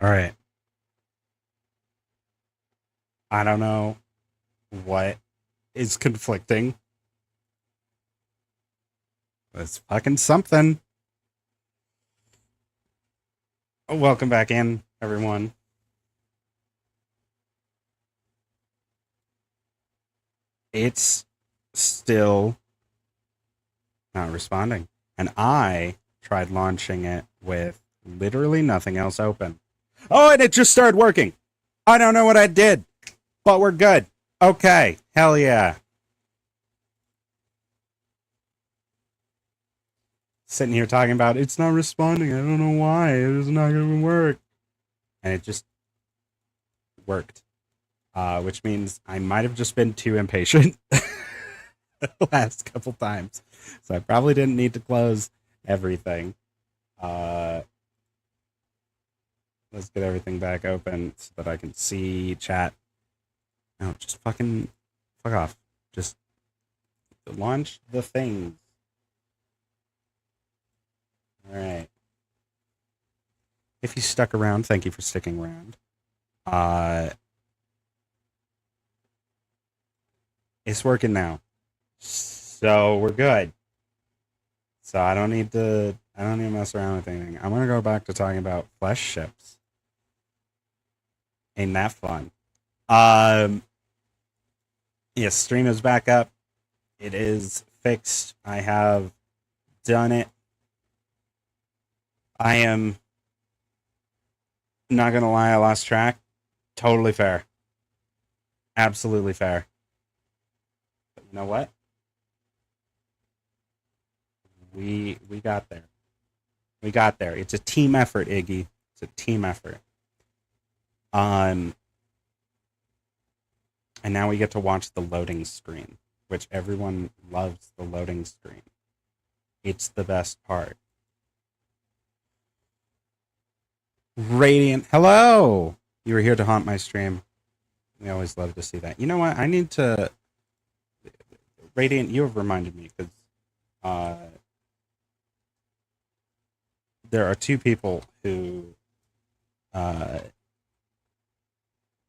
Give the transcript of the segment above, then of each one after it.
All right. I don't know what is conflicting. It's fucking something. Welcome back in, everyone. It's still not responding. And I tried launching it with literally nothing else open. Oh, and it just started working. I don't know what I did, but we're good. Okay. Hell yeah. Sitting here talking about it's not responding. I don't know why. It's not going to work. And it just worked. Which means I might have just been too impatient the last couple times. So I probably didn't need to close everything. Uh, let's get everything back open so that I can see chat. No, just fucking fuck off. Just launch the things. All right. If you stuck around, thank you for sticking around. It's working now. So we're good. So I don't need to mess around with anything. I'm gonna go back to talking about flesh ships. Ain't that fun? Um yes, stream is back up. It is fixed. I have done it. I am not gonna lie, I lost track. Totally fair. Absolutely fair. But you know what? We got there. We got there. It's a team effort, Iggy. It's a team effort. Um, and now we get to watch the loading screen, which everyone loves the loading screen. It's the best part. Radiant, hello! You were here to haunt my stream. We always love to see that. You know what? I need to. Radiant, you have reminded me because there are two people who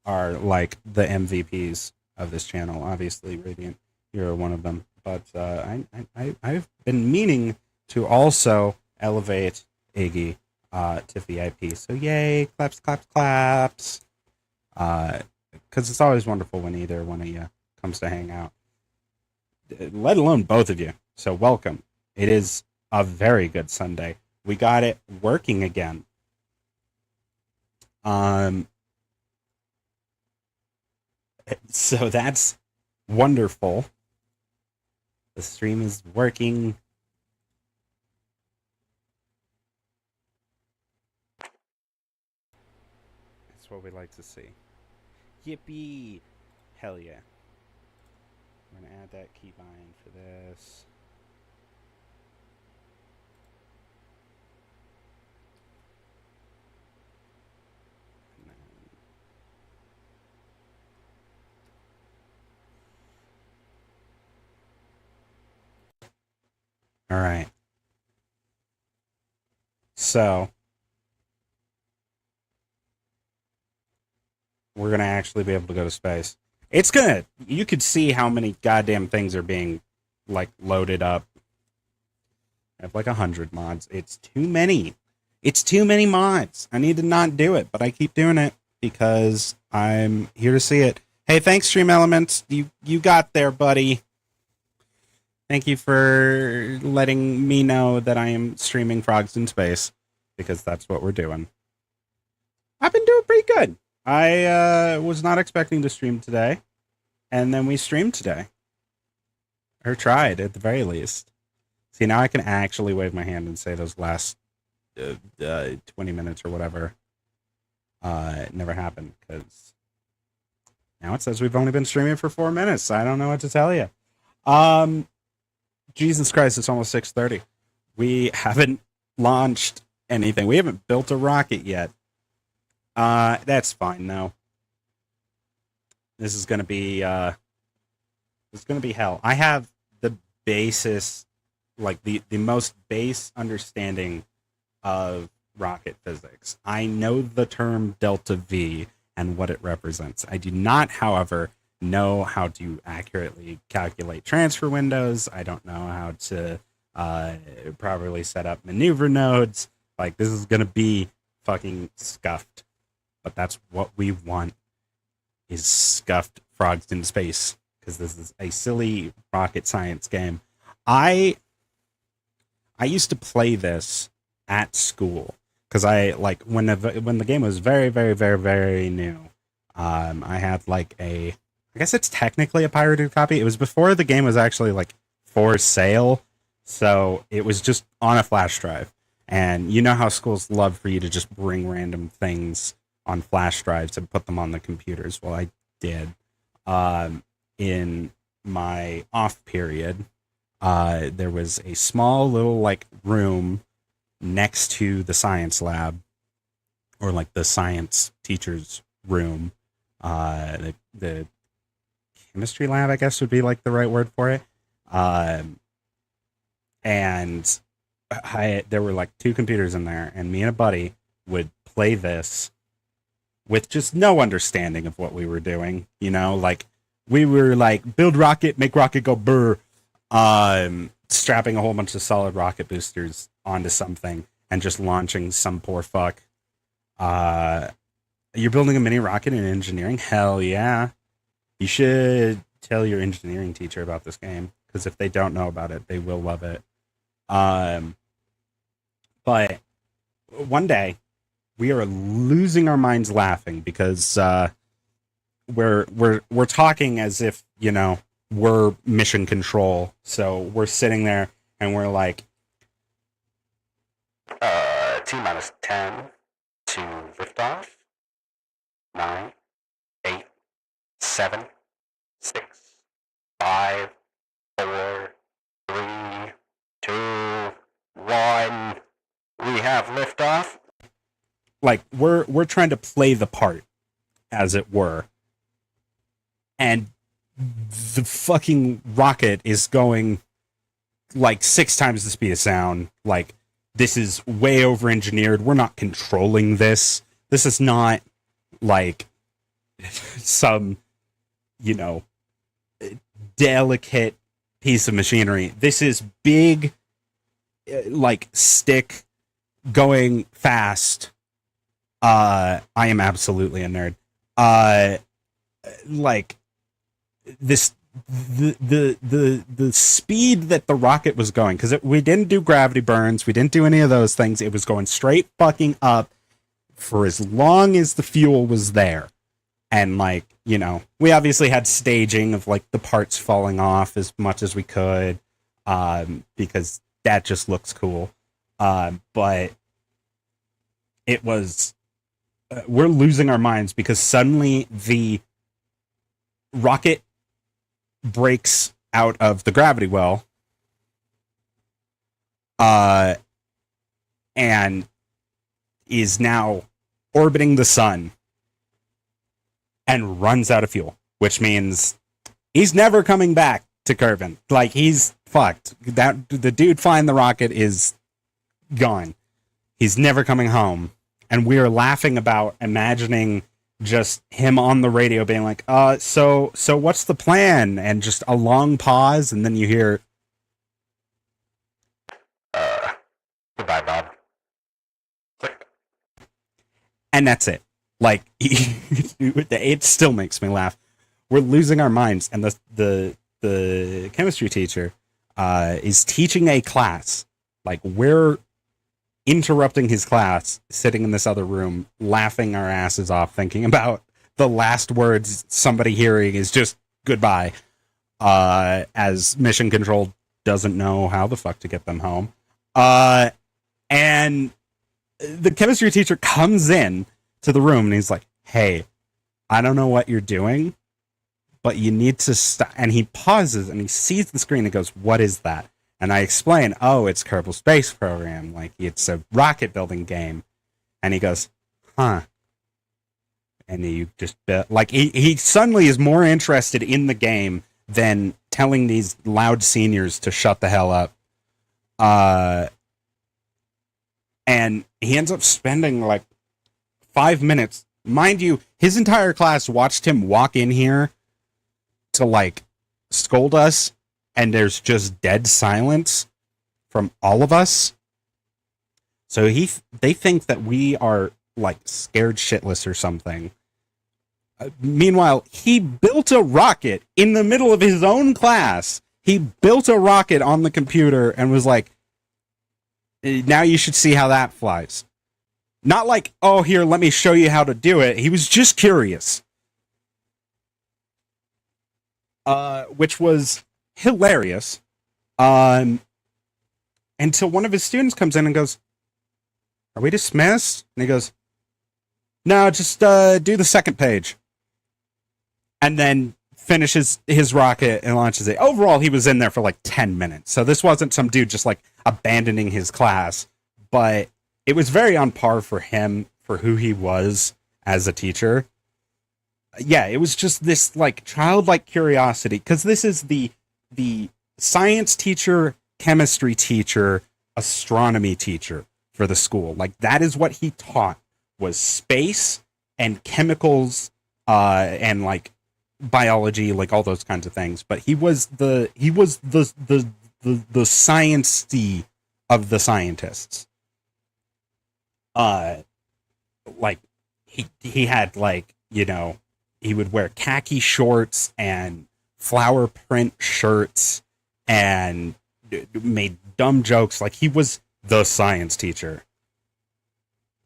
are like the MVPs of this channel. Obviously, Radiant, you're one of them. But I've been meaning to also elevate Iggy to VIP. So yay, claps, claps, claps. Because it's always wonderful when either one of you comes to hang out, let alone both of you. So welcome. It is a very good Sunday. We got it working again. So that's wonderful. The stream is working. That's what we like to see. Yippee! Hell yeah. I'm gonna add that keybind for this. All right. So we're gonna actually be able to go to space. It's gonna. You could see how many goddamn things are being like loaded up. I have like 100 mods. It's too many. It's too many mods. I need to not do it, but I keep doing it because I'm here to see it. Hey, thanks, Stream Elements. You got there, buddy. Thank you for letting me know that I am streaming Frogs in Space, because that's what we're doing. I've been doing pretty good. I was not expecting to stream today, and then we streamed today. Or tried, at the very least. See, now I can actually wave my hand and say those last 20 minutes or whatever never happened, because now it says we've only been streaming for 4 minutes. I don't know what to tell you. Jesus Christ, it's almost 6:30. We haven't launched anything. We haven't built a rocket yet. That's fine though. This is gonna be hell. I have the basis, like the most base understanding of rocket physics. I know the term delta V and what it represents. I do not, however, know how to accurately calculate transfer windows. I don't know how to properly set up maneuver nodes. Like, this is going to be fucking scuffed. But that's what we want, is scuffed frogs in space, because this is a silly rocket science game. I used to play this at school, because I, like, when the game was very, very, very, very new, I had, like, I guess it's technically a pirated copy. It was before the game was actually, like, for sale, so it was just on a flash drive. And you know how schools love for you to just bring random things on flash drives and put them on the computers. Well, I did. In my off period, there was a small little, like, room next to the science lab, or like the science teacher's room. The chemistry lab, I guess, would be like the right word for it. And there were like 2 computers in there, and me and a buddy would play this with just no understanding of what we were doing. You know, like, we were like, build rocket, make rocket go brr, strapping a whole bunch of solid rocket boosters onto something and just launching some poor fuck. You're building a mini rocket in engineering? Hell yeah. You should tell your engineering teacher about this game, because if they don't know about it, they will love it. But one day, we are losing our minds laughing, because we're talking as if, you know, we're mission control. So we're sitting there and we're like, T-minus 10 to liftoff. 9, 8, 7, 6, 5, 4, 3, 2, 1. We have liftoff. Like, we're trying to play the part, as it were. And the fucking rocket is going like 6 times the speed of sound. Like, this is way over engineered. We're not controlling this. This is not like some, you know, delicate piece of machinery. This is big, like, stick going fast. I am absolutely a nerd. Like, this, the speed that the rocket was going, because we didn't do gravity burns, we didn't do any of those things. It was going straight fucking up for as long as the fuel was there. And, like, you know, we obviously had staging of, like, the parts falling off as much as we could, because that just looks cool. But it was, we're losing our minds, because suddenly the rocket breaks out of the gravity well, and is now orbiting the sun and runs out of fuel, which means he's never coming back to Kerbal. Like, he's fucked. That the dude flying the rocket is gone. He's never coming home. And we are laughing about imagining just him on the radio being like, so what's the plan? And just a long pause, and then you hear, goodbye, Bob. Click. And that's it. Like, it still makes me laugh. We're losing our minds, and the chemistry teacher is teaching a class. Like, we're interrupting his class, sitting in this other room, laughing our asses off, thinking about the last words somebody hearing is just goodbye, as mission control doesn't know how the fuck to get them home. And the chemistry teacher comes in to the room, and he's like, hey, I don't know what you're doing, but you need to stop. And he pauses, and he sees the screen and goes, what is that? And I explain, oh, it's Kerbal Space Program. Like, it's a rocket building game. And he goes, huh. And you just, like, he suddenly is more interested in the game than telling these loud seniors to shut the hell up. And he ends up spending like 5 minutes. Mind you, his entire class watched him walk in here to like scold us, and there's just dead silence from all of us. So they think that we are like scared shitless or something. Meanwhile, he built a rocket in the middle of his own class. He built a rocket on the computer and was like, now you should see how that flies. Not like, oh, here, let me show you how to do it. He was just curious. Which was hilarious. Until one of his students comes in and goes, are we dismissed? And he goes, no, just do the second page. And then finishes his rocket and launches it. Overall, he was in there for like 10 minutes. So this wasn't some dude just like abandoning his class, but it was very on par for him for who he was as a teacher. Yeah, it was just this like childlike curiosity, because this is the science teacher, chemistry teacher, astronomy teacher for the school. Like that is what he taught, was space and chemicals and like biology, like all those kinds of things. But he was the science-y of the scientists. Like he had like, you know, he would wear khaki shorts and flower print shirts and made dumb jokes. Like he was the science teacher,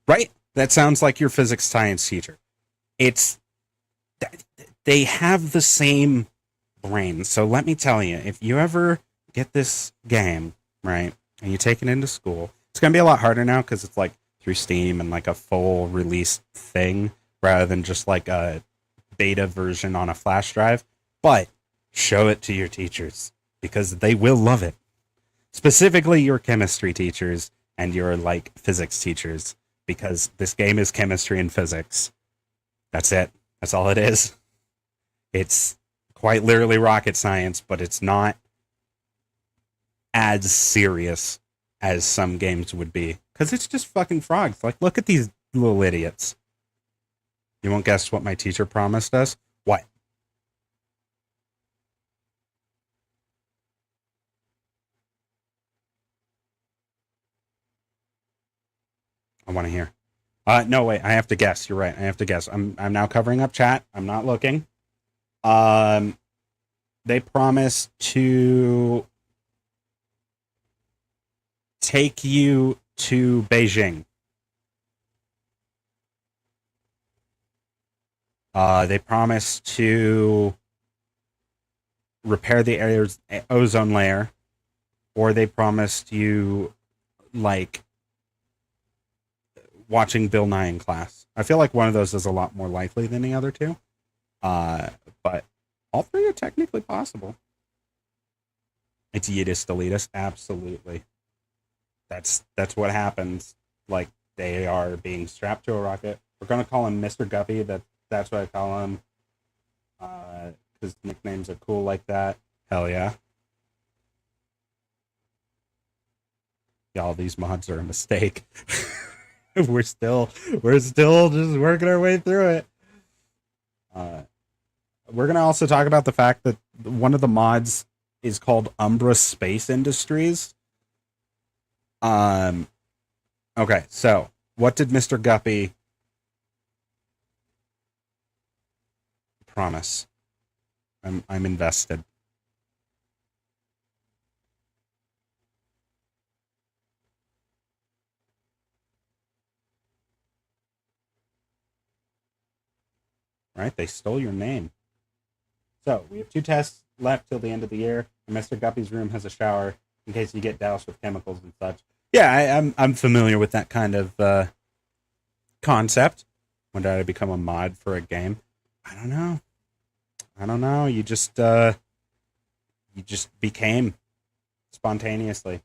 right? That sounds like your physics science teacher. It's they have the same brain. So let me tell you, if you ever get this game, right, and you take it into school, it's going to be a lot harder now because it's like through Steam and like a full release thing rather than just like a beta version on a flash drive. But show it to your teachers because they will love it. Specifically your chemistry teachers and your like physics teachers, because this game is chemistry and physics. That's it. That's all it is. It's quite literally rocket science, but it's not as serious as some games would be. Because it's just fucking frogs. Like, look at these little idiots. You won't guess what my teacher promised us? What? I want to hear. No, wait. I have to guess. You're right. I have to guess. I'm now covering up chat. I'm not looking. Um, they promised to take you to Beijing. They promised to repair the area's ozone layer, or they promised you like watching Bill Nye in class. I feel like one of those is a lot more likely than the other two. But all three are technically possible. It's Yidis Deletus, absolutely. That's what happens. Like they are being strapped to a rocket. We're gonna call him Mr. Guppy. That's what I call him. Because nicknames are cool like that. Hell yeah. Y'all, these mods are a mistake. we're still just working our way through it. We're gonna also talk about the fact that one of the mods is called Umbra Space Industries. Okay, so what did Mr. Guppy promise? I'm invested. Right? They stole your name. So we have 2 tests left till the end of the year, and Mr. Guppy's room has a shower in case you get doused with chemicals and such. Yeah, I'm familiar with that kind of concept. When did I become a mod for a game? I don't know. You just became spontaneously.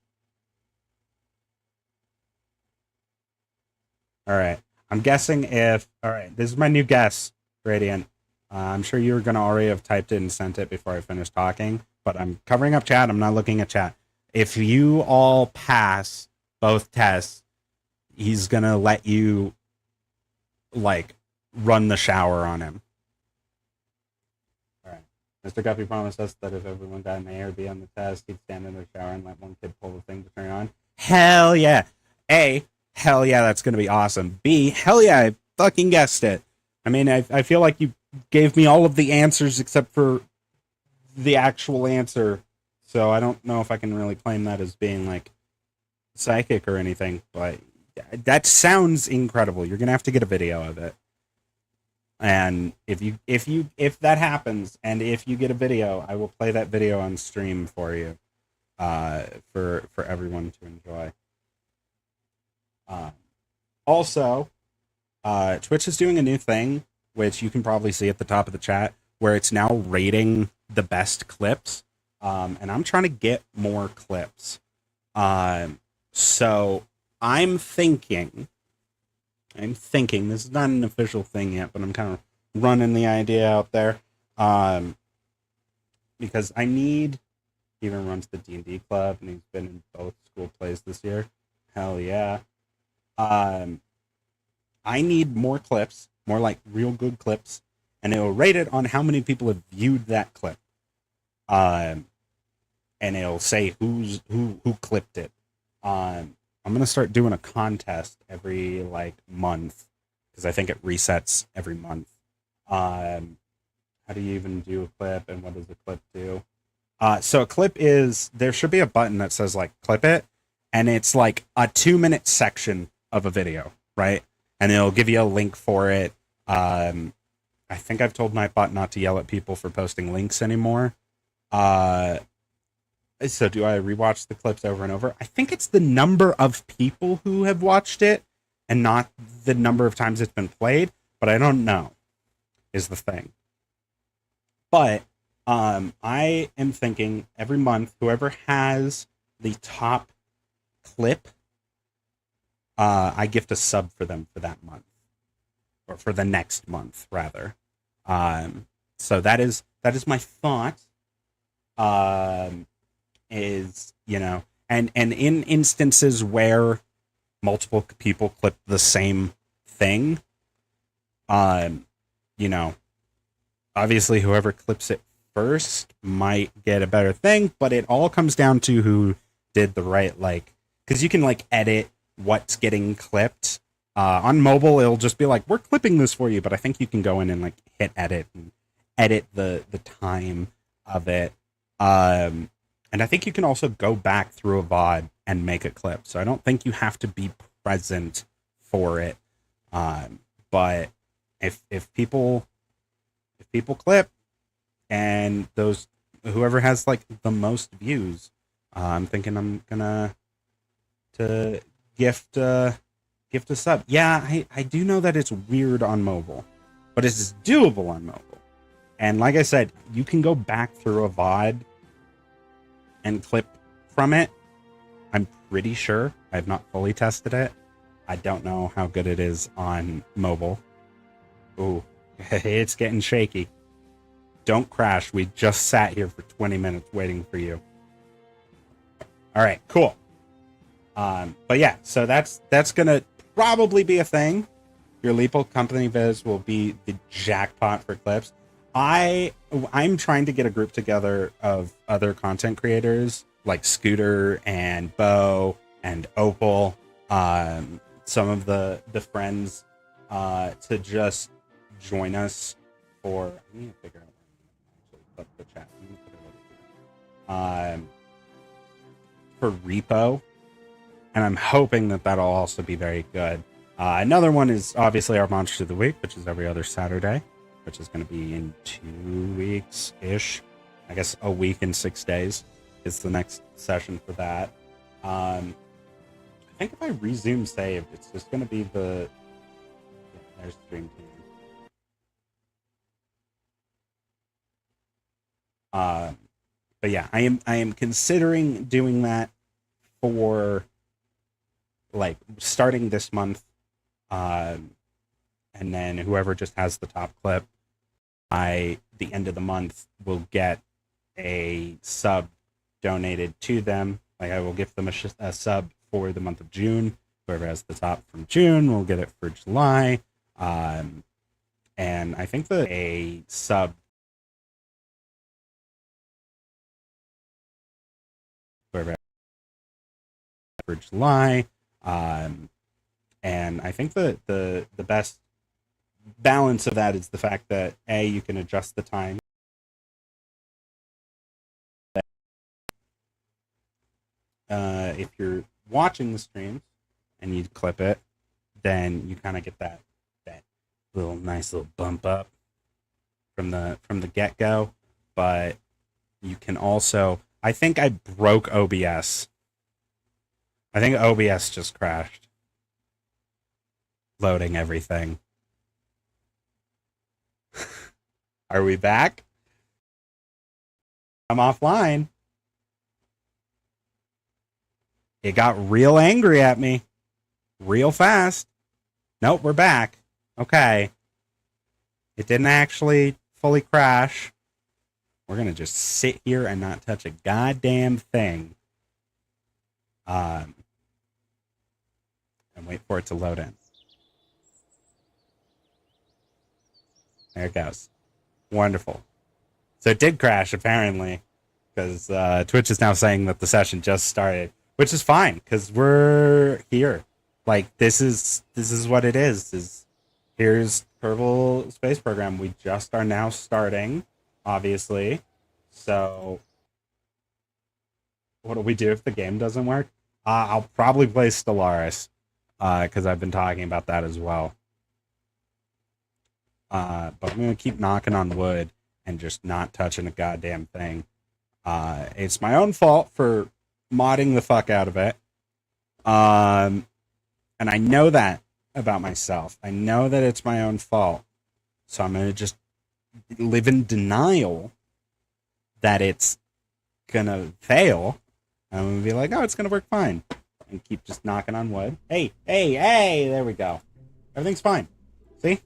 All right. I'm guessing if. All right. This is my new guess, Radiant. I'm sure you were going to already have typed it and sent it before I finished talking, but I'm covering up chat. I'm not looking at chat. If you all pass both tests, he's gonna let you like run the shower on him. All right. Mr. Guppy promised us that if everyone got an A or B on the test, he'd stand in the shower and let one kid pull the thing to turn on. Hell yeah. A, hell yeah, that's gonna be awesome. B, hell yeah, I fucking guessed it. I mean, I feel like you gave me all of the answers except for the actual answer. So I don't know if I can really claim that as being like psychic or anything, but that sounds incredible. You're gonna have to get a video of it. And if that happens, and if you get a video, I will play that video on stream for you, for everyone to enjoy. Also, Twitch is doing a new thing, which you can probably see at the top of the chat, where it's now rating the best clips. And I'm trying to get more clips. So I'm thinking, this is not an official thing yet, but I'm kind of running the idea out there. Because I need, he even runs the D&D club, and he's been in both school plays this year. Hell yeah. I need more clips, more like real good clips, and it will rate it on how many people have viewed that clip. And it'll say who clipped it. I'm gonna start doing a contest every like month, because I think it resets every month. How do you even do a clip, and what does a clip do? So a clip is, there should be a button that says like clip it, and it's like a 2-minute section of a video, right? And it'll give you a link for it. I think I've told Nightbot not to yell at people for posting links anymore. So do I rewatch the clips over and over? I think it's the number of people who have watched it and not the number of times it's been played, but I don't know, is the thing. But I am thinking every month, whoever has the top clip, I gift a sub for them for that month, or for the next month rather. So that is my thought. Is, you know, and in instances where multiple people clip the same thing, you know, obviously whoever clips it first might get a better thing, but it all comes down to who did the right, like, because you can like edit what's getting clipped. On mobile, it'll just be like, we're clipping this for you, but I think you can go in and like hit edit and edit the time of it. And I think you can also go back through a VOD and make a clip. So I don't think you have to be present for it. But if people clip, and those, whoever has like the most views, I'm thinking I'm gonna to gift a sub. Yeah, I do know that it's weird on mobile, but it's doable on mobile. And like I said, you can go back through a VOD and clip from it. I'm pretty sure. I have not fully tested it. I don't know how good it is on mobile. Ooh, it's getting shaky. Don't crash. We just sat here for 20 minutes waiting for you. All right, cool. But yeah, so that's gonna probably be a thing. Your Leopold Company Viz will be the jackpot for clips. I'm trying to get a group together of other content creators like Scooter and Bo and Opal, some of the friends, to just join us for. I need to figure out where I'm actually put the chat. For repo, and I'm hoping that that'll also be very good. Another one is obviously our Monster of the Week, which is every other Saturday, which is going to be in 2 weeks-ish. I guess a week and 6 days is the next session for that. I think if I resume save, it's just going to be the... Yeah, there's Stream Team. But yeah, I am considering doing that for, like, starting this month. And then whoever just has the top clip, the end of the month, will get a sub donated to them. Like, I will give them a sub for the month of June, Whoever has the top from June will get it for July. Um, and I think that a sub whoever for July. Um, and I think that the best balance of that is the fact that A, you can adjust the time. If you're watching the streams and you clip it, then you kind of get that little nice little bump up from the get go. But you can also, I think I broke OBS. I think OBS just crashed, loading everything. Are we back? I'm offline. It got real angry at me real fast. Nope, we're back. Okay. It didn't actually fully crash. We're going to just sit here and not touch a goddamn thing. And wait for it to load in. There it goes. Wonderful. So it did crash, apparently, because Twitch is now saying that the session just started, which is fine, because we're here. Like, this is what it is. Here's Kerbal Space Program. We just are now starting, obviously. So, what do we do if the game doesn't work? I'll probably play Stellaris, because I've been talking about that as well. But I'm going to keep knocking on wood and just not touching a goddamn thing. It's my own fault for modding the fuck out of it. And I know that about myself. I know that it's my own fault. So I'm going to just live in denial that it's going to fail. I'm going to be like, oh, it's going to work fine. And keep just knocking on wood. Hey, there we go. Everything's fine. See?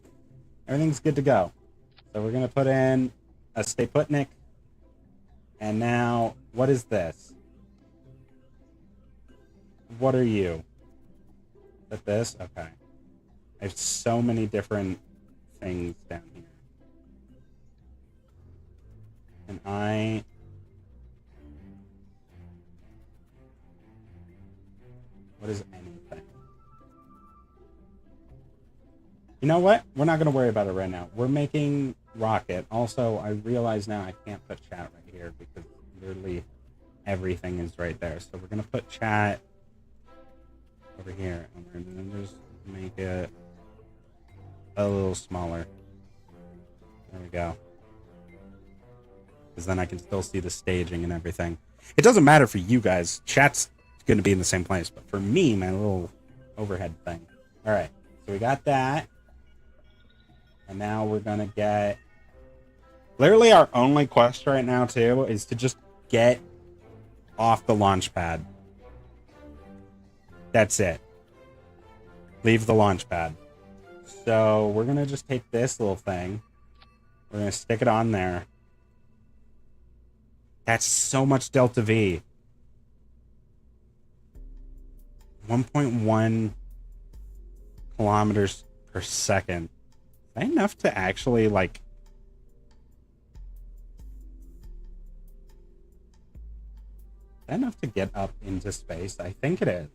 Everything's good to go. So we're going to put in a Stay Putnik. And now, what is this? What are you? Is that this? Okay. I have so many different things down here. And what is anything? You know what? We're not going to worry about it right now. We're making Rocket. Also, I realize now I can't put chat right here because literally everything is right there. So we're going to put chat over here. And we're going to just make it a little smaller. There we go. Because then I can still see the staging and everything. It doesn't matter for you guys. Chat's going to be in the same place. But for me, my little overhead thing. All right. So we got that. And now we're going to get... Literally our only quest right now, too, is to just get off the launch pad. That's it. Leave the launch pad. So we're going to just take this little thing. We're going to stick it on there. That's so much Delta V. 1.1 kilometers per second. Is that enough to actually, like... Is that enough to get up into space? I think it is.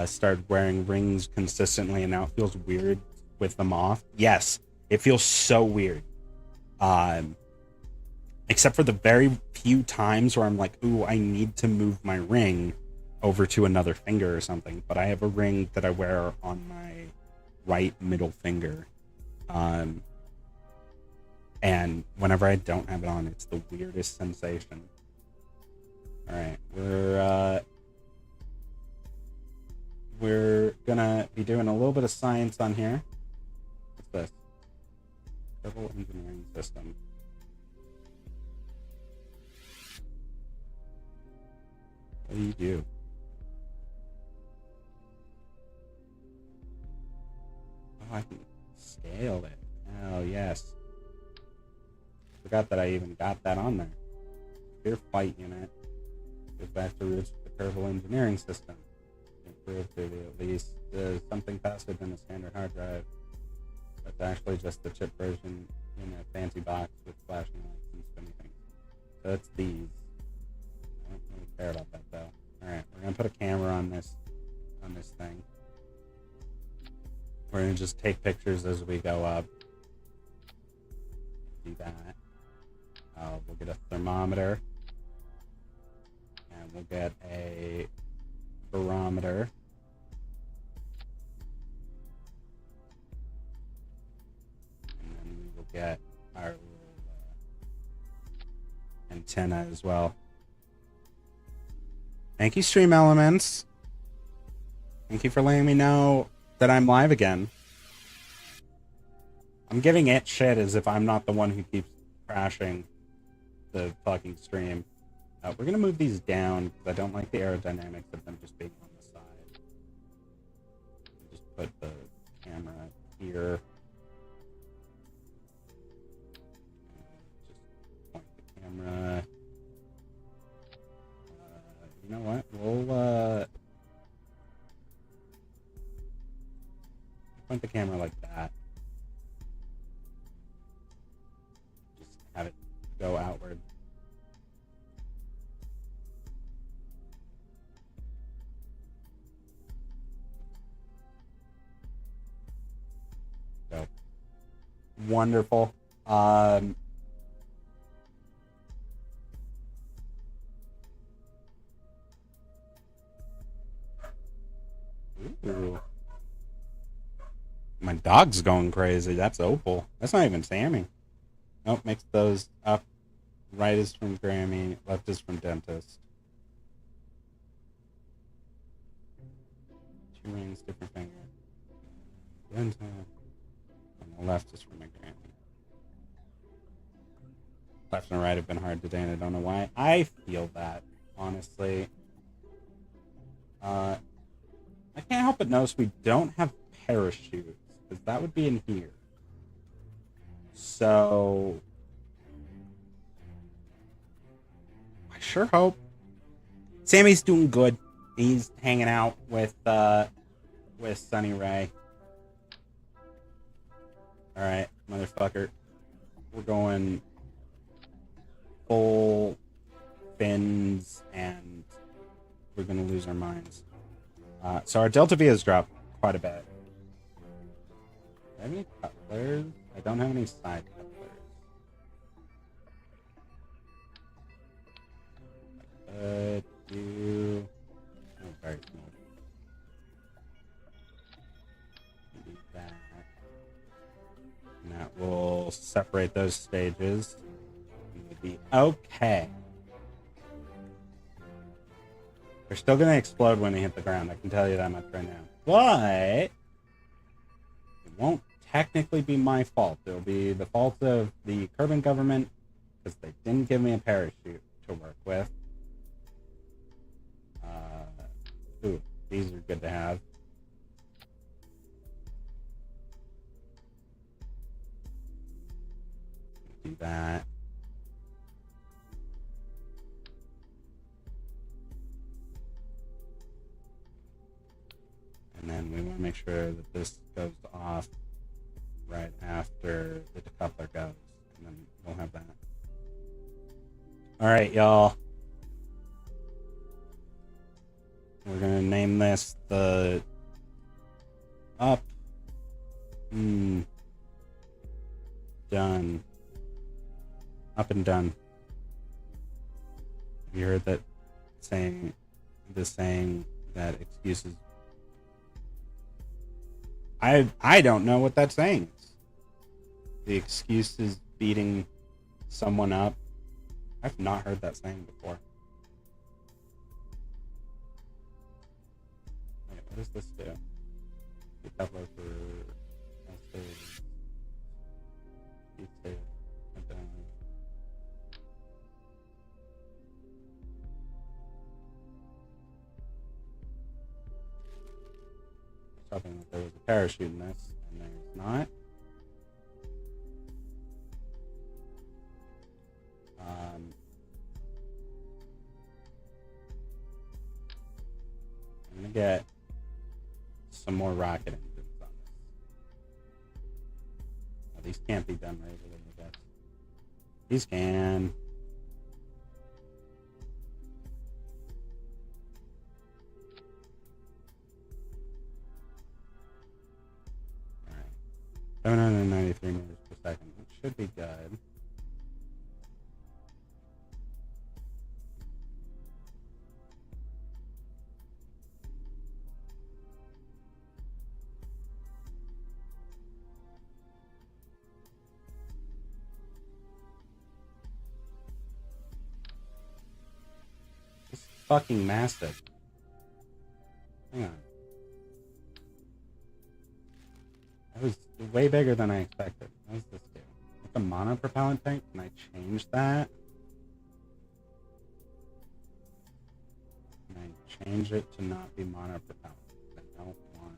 Started wearing rings consistently, and now it feels weird with them off. Yes, it feels so weird. Except for the very few times where I'm like, ooh, I need to move my ring over to another finger or something. But I have a ring that I wear on my right middle finger. And whenever I don't have it on, it's the weirdest sensation. Alright, we're gonna be doing a little bit of science on here. What's this? Kerbal engineering system. What do you do? Oh, I can scaled it. Oh, yes. Forgot that I even got that on there. Your fight unit goes back to roots of the Kerbal engineering system. Improved to at least something faster than a standard hard drive. That's actually just the chip version in a fancy box with flashing lights and spinning things. So that's these. I don't really care about that though. Alright, we're gonna put a camera on this thing. We're gonna just take pictures as we go up. Do that. We'll get a thermometer. And we'll get a barometer. And then we will get our little antenna as well. Thank you, Stream Elements. Thank you for letting me know that I'm live again. I'm giving it shit as if I'm not the one who keeps crashing the fucking stream. We're gonna move these down because I don't like the aerodynamics of them just being on the side. Just put the camera here. Just point the camera. You know what? We'll point the camera like that. Just have it go outward. So wonderful. Ooh. My dog's going crazy. That's Opal. That's not even Sammy. Nope, mix those up. Right is from Grammy, left is from Dentist. Two rings, different finger. Dentist. And the left is from my Grammy. Left and right have been hard today, and I don't know why. I feel that, honestly. I can't help but notice we don't have parachutes, because that would be in here. So I sure hope Sammy's doing good. He's hanging out with Sunny Ray. Alright, motherfucker. We're going full fins and we're gonna lose our minds. So our Delta V has dropped quite a bit. Do I have any couplers? I don't have any side couplers. Do... Oh, very small. Do that. And that will separate those stages. And we'll be okay. They're still going to explode when they hit the ground. I can tell you that much right now. But it won't technically be my fault. It'll be the fault of the Kerbal government because they didn't give me a parachute to work with. Ooh, these are good to have. Do that. And then we want to make sure that this goes off right after the decoupler goes. And then we'll have that. Alright, y'all. We're going to name this the Up. Done. Up and done. Have you heard that saying, that excuses... I don't know what that saying is. The excuse is beating someone up. I've not heard that saying before. Wait, what does this do? The coupler for hoping that there was a parachute in this, and there's not. get some more rocket engines on this. Oh, these can't be done regularly, I guess. These can. Alright. 793 meters per second. That should be good. Fucking massive. Hang on. That was way bigger than I expected. What does this do? It's a monopropellant tank? Can I change that? Can I change it to not be monopropellant? I don't want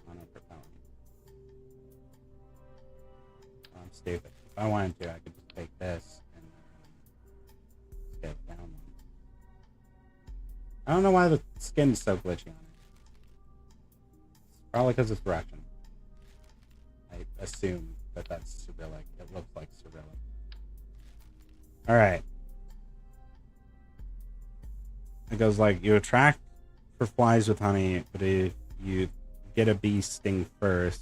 monopropellant. Oh, I'm stupid. If I wanted to, I could just take this and scale it down. I don't know why the skin's so glitchy on it. It's probably because it's Russian. I assume that that's Cyrillic. It looks like Cyrillic. Alright. It goes like, you attract for flies with honey, but if you get a bee sting first,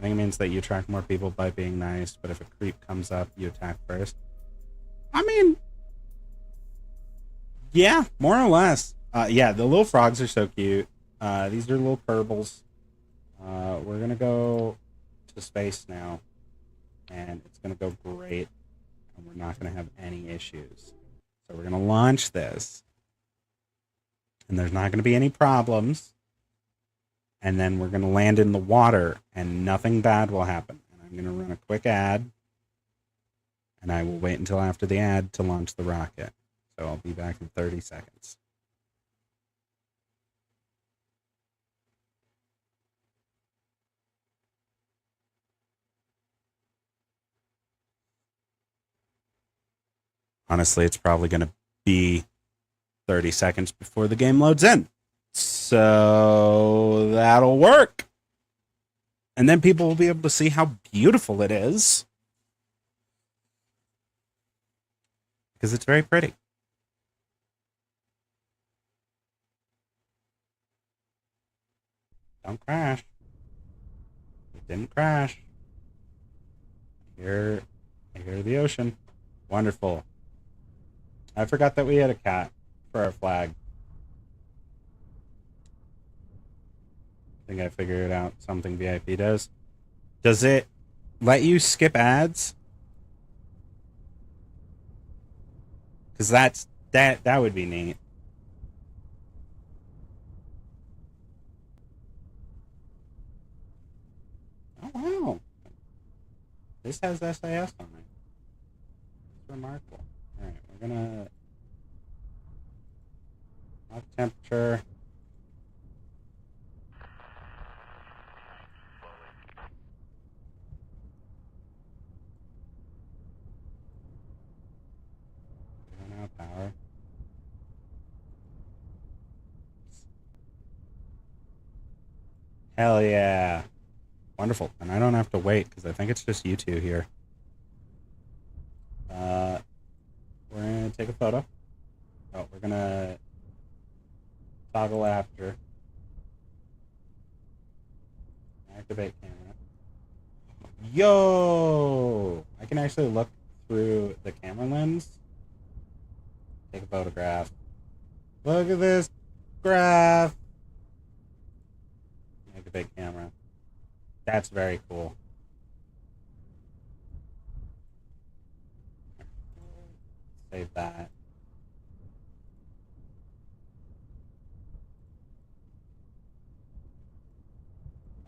I think it means that you attract more people by being nice, but if a creep comes up, you attack first. I mean, yeah, more or less. Yeah, the little frogs are so cute. These are little Kerbals. We're gonna go to space now, and it's gonna go great, and we're not gonna have any issues. So we're gonna launch this, and there's not gonna be any problems. And then we're gonna land in the water, and nothing bad will happen. And I'm gonna run a quick ad, and I will wait until after the ad to launch the rocket. So I'll be back in 30 seconds. Honestly, it's probably going to be 30 seconds before the game loads in. So that'll work. And then people will be able to see how beautiful it is. Because it's very pretty. Don't crash. It didn't crash. I hear the ocean. Wonderful. I forgot that we had a cat for our flag. I think I figured out something VIP does. Does it let you skip ads? Because that would be neat. Oh wow. This has SAS on it. It's remarkable. Alright, we're gonna up temperature. Out power. Hell yeah. Wonderful. And I don't have to wait because I think it's just you two here. We're gonna take a photo. Oh, we're gonna toggle after. Activate camera. Yo! I can actually look through the camera lens. Take a photograph. Look at this graph. Activate camera. That's very cool. Save that.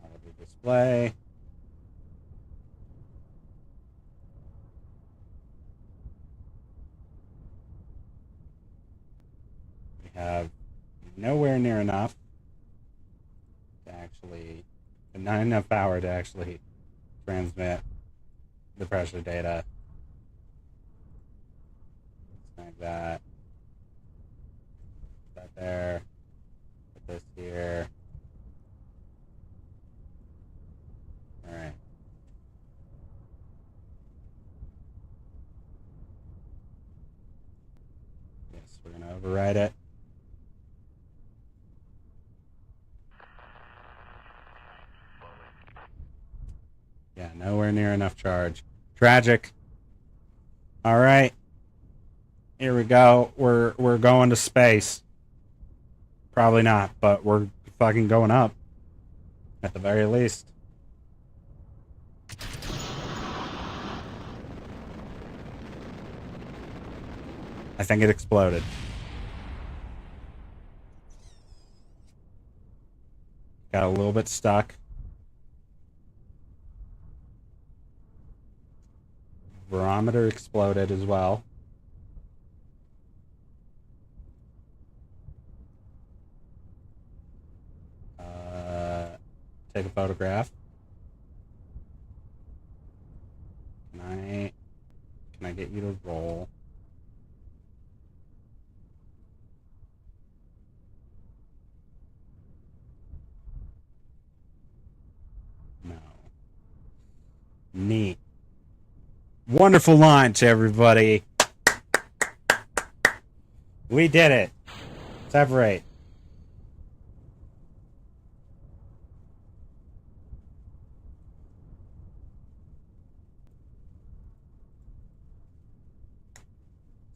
Auto display. We have nowhere near enough to actually, not enough power to actually transmit the pressure data. Like that. Put that there. Put Yes, we're gonna override it. Yeah, nowhere near enough charge. Tragic. All right. Here we go. We're going to space. Probably not, but we're fucking going up. At the very least. I think it exploded. Got a little bit stuck. Barometer exploded as well. Take a photograph. Can I get you to roll? No. Neat. Wonderful launch, everybody. We did it. Separate.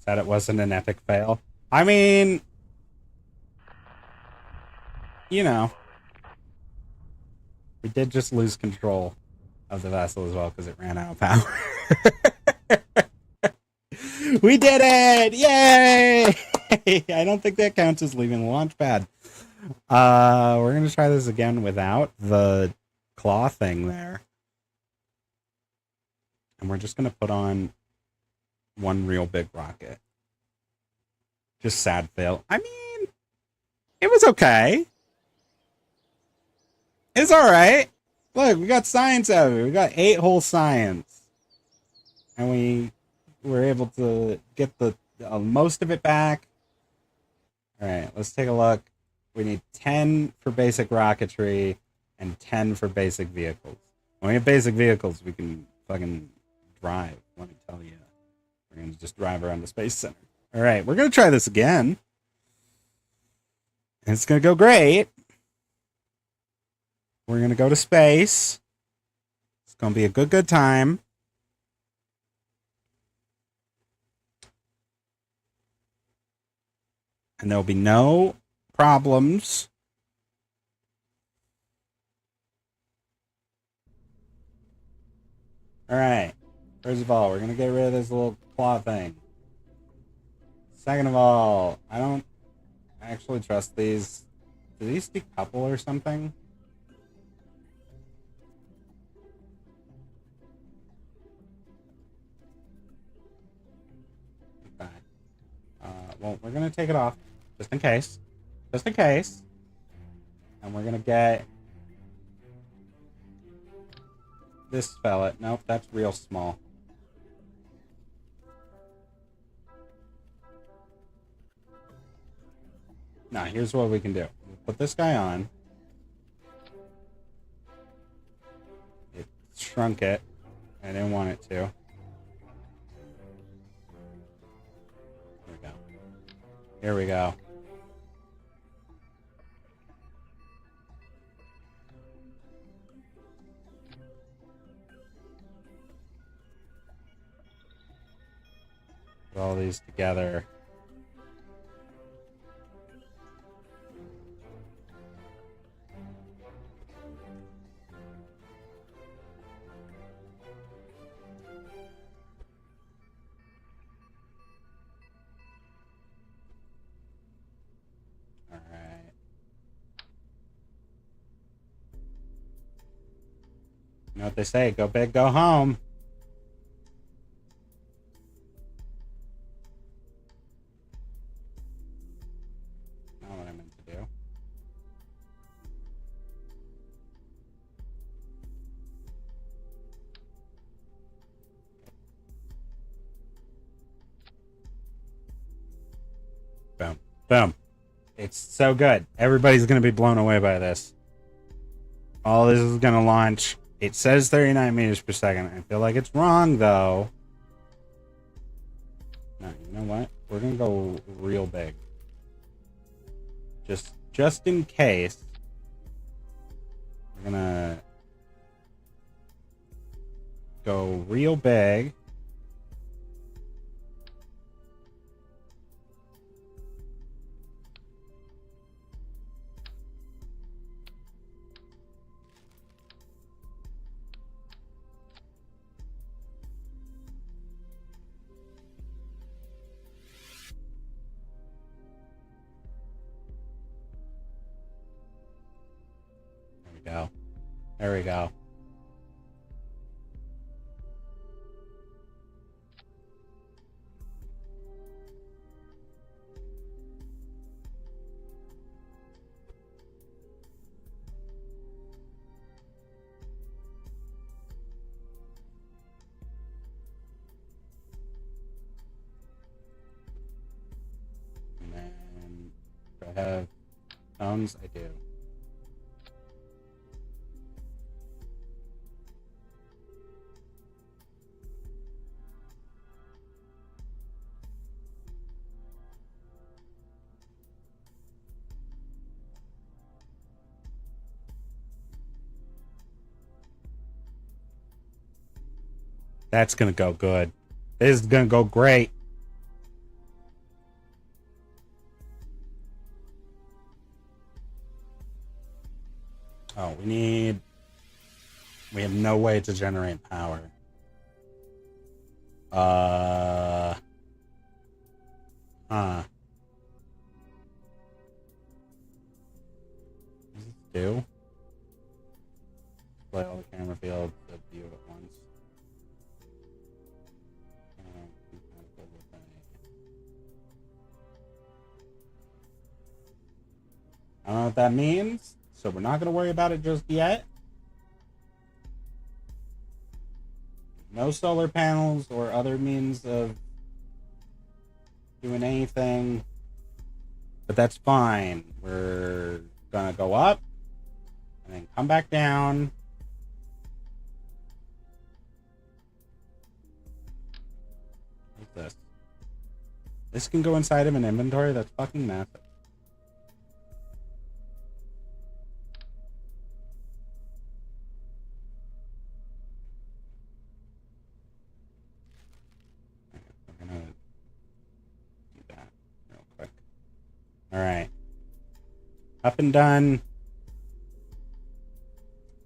Said it wasn't an epic fail. I mean, you know, we did just lose control of the vessel as well because it ran out of power. We did it! Yay! I don't think that counts as leaving the launch pad. We're gonna try this again without the claw thing there. And we're just gonna put on one real big rocket. Just sad fail. I mean, it was okay. It's alright. Look, we got science out of it. We got 8 whole science. And we were able to get the most of it back. Alright, let's take a look. We need 10 for basic rocketry and 10 for basic vehicles. When we have basic vehicles, we can fucking drive. Let me tell you. We're going to just drive around the Space Center. Alright, we're going to try this again. And it's going to go great. We're going to go to space. It's going to be a good time. And there'll be no problems. Alright. First of all, we're going to get rid of this little claw thing. Second of all, I don't actually trust these. Do these decouple or something? Okay. Well, we're going to take it off. Just in case. Just in case. And we're going to get this fella. Nope, that's real small. Now, here's what we can do. We'll put this guy on. It shrunk it. I didn't want it to. There we go. Here we go. Put all these together. You know what they say, go big, go home. Not what I meant to do. Boom. Boom. It's so good. Everybody's going to be blown away by this. All this is going to launch. It says 39 meters per second. I feel like it's wrong, though. No, you know what? We're gonna go real big. Just in case. We're gonna go real big. There we go. There we go. And then, do I have phones? I do. That's gonna go good. This is gonna go great. Oh, we have no way to generate power. Huh. What does this do? Display all the camera fields of view at once. I don't know what that means, so we're not going to worry about it just yet. No solar panels or other means of doing anything, but that's fine. We're going to go up and then come back down. What's this? This can go inside of an inventory? That's fucking massive. We're gonna do that real quick. Alright. Up and done.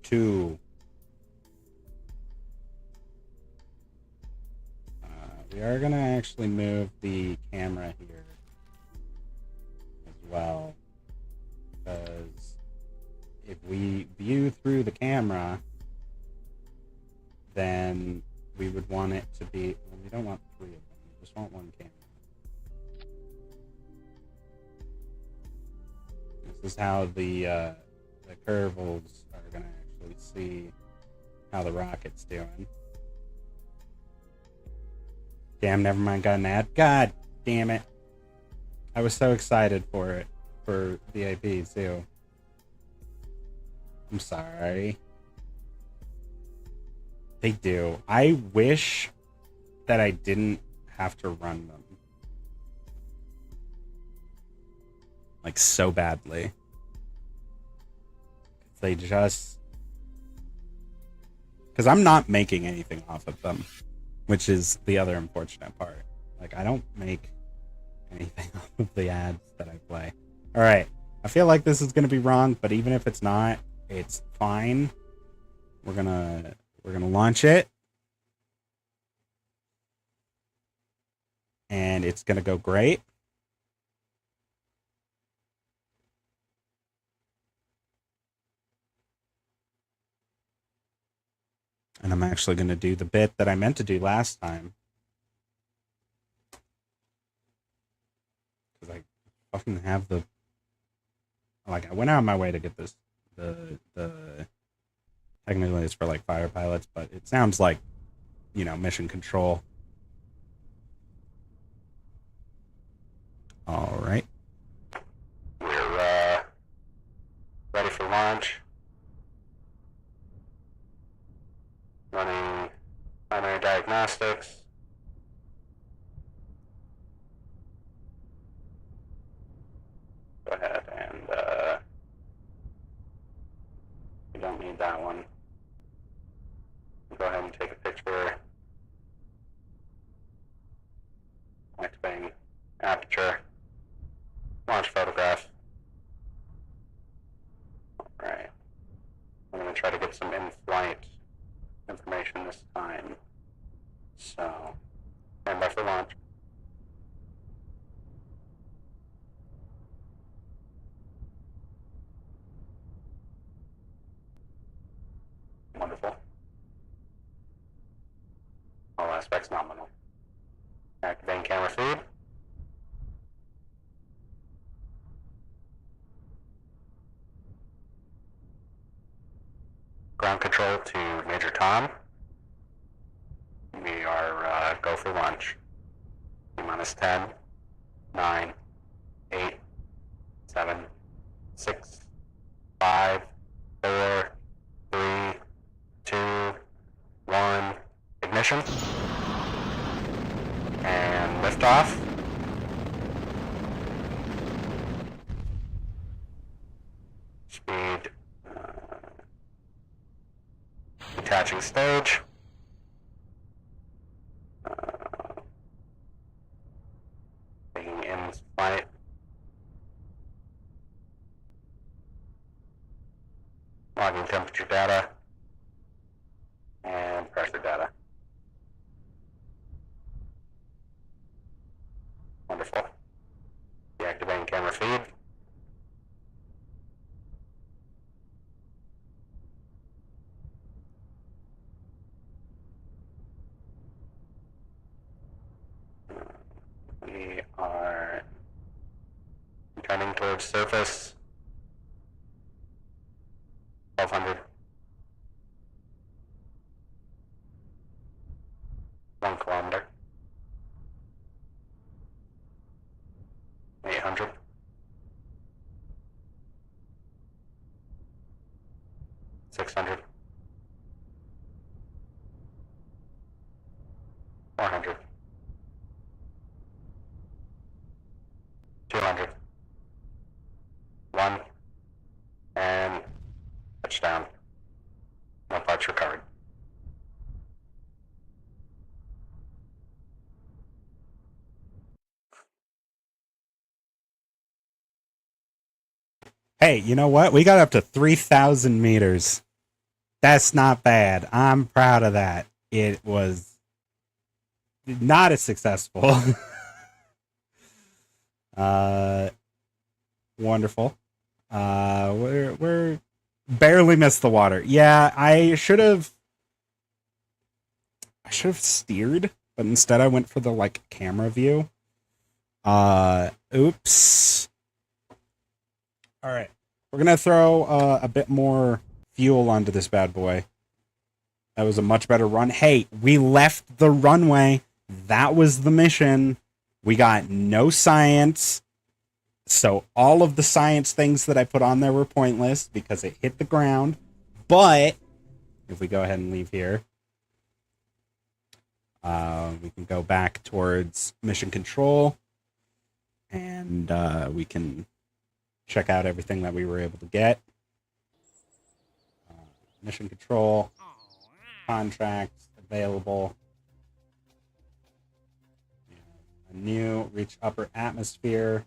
2. We are gonna actually move the camera here as well, because if we view through the camera, then we would want it to be, well, we don't want 3 of them, we just want 1 camera. This is how the Kerbals are gonna actually see how the rocket's doing. Damn, never mind, got an ad. God damn it. I was so excited for it, for VIP too. I'm sorry. They do. I wish that I didn't have to run them. Like, so badly. They just... Because I'm not making anything off of them, which is the other unfortunate part. Like, I don't make anything off of the ads that I play. Alright, I feel like this is going to be wrong, but even if it's not, it's fine. We're gonna launch it. And it's going to go great. And I'm actually going to do the bit that I meant to do last time. Because I fucking have the... Like, I went out of my way to get this. The technically, it's for, like, fire pilots, but it sounds like, you know, mission control. All right. We're ready for launch. Running primary diagnostics. thing. Aperture. Launch photograph. Alright. I'm going to try to get some in-flight information this time. So, stand by for launch. Wonderful. All aspects nominal. Activating camera feed. Ground control to Major Tom. We are go for launch. Minus 10, 9, 8, 7, 6, 5, 4, 3, 2, 1. Ignition. And liftoff. Speed. Detaching stage. Taking in flight. Logging temperature data. And pressure data. Wonderful. Deactivating camera feed. We are turning towards surface. 1200. 1 kilometer. 800. 600. 400. 200. 1. And touchdown. No parts recovered. Hey, you know what? We got up to 3,000 meters. That's not bad. I'm proud of that. It was not as successful. Wonderful. We're barely missed the water. Yeah, I should have steered, but instead I went for the like camera view. Oops. All right. We're going to throw a bit more fuel onto this bad boy. That was a much better run. Hey, we left the runway. That was the mission. We got no science. So all of the science things that I put on there were pointless because it hit the ground. But if we go ahead and leave here, we can go back towards mission control. And we can check out everything that we were able to get. Mission control, contracts available. A new reach upper atmosphere.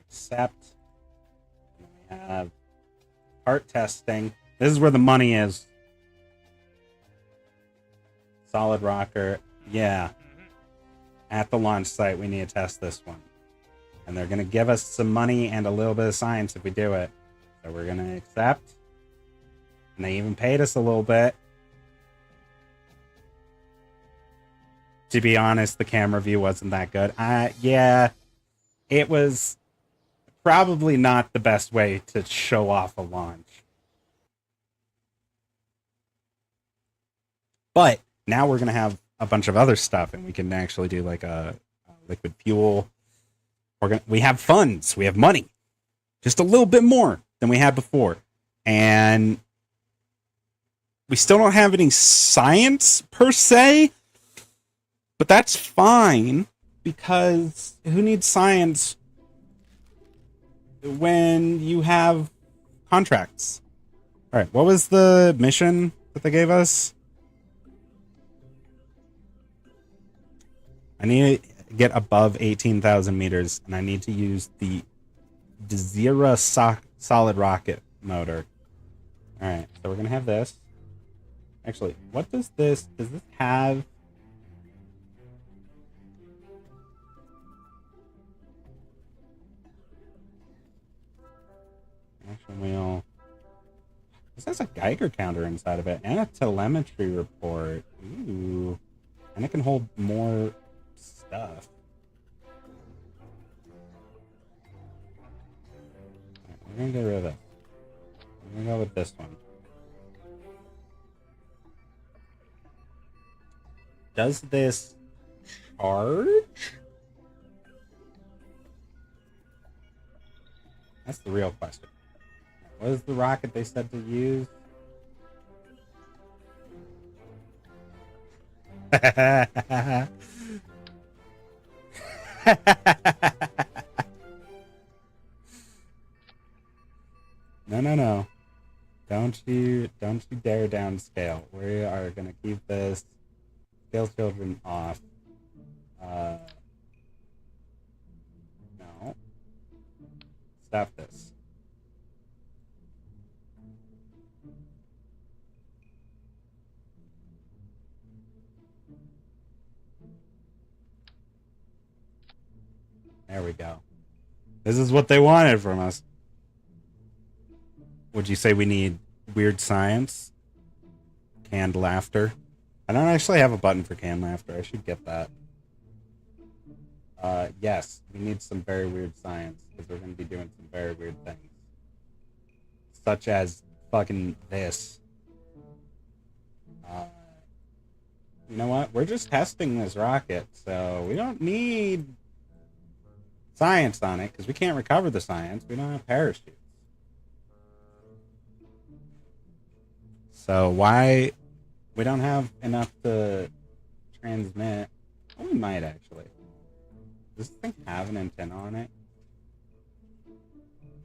Accept. And we have part testing. This is where the money is. Solid rocker. Yeah. At the launch site, we need to test this one. And they're going to give us some money and a little bit of science if we do it. So we're going to accept. And they even paid us a little bit. To be honest, the camera view wasn't that good. Yeah, it was probably not the best way to show off a launch. But now we're going to have a bunch of other stuff, and we can actually do like a liquid fuel. We have funds. We have money. Just a little bit more than we had before. And we still don't have any science, per se. But that's fine, because who needs science when you have contracts? All right, what was the mission that they gave us? I need to get above 18,000 meters, and I need to use the Zera solid rocket motor. All right, so we're gonna have this. Actually, what does this have? Action wheel. This has a Geiger counter inside of it and a telemetry report. Ooh. And it can hold more stuff. Right, we're gonna get rid of this. We're gonna go with this one. Does this charge? That's the real question. What is the rocket they said to use? No. Don't you dare downscale. We are gonna keep this scale children off. No. Stop this. There we go. This is what they wanted from us. Would you say we need weird science? Canned laughter? I don't actually have a button for canned laughter. I should get that. Yes, we need some very weird science because we're going to be doing some very weird things. Such as fucking this. You know what? We're just testing this rocket, so we don't need science on it because we can't recover the science. We don't have parachutes. So why we don't have enough to transmit? Oh, we might actually. Does this thing have an antenna on it?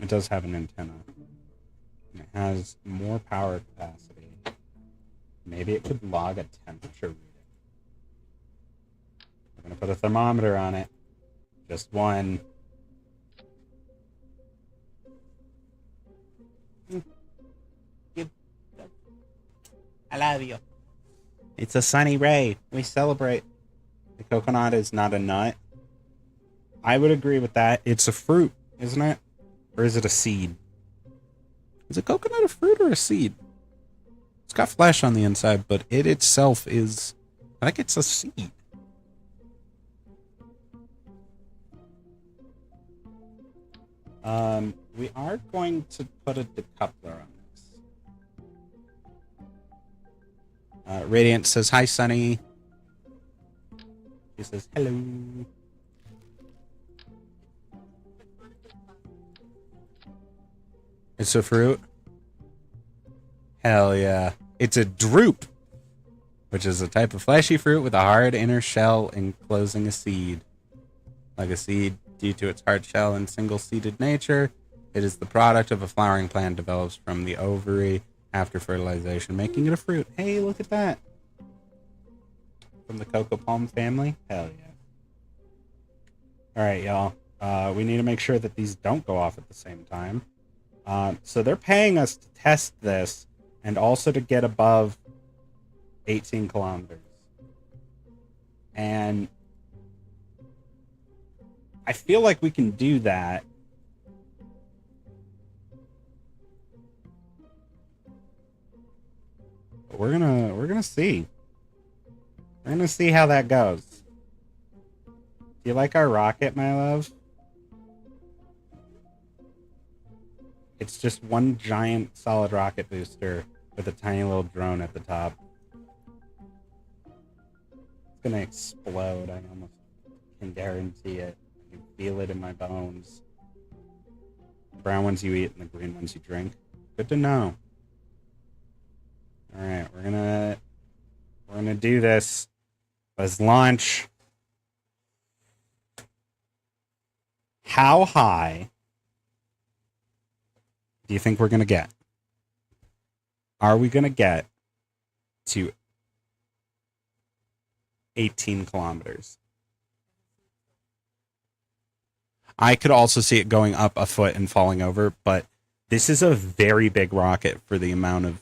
It does have an antenna. And it has more power capacity. Maybe it could log a temperature reading. We're going to put a thermometer on it. Just one. I love you. It's a sunny ray. We celebrate. The coconut is not a nut. I would agree with that. It's a fruit, isn't it? Or is it a seed? Is a coconut a fruit or a seed? It's got flesh on the inside, but it itself is... I think it's a seed. We are going to put a decoupler on this. Radiant says, hi, Sunny. She says, hello. It's a fruit? Hell yeah. It's a drupe, which is a type of fleshy fruit with a hard inner shell enclosing a seed. Like a seed, due to its hard shell and single-seeded nature, it is the product of a flowering plant developed from the ovary after fertilization, making it a fruit. Hey, look at that. From the cocoa palm family? Hell yeah. Alright, y'all. We need to make sure that these don't go off at the same time. So they're paying us to test this and also to get above 18 kilometers. And I feel like we can do that. But we're gonna see. We're gonna see how that goes. Do you like our rocket, my love? It's just one giant solid rocket booster with a tiny little drone at the top. It's gonna explode. I almost can guarantee it. I can feel it in my bones. The brown ones you eat and the green ones you drink. Good to know. Alright, we're gonna do this. Let's launch. How high do you think we're gonna get? Are we gonna get to 18 kilometers? I could also see it going up a foot and falling over, but this is a very big rocket for the amount of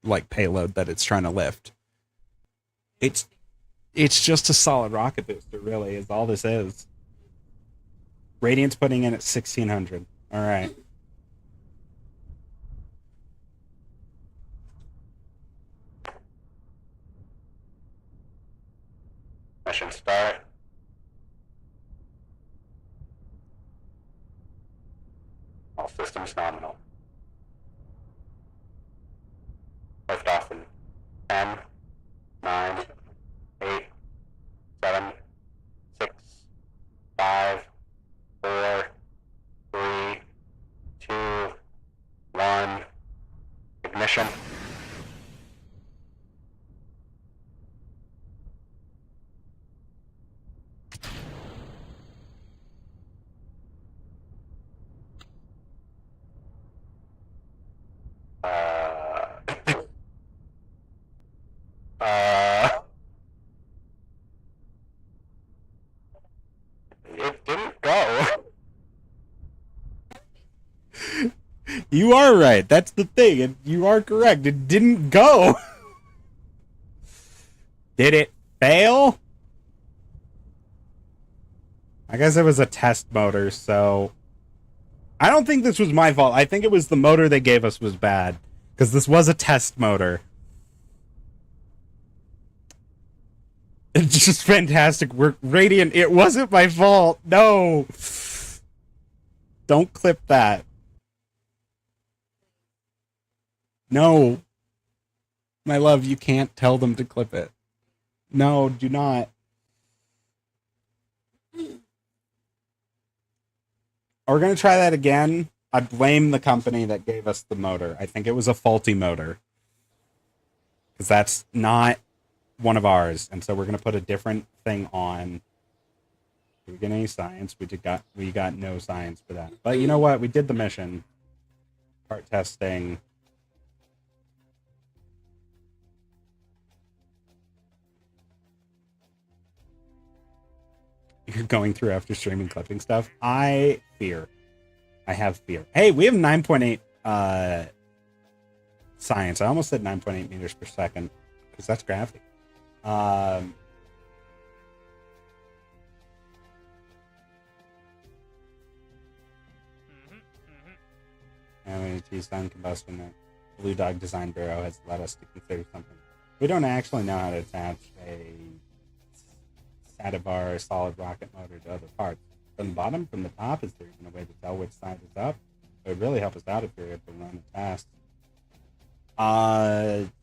like payload that it's trying to lift. It's it's just a solid rocket booster, really, is all this is. Radiant's putting in at 1600. All right. Mission start. All systems nominal. Lift off in 10, 9, 8, 7, 6, 5, 4, 3, 2, 1. Ignition. It didn't go. You are right. That's the thing. You are correct. It didn't go. Did it fail? I guess it was a test motor, so I don't think this was my fault. I think it was the motor they gave us was bad, because this was a test motor. It's just fantastic work. Radiant, it wasn't my fault. No. Don't clip that. No. My love, you can't tell them to clip it. No, do not. We're going to try that again. I blame the company that gave us the motor. I think it was a faulty motor. Because that's not one of ours. And so we're going to put a different thing on. Did we get any science? We got no science for that. But you know what? We did the mission. Part testing. You're going through after streaming clipping stuff. I have fear. Hey, we have 9.8 science. I almost said 9.8 meters per second because that's gravity. How many T-Sun combustion that Blue Dog Design Bureau has led us to consider something. We don't actually know how to attach a Sativar solid rocket motor to other parts. From the bottom, from the top, is there even a way to tell which side is up? It would really help us out if we were able to run a test.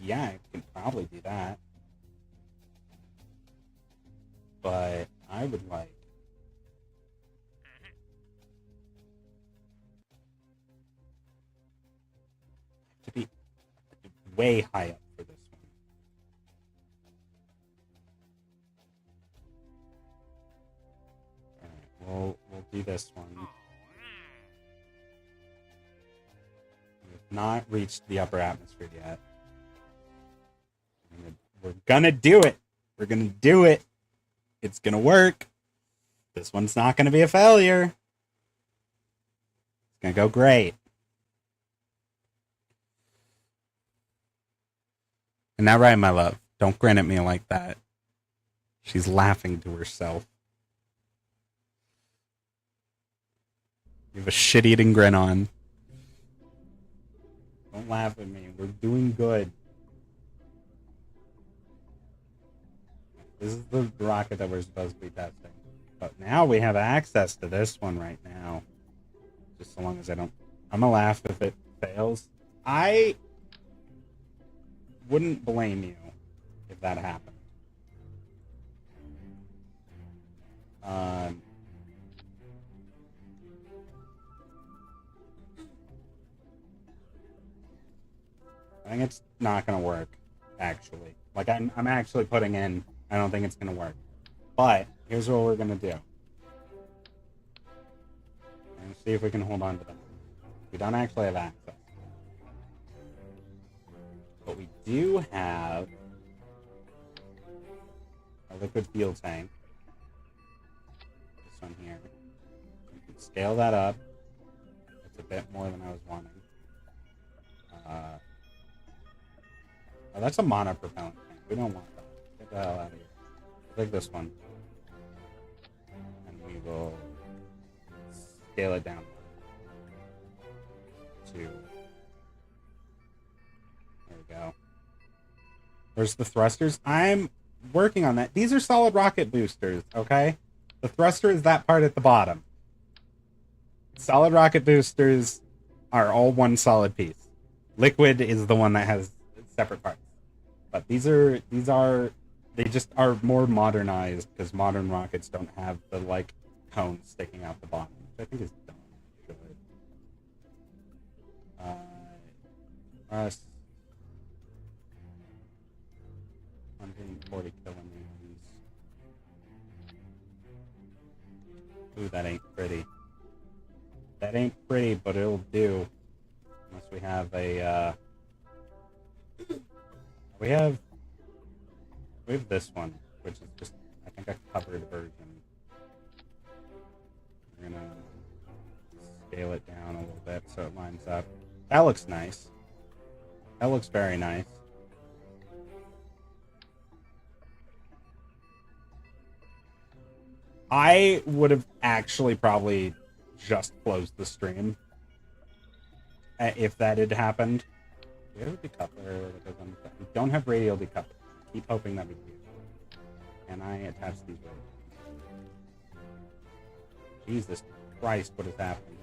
Yeah, I can probably do that. But I would like to be way high up for this one. Alright, we'll do this one. We have not reached the upper atmosphere yet. We're gonna do it. We're gonna do it. It's gonna work. This one's not gonna be a failure. It's gonna go great. Isn't that right, my love? Don't grin at me like that. She's laughing to herself. You have a shit-eating grin on. Don't laugh at me. We're doing good. This is the rocket that we're supposed to be testing. But now we have access to this one right now. Just so long as I don't... I'm gonna laugh if it fails. I wouldn't blame you if that happened. I think it's not gonna work, actually. Like, I'm actually putting in, I don't think it's gonna work. But, here's what we're gonna do. We're gonna see if we can hold on to them. We don't actually have access. But we do have a liquid fuel tank. This one here. scale that up. It's a bit more than I was wanting. Oh, that's a mono propellant tank. We don't want that. Get the hell out of here. Take this one. And we will scale it down to... There we go. Where's the thrusters? I'm working on that. These are solid rocket boosters, okay? The thruster is that part at the bottom. Solid rocket boosters are all one solid piece. Liquid is the one that has separate parts. But they just are more modernized because modern rockets don't have the like cones sticking out the bottom, which I think is dumb. Us 140 kilometers. Ooh, that ain't pretty. That ain't pretty, but it'll do. Unless we have a we have this one, which is just, I think, a covered version. We're gonna scale it down a little bit so it lines up. That looks nice. That looks very nice. I would have actually probably just closed the stream if that had happened. We have a decoupler. We don't have radial decoupler. I keep hoping that we do. Can I attach these radials? Jesus Christ, what is happening?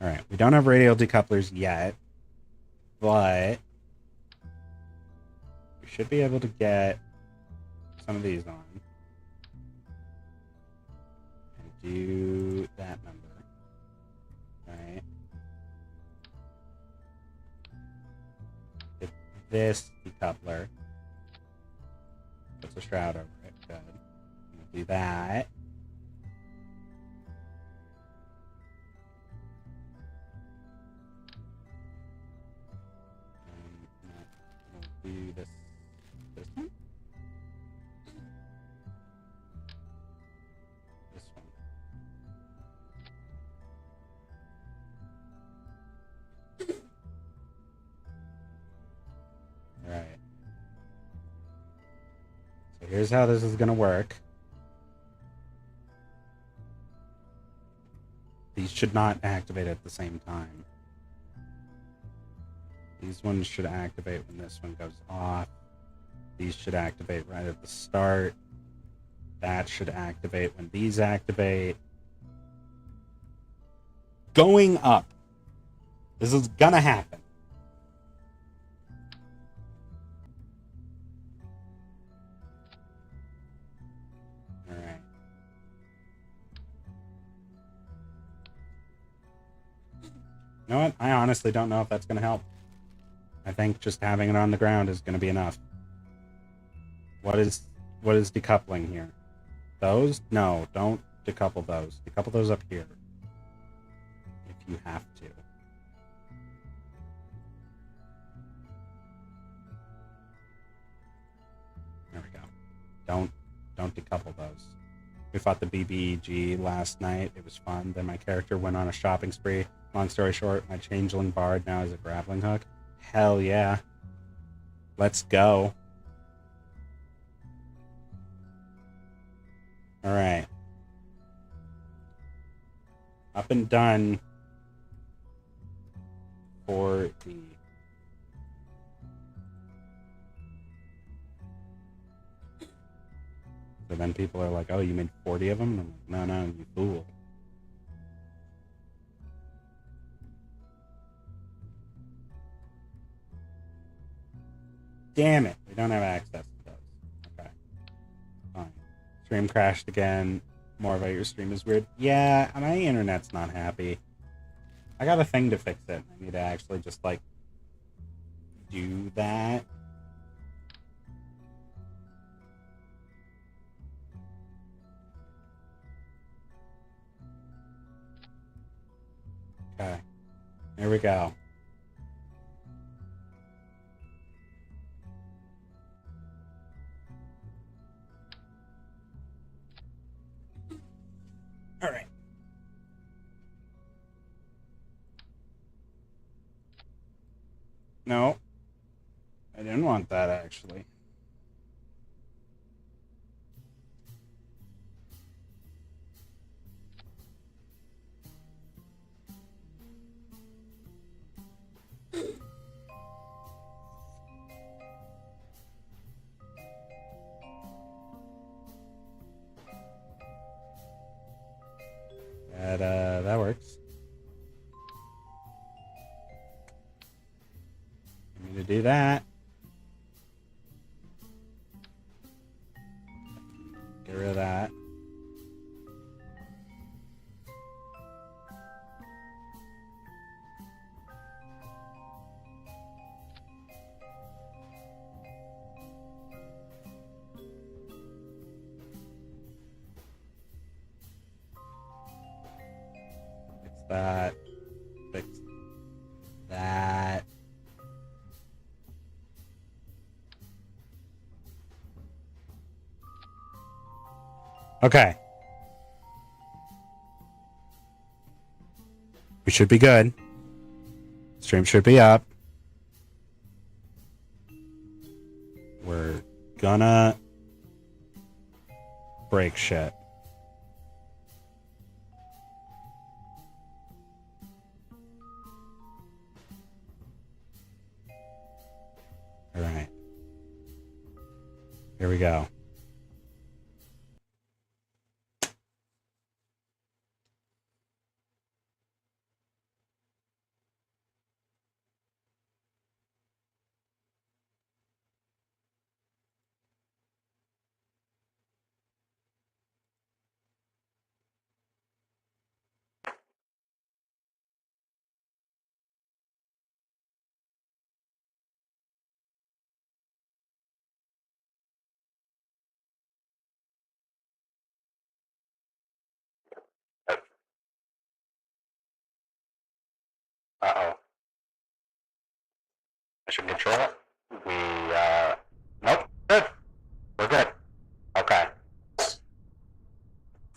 Alright, we don't have radial decouplers yet, but we should be able to get some of these on and do that number. Alright. Get this decoupler. Puts a shroud over it. Good. We'll do that. We'll do this one. This one. Alright. So here's how this is going to work. These should not activate at the same time. These ones should activate when this one goes off. These should activate right at the start. That should activate when these activate. Going up. This is gonna happen. Alright. You know what? I honestly don't know if that's gonna help. I think just having it on the ground is going to be enough. What is decoupling here? Those? No, don't decouple those. Decouple those up here. If you have to. There we go. Don't decouple those. We fought the BBEG last night. It was fun. Then my character went on a shopping spree. Long story short, my changeling bard now is a grappling hook. Hell yeah. Let's go. Alright. Up and done for the... So then people are like, oh, you made 40 of them? I'm like, no, you fool. Damn it, we don't have access to those. Okay. Fine. Stream crashed again. More about your stream is weird. Yeah, my internet's not happy. I got a thing to fix it. I need to actually just, like, do that. Okay. Here we go. No, I didn't want that actually. That works. I need to do that. Get rid of that. Fix that. Fix that. Okay. We should be good. Stream should be up. We're gonna break shit. All right. Here we go. Uh-oh. Mission control. Nope. Good. We're good. Okay.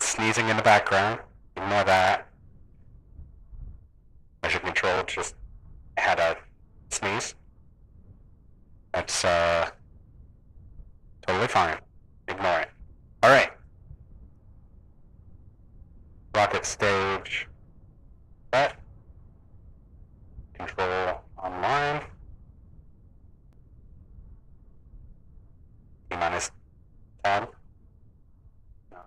Sneezing in the background. Ignore that. Mission control just had a sneeze. That's, totally fine. Ignore it. Alright. Rocket stage. Set. Control online. T-minus 10. 9,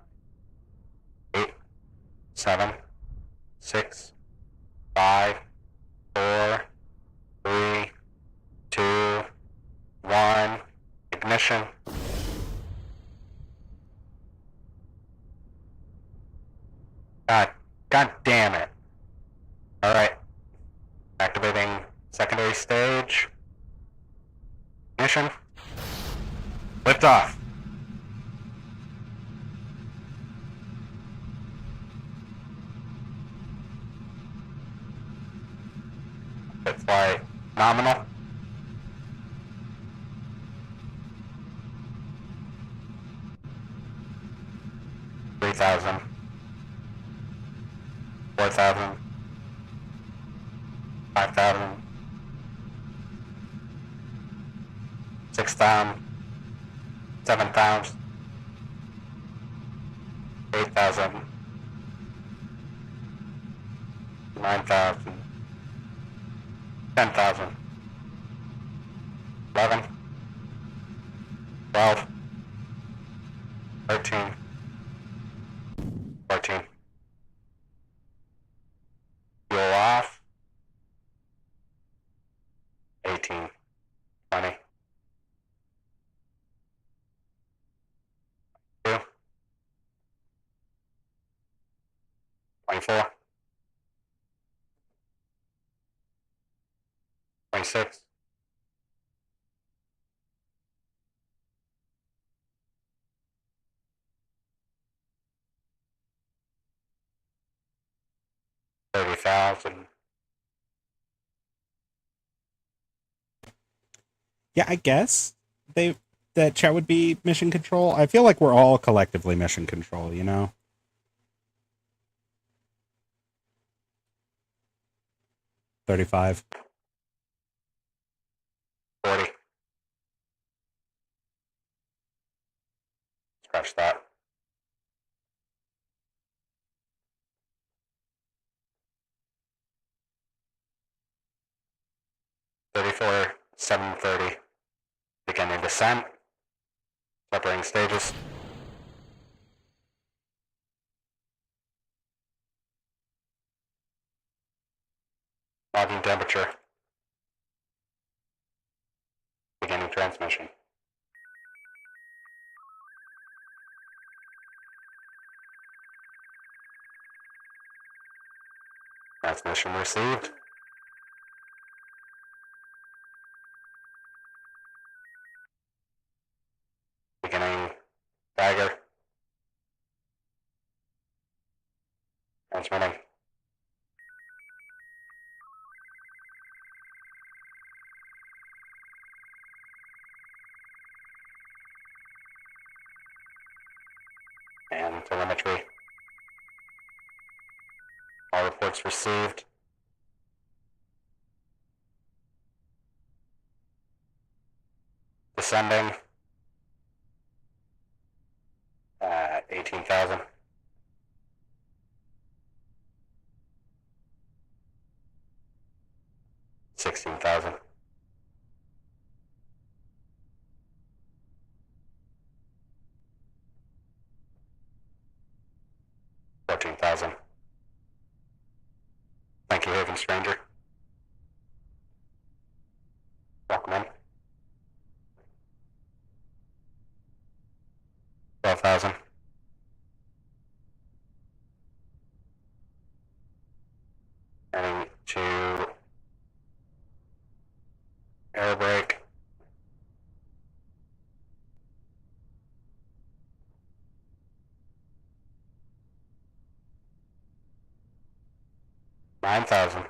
8, 7, 6, 5, 4, 3, 2, 1. Ignition. God damn it. Alright. Activating secondary stage. Ignition. Lift off. Fit flight nominal. Three thousand. 4,000. 5,000. 6,000. 7,000. 8,000. 9,000. 10,000. 11. 12. 13. 14. Fuel off. 18. 20. 2. 24. 26. 30,000. Yeah, I guess that chat would be mission control. I feel like we're all collectively mission control, you know? 35. Scratch that. 730. Beginning descent. Separating stages. Logging temperature. Beginning transmission. Transmission received. Beginning dagger. Transmitting. And telemetry. All reports received. Descending. 18,000. 16,000. 14,000. Thank you, Haven Stranger. Welcome in. 12,000. Heading to air brake. $9,000.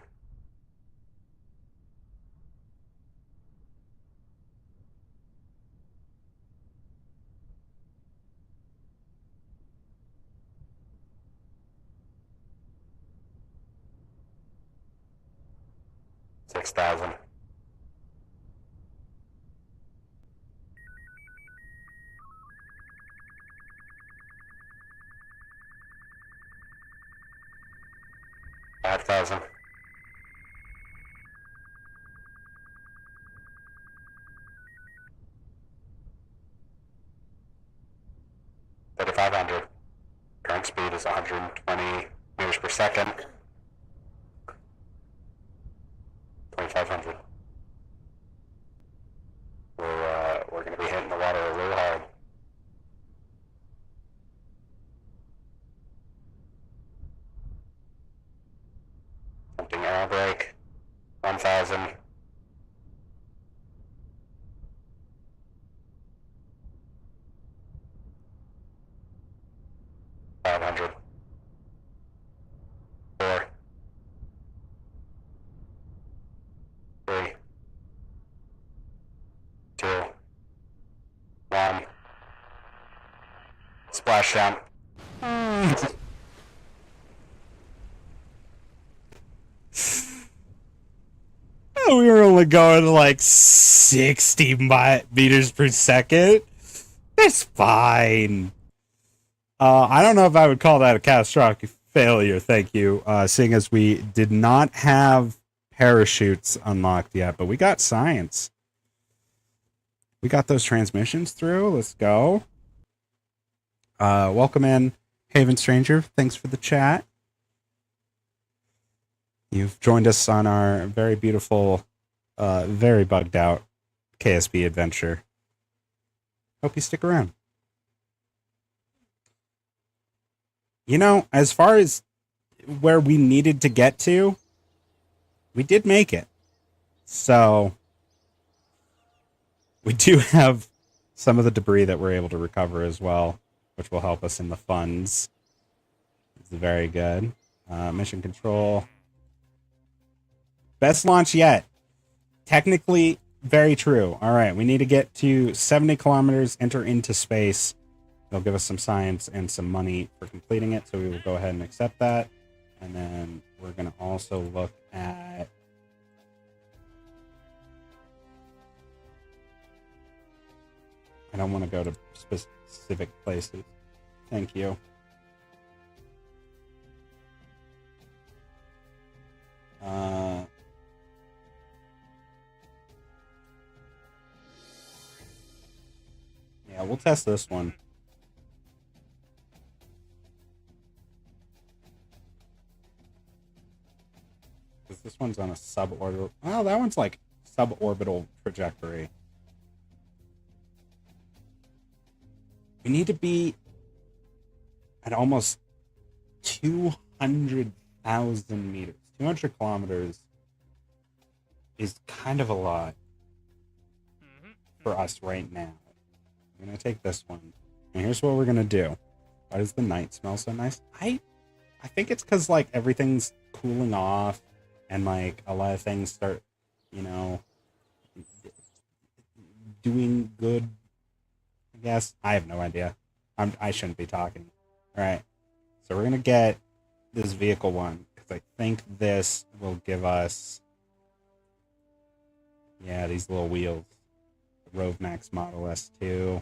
$6,000. $5,000. $3,500. Current speed is 120 meters per second. 2,500. We're going to be hitting the water a little hard. Attempting air brake. 1,000. $500. 4. 3. 2. 1. Splashdown. We were only going like 60 meters per second. That's fine. I don't know if I would call that a catastrophic failure, thank you, seeing as we did not have parachutes unlocked yet, but we got science. We got those transmissions through. Let's go. Welcome in, Haven Stranger. Thanks for the chat. You've joined us on our very beautiful, very bugged out KSB adventure. Hope you stick around. You know, as far as where we needed to get to, we did make it. So, we do have some of the debris that we're able to recover as well, which will help us in the funds. It's very good. Mission control. Best launch yet. Technically, very true. All right, we need to get to 70 kilometers, enter into space. They'll give us some science and some money for completing it, so we will go ahead and accept that. And then we're going to also look at... I don't want to go to specific places. Thank you. Yeah, we'll test this one. Because this one's on a suborbital. Oh, that one's like suborbital trajectory. We need to be at almost 200,000 meters. 200 kilometers is kind of a lot for us right now. I'm going to take this one. And here's what we're going to do. Why does the night smell so nice? I think it's because, like, everything's cooling off and, like, a lot of things start, you know, doing good, I guess. I have no idea. I shouldn't be talking. All right. So we're going to get this vehicle one because I think this will give us, yeah, these little wheels. Rove Max Model S2.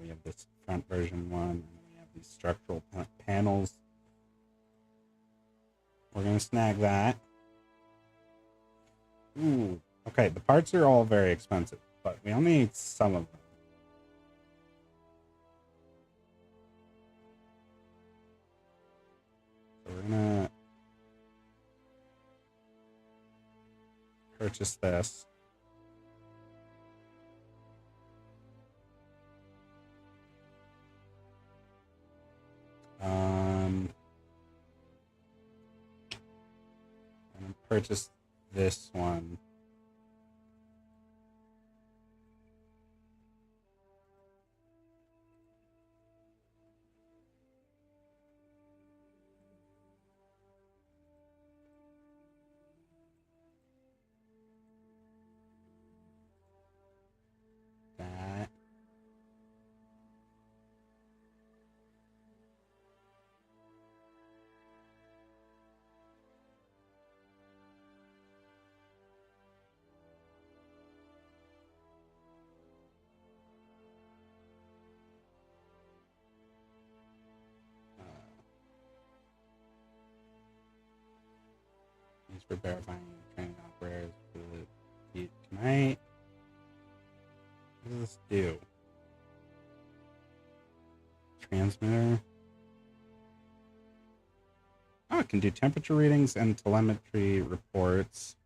We have this front version one, and we have these structural panels. We're going to snag that. Ooh, okay, the parts are all very expensive, but we only need some of them. So we're going to purchase this. I'm gonna purchase this one. That. Thanks for verifying training operators. Can I? What does this do? Transmitter. Oh, it can do temperature readings and telemetry reports.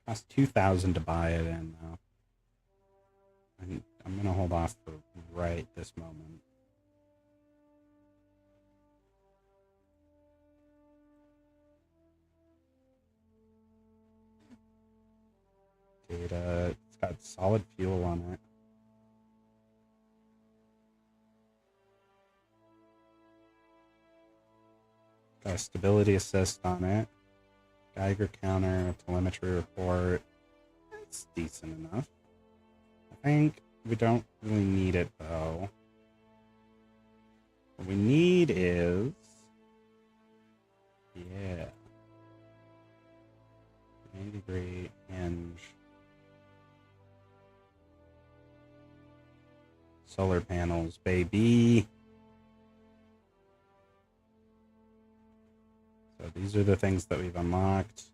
Cost 2,000 to buy it in, though. I'm gonna hold off for right this moment. Data. It's got solid fuel on it. Got a stability assist on it. Geiger counter, telemetry report. It's decent enough. I think we don't really need it, though. What we need is... yeah. 90-degree hinge. Solar panels, baby. So these are the things that we've unlocked.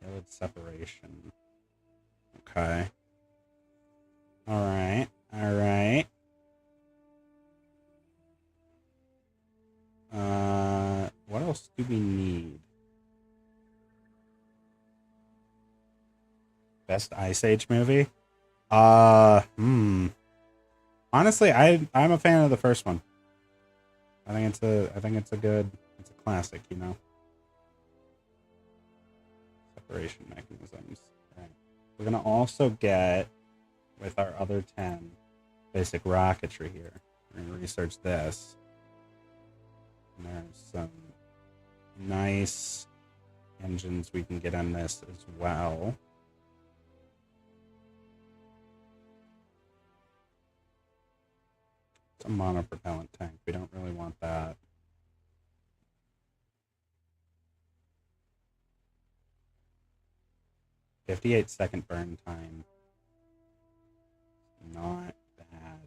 Valid separation. Okay. Alright. Alright. What else do we need? Best Ice Age movie? Honestly, I'm a fan of the first one. I think it's a classic, you know. Separation mechanisms. Right. We're gonna also get, with our other 10, basic rocketry here. We're gonna research this. And there's some nice engines we can get on this as well. It's a monopropellant tank. We don't really want that. 58-second burn time. Not bad.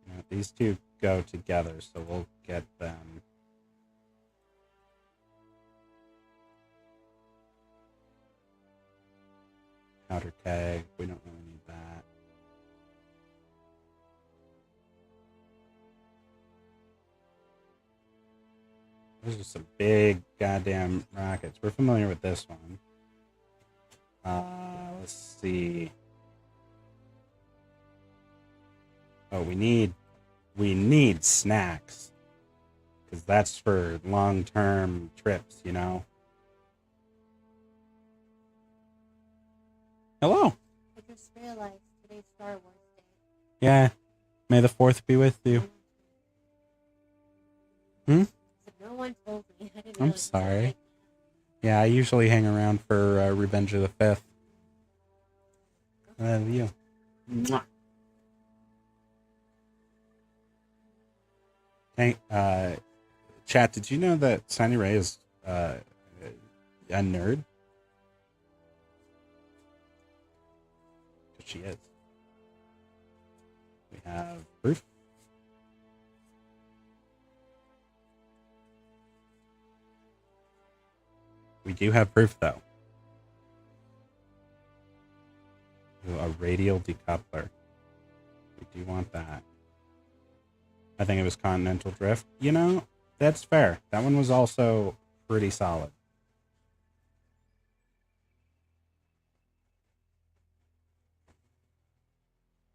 Now, these two go together, so we'll get them. Powder keg, we don't really need that. Those are some big goddamn rockets. We're familiar with this one. Let's see. Oh, we need snacks. Because that's for long-term trips, you know? Hello. I just realized today's Star Wars Day. Yeah. May the 4th be with you. No one told me. I didn't I'm sorry. Yeah, I usually hang around for Revenge of the 5th. I love you. Mwah. Hey, chat, did you know that Sunny Ray is a nerd? Because she is. We have proof. We do have proof, though. Ooh, a radial decoupler. We do want that. I think it was Continental Drift. You know, that's fair. That one was also pretty solid.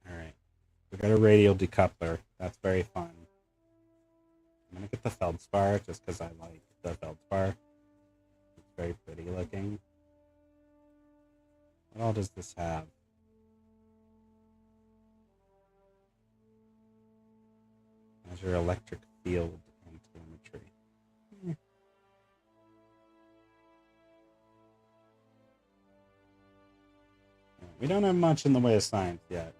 Alright. We got a radial decoupler. That's very fun. I'm going to get the feldspar just because I like the feldspar. It's very pretty looking. What all does this have? Measure electric field and telemetry. We don't have much in the way of science yet.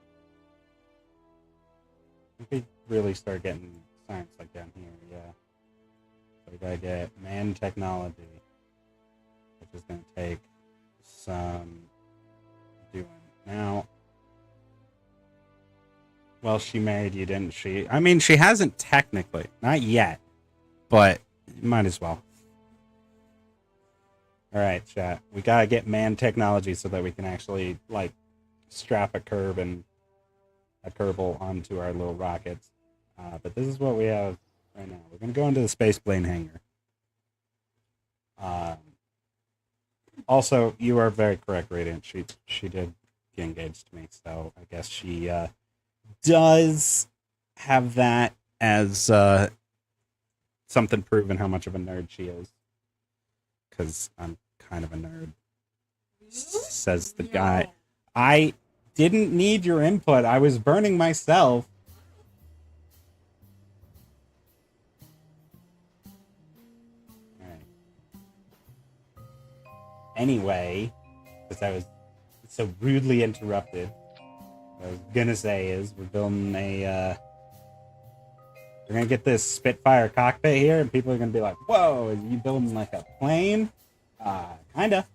We could really start getting science like down here, yeah. So we gotta get man technology, which is gonna take some doing. Now, well, she married you, didn't she? I mean, she hasn't technically, not yet, but might as well. All right, chat. We gotta get man technology so that we can actually like strap a Kerbal onto our little rockets. But this is what we have right now. We're gonna go into the space plane hangar. Also, you are very correct, Radiant. She did get engaged to me, so I guess she does have that as something proving how much of a nerd she is. Because I'm kind of a nerd, says the guy. I didn't need your input. I was burning myself. All right. Anyway, because I was so rudely interrupted, what I was gonna say is we're building we're gonna get this Spitfire cockpit here, and people are gonna be like, "Whoa, are you building like a plane?" Kinda.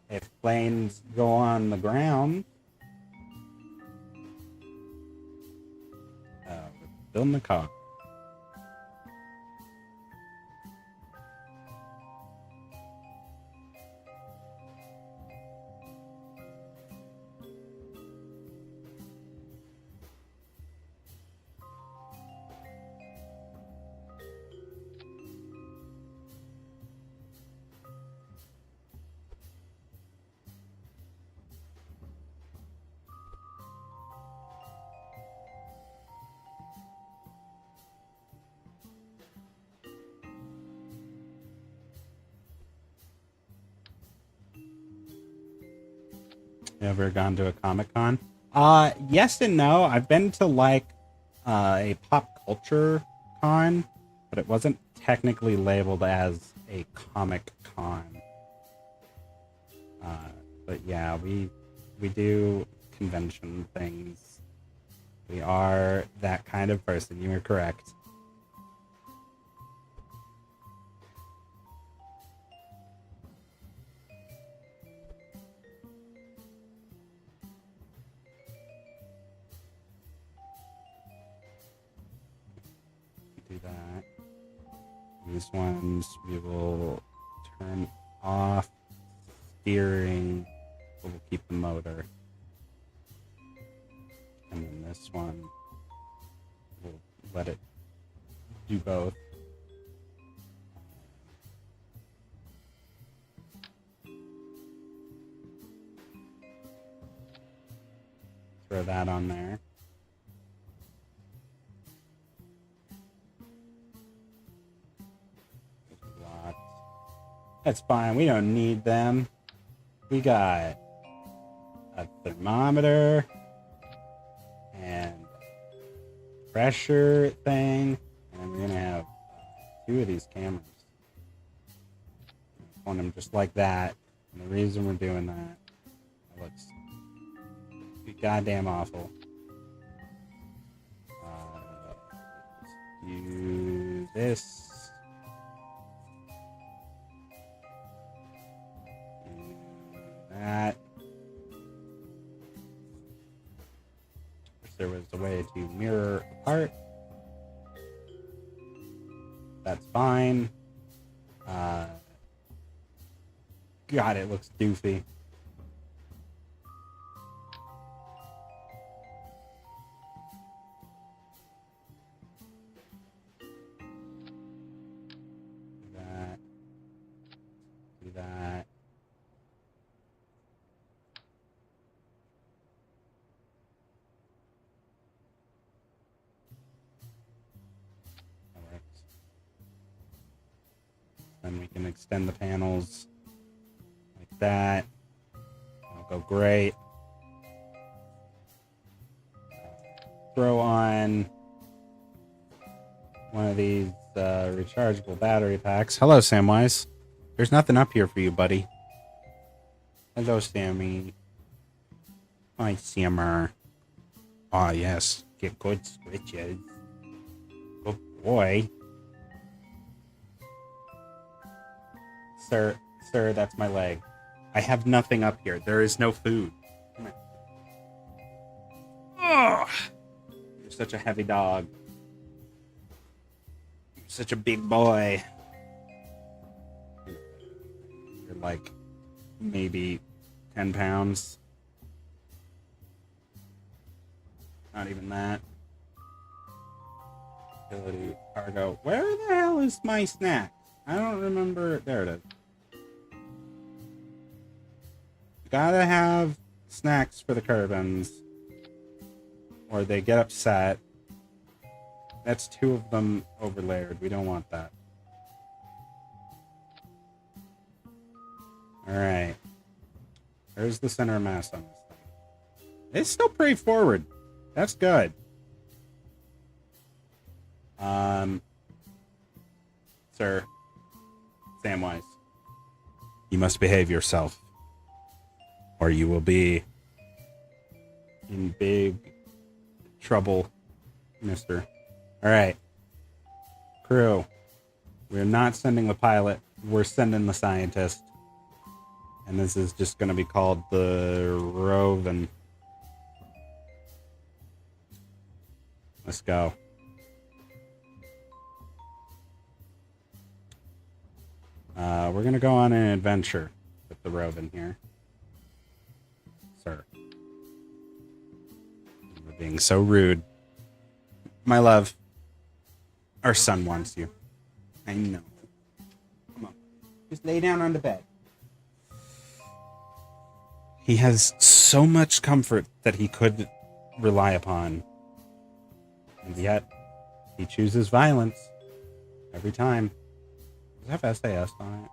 If planes go on the ground, we're building the car. You ever gone to a Comic-Con? Yes and no. I've been to like a pop culture con, but it wasn't technically labeled as a comic con. But yeah, we do convention things. We are that kind of person. You are correct. Do that. These ones we will turn off steering, but we'll keep the motor. And then this one, we'll let it do both. Throw that on there. That's fine. We don't need them. We got a thermometer and pressure thing, and we're gonna have 2 of these cameras. Want them just like that. And the reason we're doing that, it looks goddamn awful. Let's do this. That. If there was a way to mirror apart, that's fine. God, it looks doofy. Do that. Then we can extend the panels like that. That'll go great. Throw on one of these rechargeable battery packs. Hello, Samwise. There's nothing up here for you, buddy. Hello, Sammy. Hi, Sammer. Ah, yes. Get good switches. Good boy. Sir, that's my leg. I have nothing up here. There is no food. Come here. Oh, you're such a heavy dog. You're such a big boy. You're like maybe 10 pounds. Not even that. Utility cargo. Where the hell is my snack? I don't remember. There it is. Gotta have snacks for the Kerbans, or they get upset. That's 2 of them overlayered. We don't want that. Alright. There's the center of mass on this thing. It's still pretty forward. That's good. Sir. Samwise. You must behave yourself, or you will be in big trouble, mister. Alright. Crew. We're not sending the pilot. We're sending the scientist. And this is just going to be called the Roven. Let's go. We're going to go on an adventure with the Roven here. Sir. We're being so rude. My love. Our son wants you. I know. Come on. Just lay down on the bed. He has so much comfort that he could rely upon. And yet, he chooses violence every time. Does it have SAS on it?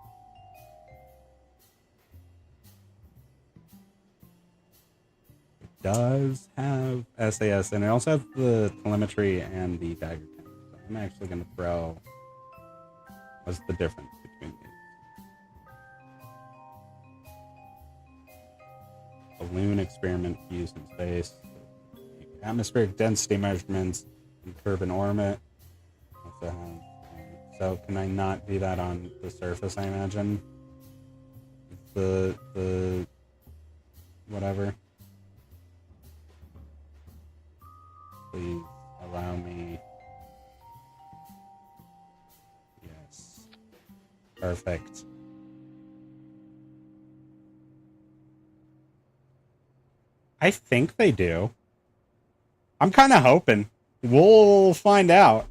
It does have SAS, and it also has the telemetry and the dagger cannon. So I'm actually going to throw... What's the difference between these? Balloon experiment used in space. Atmospheric density measurements in Kerbal orbit. So can I not do that on the surface, I imagine? The whatever. Please allow me. Yes. Perfect. I think they do. I'm kind of hoping. We'll find out.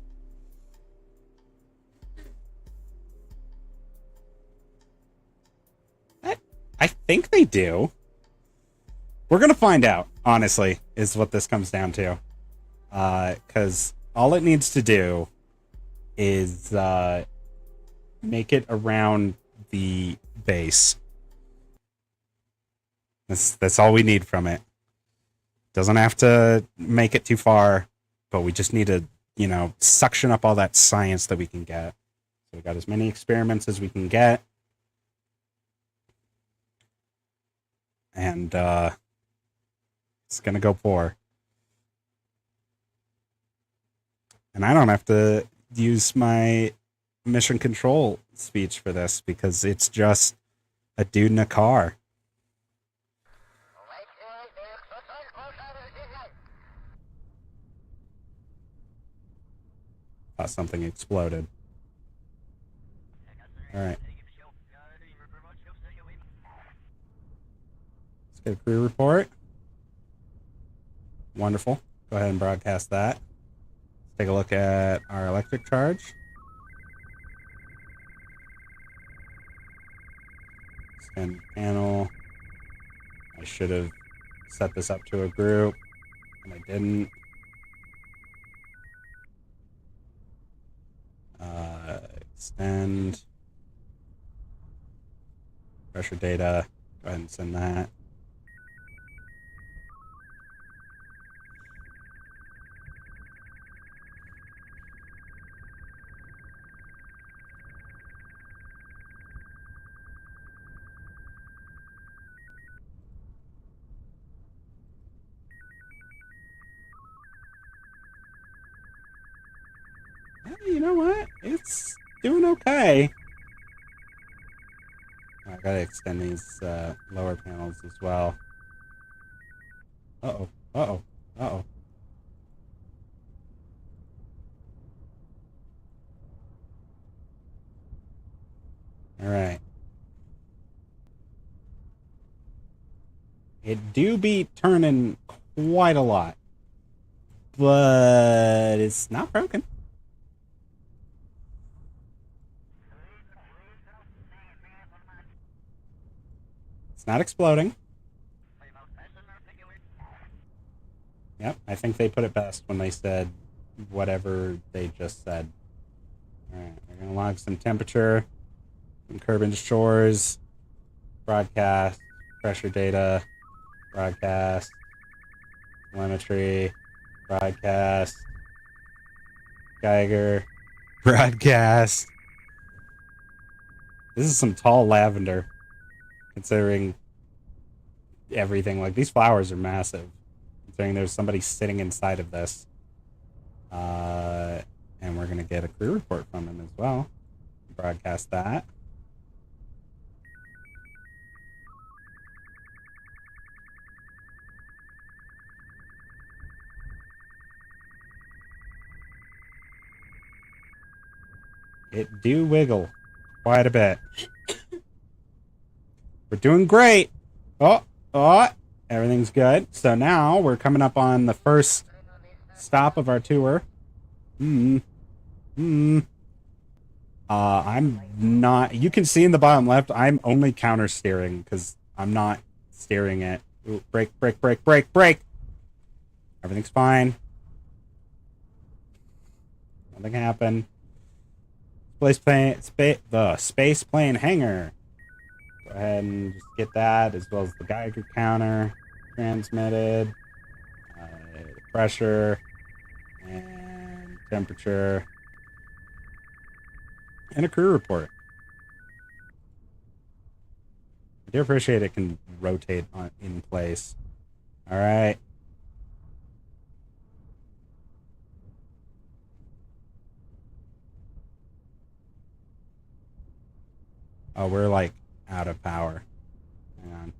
I think they do. We're going to find out, honestly, is what this comes down to. Because all it needs to do is make it around the base. That's all we need from it. Doesn't have to make it too far, but we just need to, suction up all that science that we can get. So we got as many experiments as we can get. And it's going to go poor. And I don't have to use my mission control speech for this because it's just a dude in a car. Thought something exploded. Alright. Let's get a crew report. Wonderful. Go ahead and broadcast that. Let's take a look at our electric charge. Extend panel. I should have set this up to a group, and I didn't. Extend. Pressure data. Go ahead and send that. You know what? It's doing okay. I gotta extend these lower panels as well. Uh-oh. Uh-oh. Uh-oh. Alright. It do be turning quite a lot. But it's not broken. It's not exploding. Yep, I think they put it best when they said whatever they just said. Alright, we're going to log some temperature from Kerbal shores, broadcast, pressure data, broadcast, telemetry, broadcast, Geiger, broadcast. This is some tall lavender, considering everything. Like, these flowers are massive, considering there's somebody sitting inside of this. And we're going to get a crew report from him as well. Broadcast that. It do wiggle quite a bit. We're doing great. Oh, everything's good. So now we're coming up on the first stop of our tour. I'm not. You can see in the bottom left. I'm only counter steering because I'm not steering it. Ooh, brake, brake, brake, brake, brake. Everything's fine. Nothing happened. The space plane hangar. Go ahead and just get that, as well as the Geiger counter transmitted, pressure, and temperature, and a crew report. I do appreciate it can rotate in place. All right. Oh, we're like out of power. Hang on.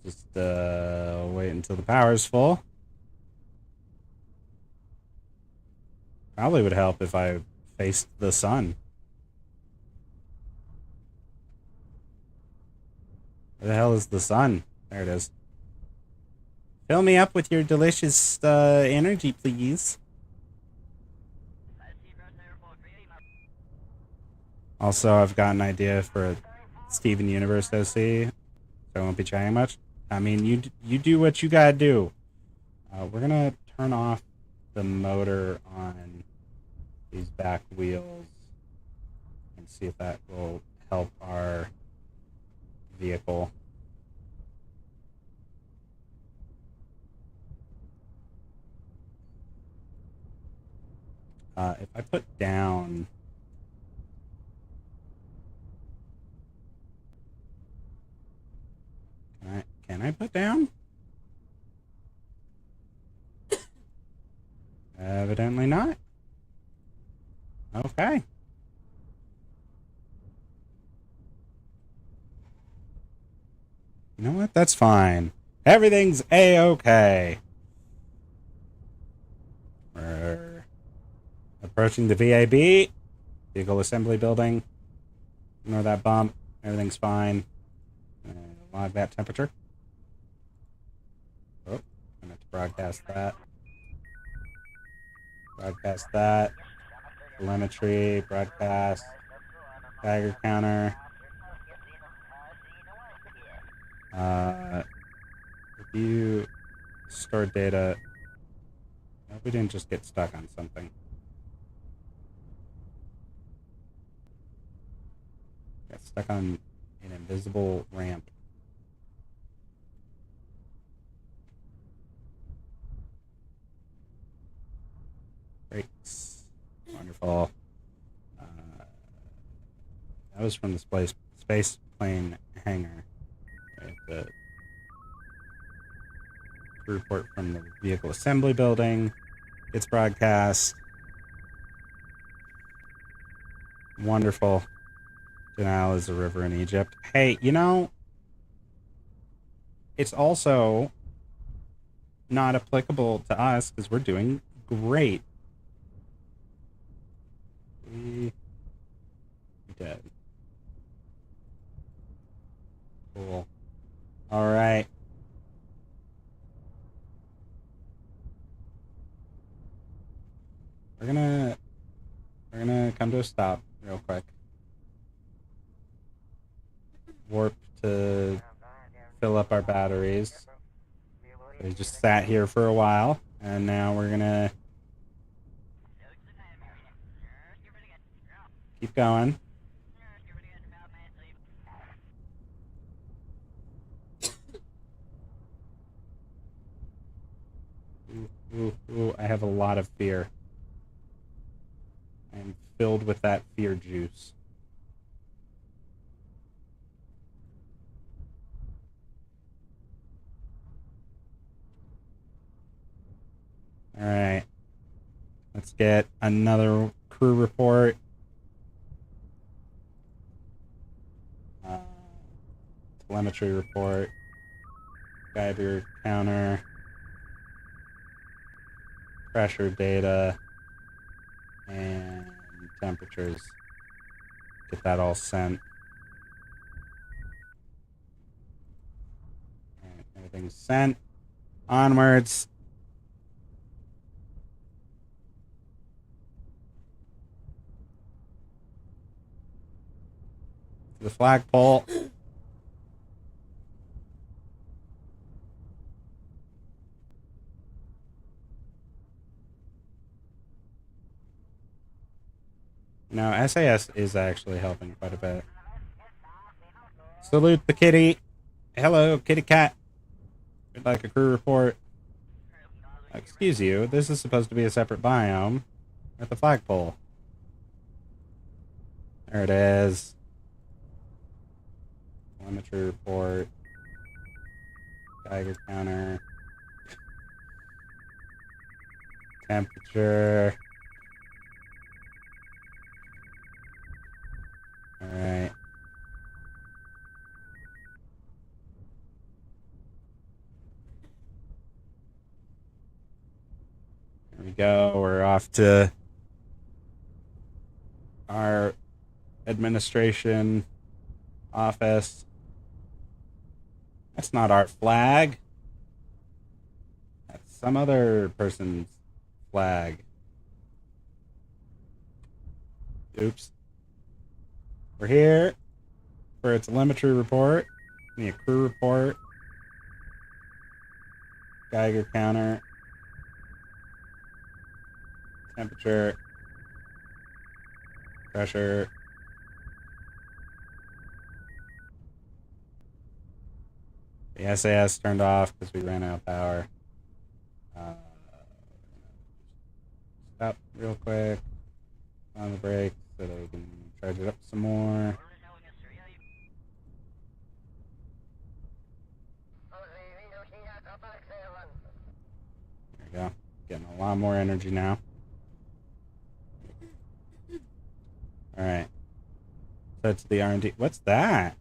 Just wait until the power's full. Probably would help if I faced the sun. Where the hell is the sun? There it is. Fill me up with your delicious energy, please. Also, I've got an idea for a Steven Universe OC, so I won't be chatting much. I mean, you do what you gotta do. We're gonna turn off the motor on these back wheels and see if that will help our vehicle. If I put down, can I put down? Evidently not. Okay. You know what? That's fine. Everything's a-okay. We're approaching the VAB, Vehicle Assembly Building. Ignore that bump. Everything's fine. Log that temperature. Oh, I'm going to broadcast that. Broadcast that. Telemetry, broadcast. Geiger counter. Review. Store data. I hope we didn't just get stuck on something. Got stuck on an invisible ramp. Brakes. Wonderful. That was from the space plane hangar. Right, the report from the vehicle assembly building. It's broadcast. Wonderful. Denial is a river in Egypt. Hey, you know, it's also not applicable to us because we're doing great. We dead. Cool. All right. We're gonna come to a stop real quick. Warp to fill up our batteries. We just sat here for a while, and now we're gonna keep going. Ooh, I have a lot of fear. I am filled with that fear juice. Alright. Let's get another crew report. Telemetry report. Geiger counter. Pressure data. And temperatures. Get that all sent. Alright, everything's sent. Onwards. To the flagpole. No, SAS is actually helping quite a bit. Salute the kitty. Hello, kitty cat. Would like a crew report. Excuse you, this is supposed to be a separate biome. At the flagpole. There it is. Telemetry report. Geiger counter. Temperature. Alright. There we go. We're off to our administration office. That's not our flag. That's some other person's flag. Oops. We're here for a telemetry report. Need a crew report. Geiger counter. Temperature. Pressure. The SAS turned off because we ran out of power. Stop real quick on the brake so that we can charge it up some more. There we go. Getting a lot more energy now. Alright. So it's the R&D. What's that?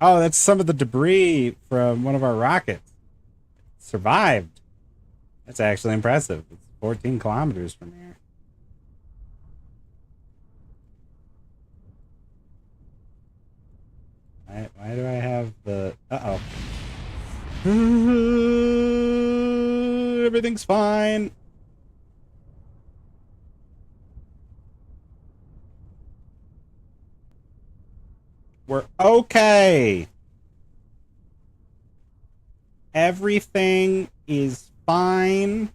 Oh, that's some of the debris from one of our rockets. It survived. That's actually impressive. It's 14 kilometers from here. Why do I have the... Uh-oh. Everything's fine. We're okay. Everything is fine.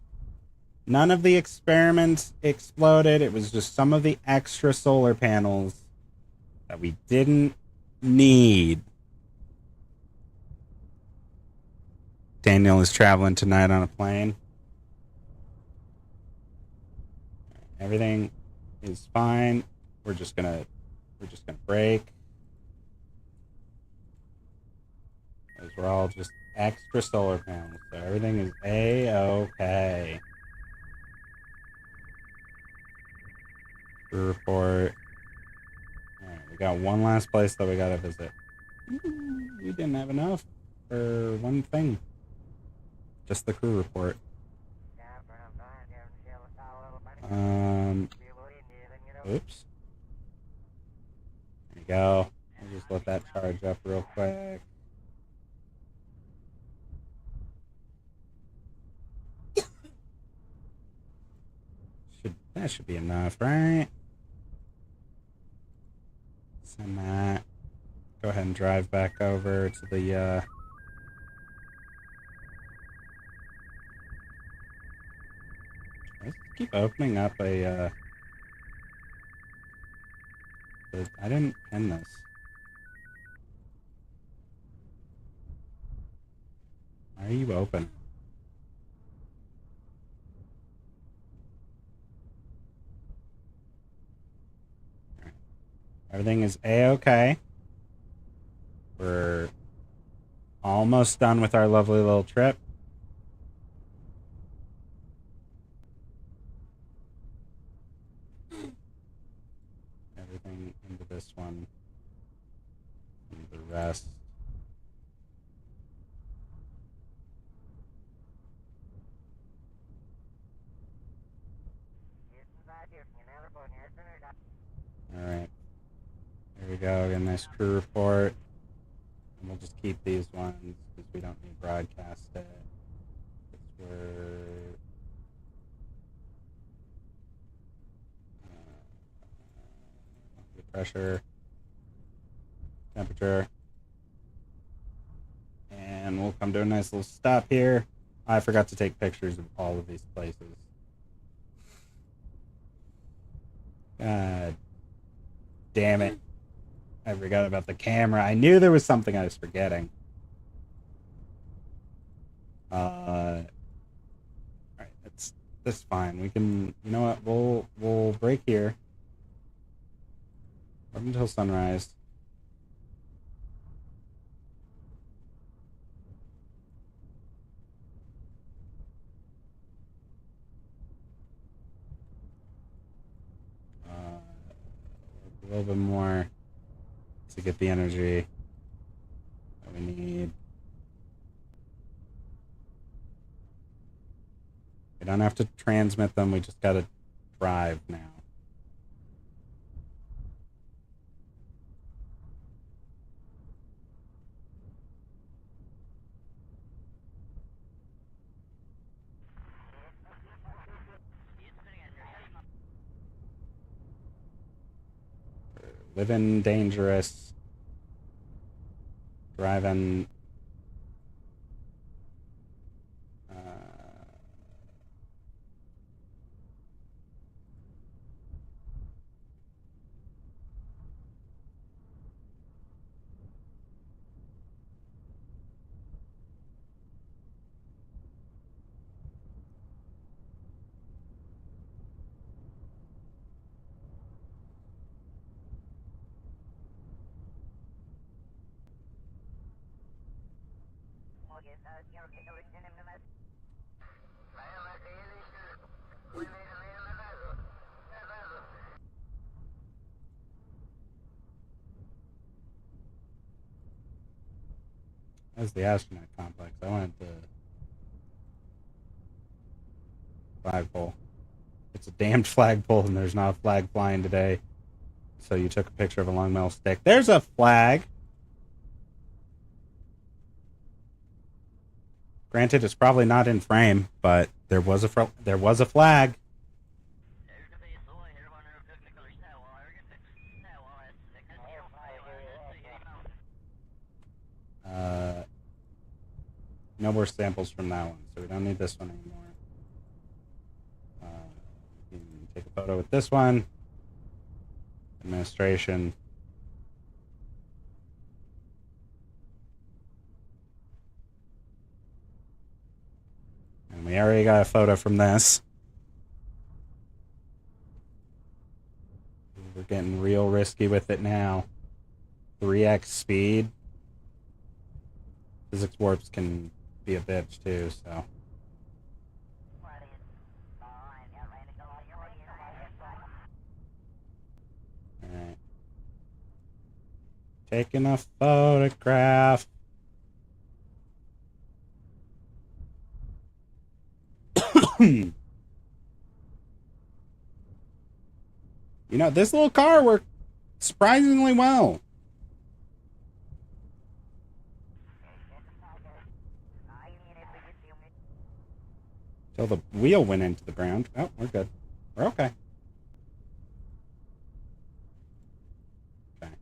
None of the experiments exploded. It was just some of the extra solar panels that we didn't need. Daniel is traveling tonight on a plane. Everything is fine. We're just gonna break. Because we're all just extra solar panels. So everything is A-okay. Report. Alright, we got one last place that we gotta visit. We didn't have enough for one thing. Just the crew report. Oops. There you go. I'll just let that charge up real quick. That should be enough, right? Send that. Go ahead and drive back over to the let's keep opening up a I didn't pin this. Why are you open? Everything is A-okay. We're almost done with our lovely little trip. Everything into this one. And the rest. Alright. There we go. Get a nice crew report. And we'll just keep these ones because we don't need broadcast it. We're the pressure, temperature, and we'll come to a nice little stop here. I forgot to take pictures of all of these places. God damn it. I forgot about the camera. I knew there was something I was forgetting. Alright, that's fine. We can, you know what, we'll break here. Up until sunrise. to get the energy that we need. We don't have to transmit them, we just gotta drive now. Living dangerous. Driving. That's the astronaut complex. I wanted the flagpole. It's a damned flagpole, and there's not a flag flying today. So you took a picture of a long metal stick. There's a flag. Granted, it's probably not in frame, but there was a flag. No more samples from that one, so we don't need this one anymore. You can take a photo with this one. Administration. And we already got a photo from this. We're getting real risky with it now. 3x speed. Physics warps can be a bitch too, so. Alright. Taking a photograph. You know, this little car worked surprisingly well. Till the wheel went into the ground. Oh, we're good. We're okay. Okay.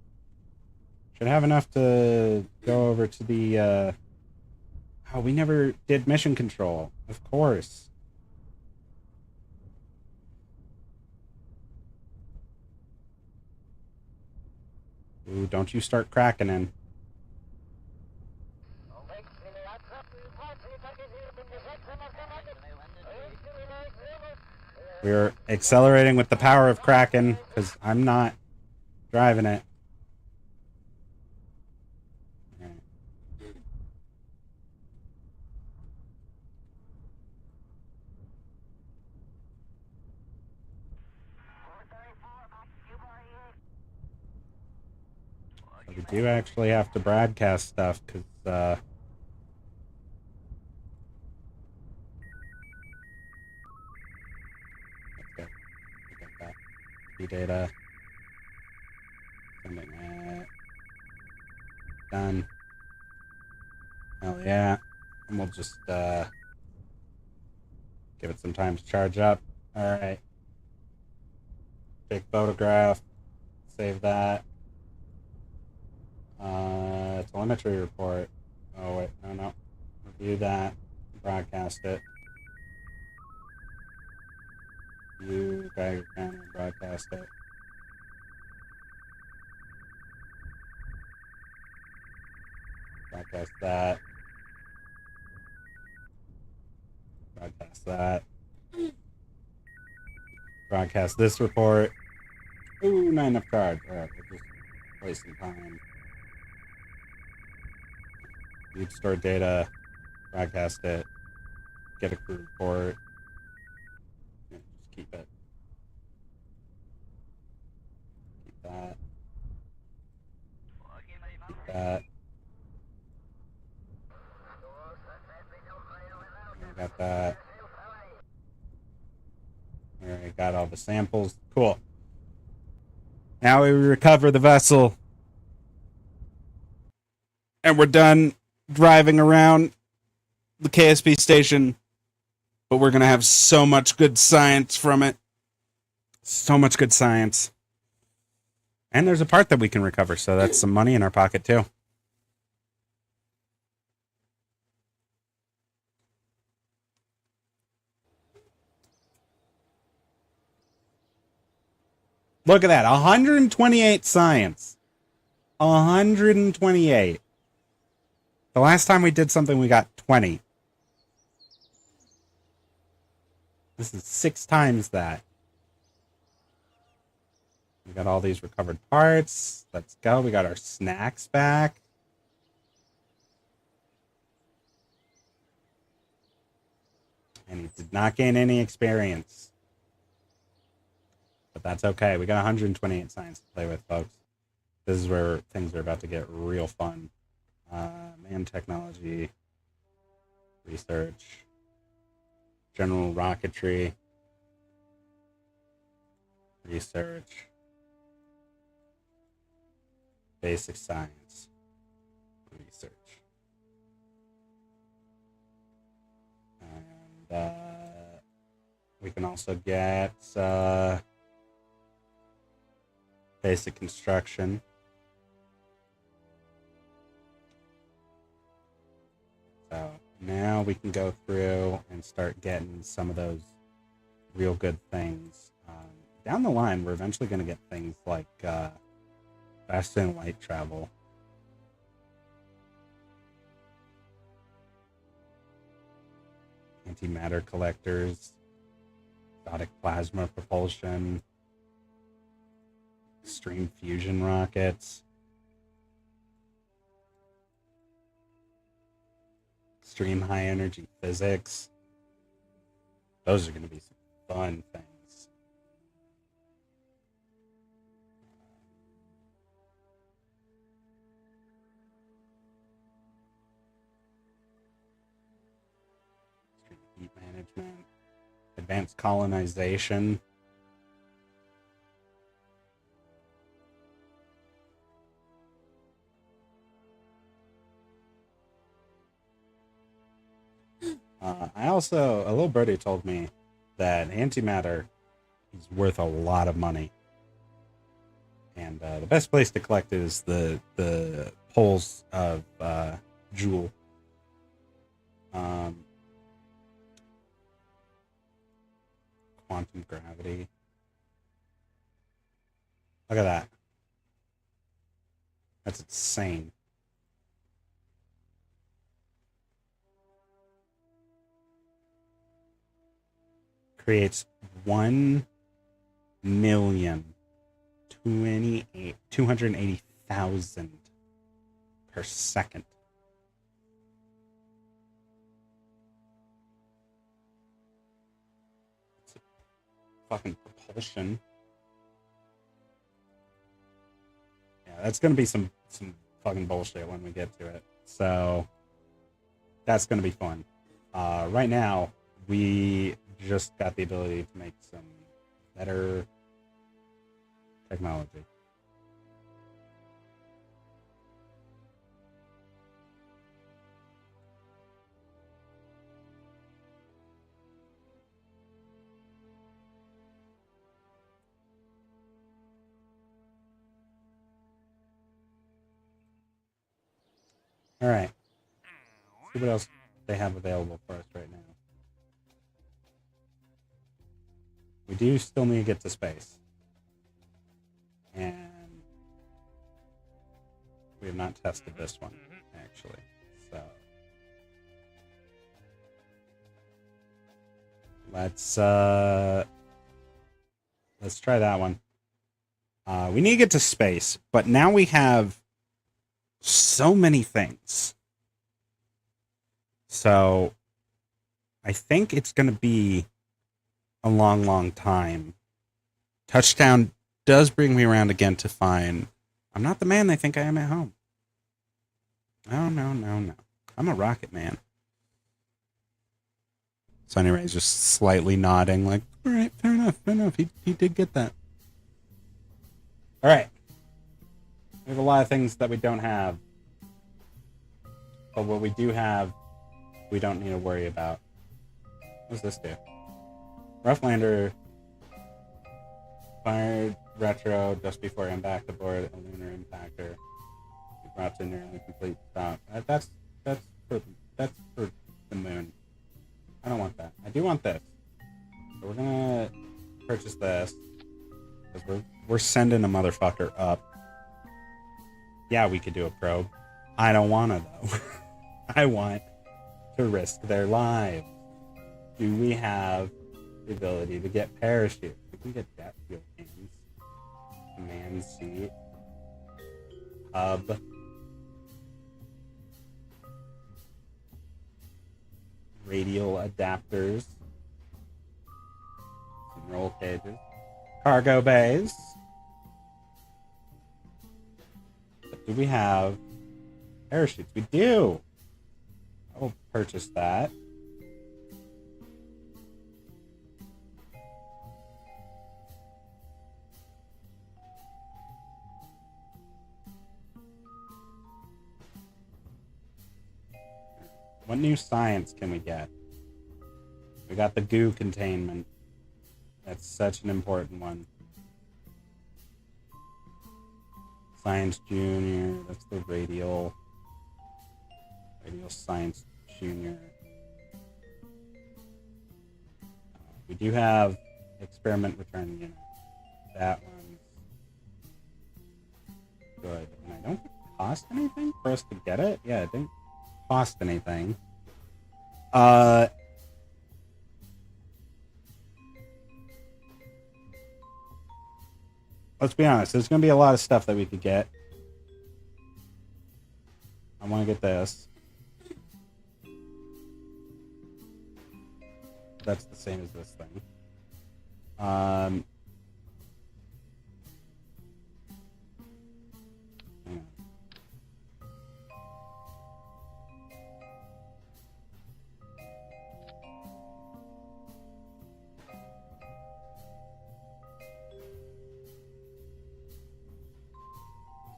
Should have enough to go over to the, Oh, we never did mission control. Of course. Ooh, don't you start cracking in. We're accelerating with the power of Kraken, because I'm not driving it. So we do actually have to broadcast stuff, because, let's get that. Data. Sending that. Done. Hell yeah. And we'll just, give it some time to charge up. Alright. Big photograph. Save that. Telemetry report. Oh, wait. No. Review that. Broadcast it. You Geiger counter. Broadcast it. Broadcast that. Broadcast that. Broadcast this report. Ooh, not enough cards. Alright, we'll just waste some time. Need to store data. Broadcast it. Get a crew report. Yeah, just keep it. Keep that. Got, got that. I got all the samples. Cool. Now we recover the vessel. And we're done driving around the KSP station. But we're going to have so much good science from it. So much good science. And there's a part that we can recover, so that's some money in our pocket too. Look at that. 128 science. 128. The last time we did something, we got 20. This is 6 times that. We got all these recovered parts. Let's go. We got our snacks back. And he did not gain any experience. But that's okay. We got 128 science to play with, folks. This is where things are about to get real fun. Man technology, research, general rocketry, research, basic science, research. And we can also get basic construction. So now we can go through and start getting some of those real good things. Down the line, we're eventually going to get things like faster than light travel. Antimatter collectors, exotic plasma propulsion, extreme fusion rockets, extreme high energy physics. Those are going to be some fun things. Extreme heat management, advanced colonization. I also, a little birdie told me that antimatter is worth a lot of money. And the best place to collect it is the poles of Joule. Quantum gravity. Look at that. That's insane. Creates 1,280,000 per second. It's a fucking propulsion. Yeah, that's gonna be some fucking bullshit when we get to it. So that's gonna be fun. Right now, we just got the ability to make some better technology. All right. See what else they have available for us right now. We do still need to get to space. And we have not tested this one, actually. So let's try that one. We need to get to space, but now we have so many things. So I think it's going to be a long, long time. Touchdown does bring me around again to find I'm not the man they think I am at home. No, no, no, no. I'm a rocket man. Sunny Ray's just slightly nodding, like, all right, fair enough, fair enough. He did get that. All right. We have a lot of things that we don't have. But what we do have, we don't need to worry about. What does this do? Roughland fired retro just before impact aboard a lunar impactor. Brought to nearly complete stop. That's for the moon. I don't want that. I do want this. So we're gonna purchase this because we're sending a motherfucker up. Yeah, we could do a probe. I don't want to though. I want to risk their lives. Do we have the ability to get parachute? We can get jet fuel cans, command seat, hub, radial adapters, some roll cages, cargo bays. But do we have parachutes? We do. I will purchase that. What new science can we get? We got the goo containment. That's such an important one. Science Junior. That's the radial science junior. We do have experiment return unit. That one's good. And I don't think it cost anything for us to get it. Yeah, it didn't cost anything. Let's be honest. There's going to be a lot of stuff that we could get. I want to get this. That's the same as this thing. Hang on.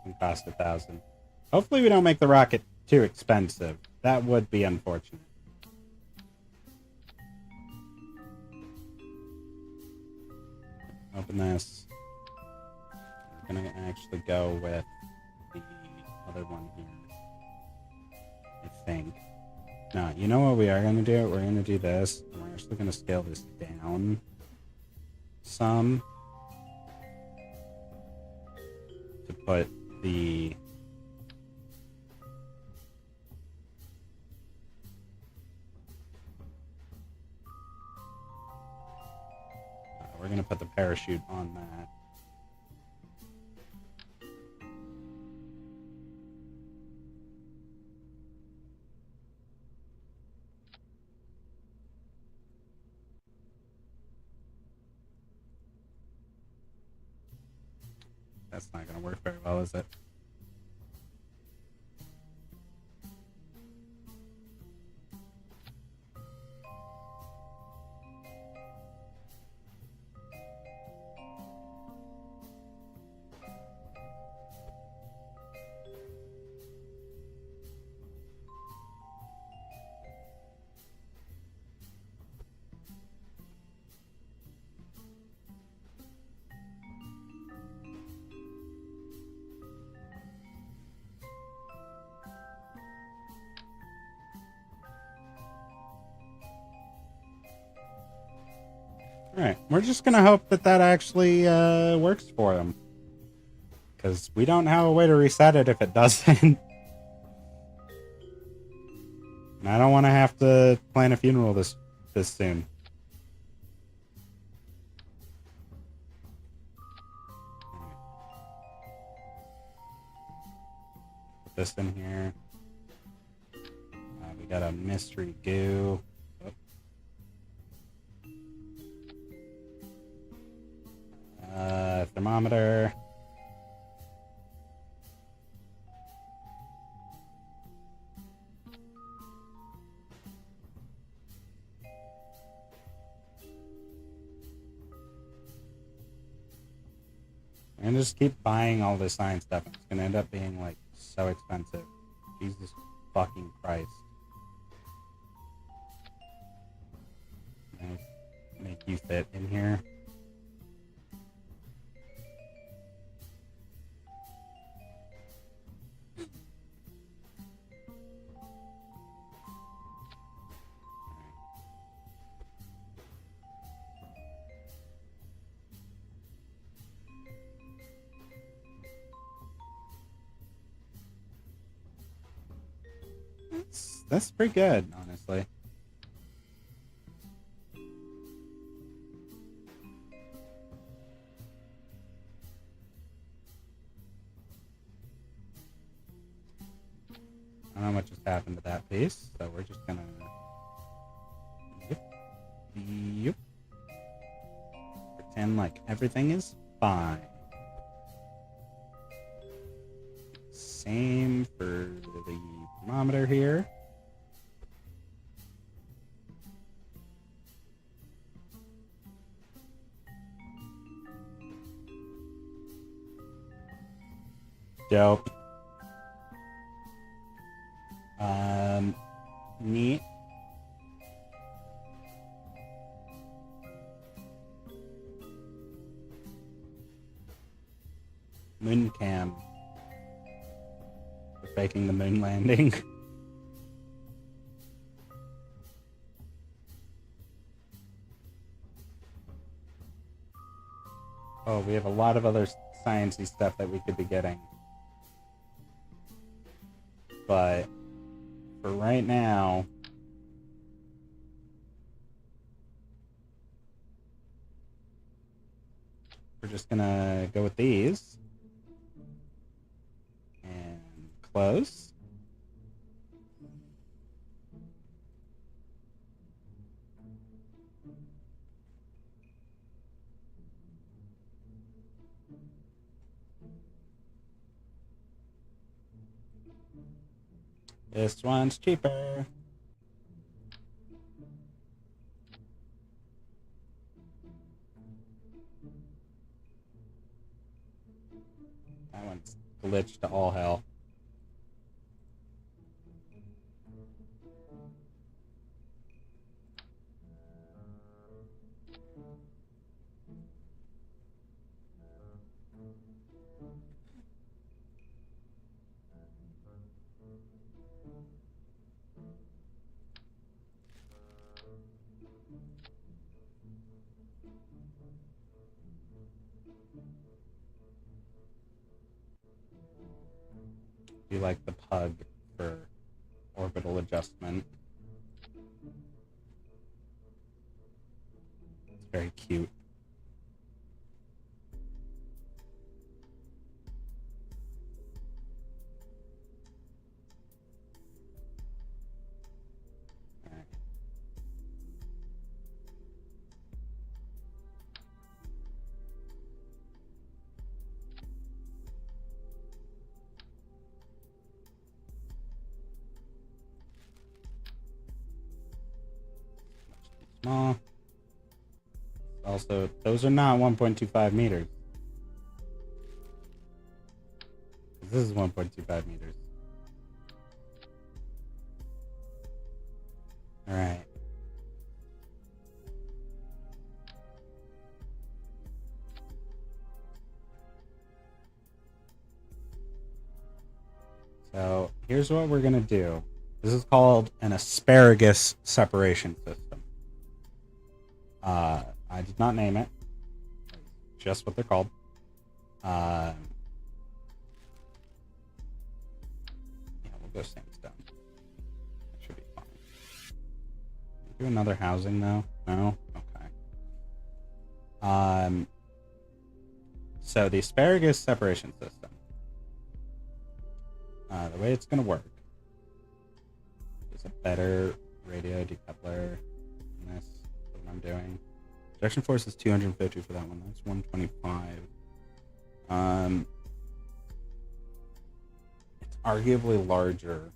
It cost 1,000. Hopefully we don't make the rocket too expensive. That would be unfortunate. Open this. I'm gonna actually go with the other one here. I think. No, you know what we are gonna do? We're gonna do this. And we're actually gonna scale this down some to put the we're gonna put the parachute on that. That's not gonna work very well, is it? Alright, we're just gonna hope that that actually works for him. Because we don't have a way to reset it if it doesn't. And I don't want to have to plan a funeral this soon. Put this in here. We got a mystery goo. Thermometer. gonna just keep buying all this science stuff. It's gonna end up being like so expensive. Jesus fucking Christ. Can I make you fit in here? That's pretty good, honestly. I don't know what just happened to that piece, so we're just gonna... Yep. Pretend like everything is fine. Same for the thermometer here. Dope. Neat. Moon cam. We're faking the moon landing. Oh, we have a lot of other sciencey stuff that we could be getting. But for right now, we're just gonna go with these and close. This one's cheaper. That one's glitched to all hell. You like the pug for orbital adjustment. It's very cute. Alright. Small. Also, those are not 1.25 meters. This is 1.25 meters. Alright. So, here's what we're gonna do. This is called an asparagus separation system. I did not name it. Just what they're called. Yeah, we'll go sandstone. That should be fine. Do another housing though? No? Okay. So the asparagus separation system. The way it's gonna work is a better radio decoupler than this. What I'm doing. Projection force is 250 for that one. That's 125. It's arguably larger,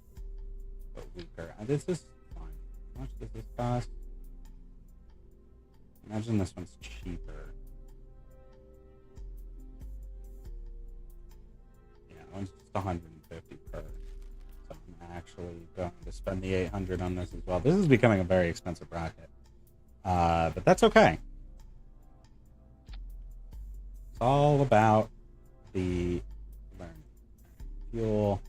but weaker. This is fine. How much does this cost? Imagine this one's cheaper. one's just 150 per. So I'm actually going to spend the 800 on this as well. This is becoming a very expensive rocket. But that's okay. It's all about the learning. Fuel.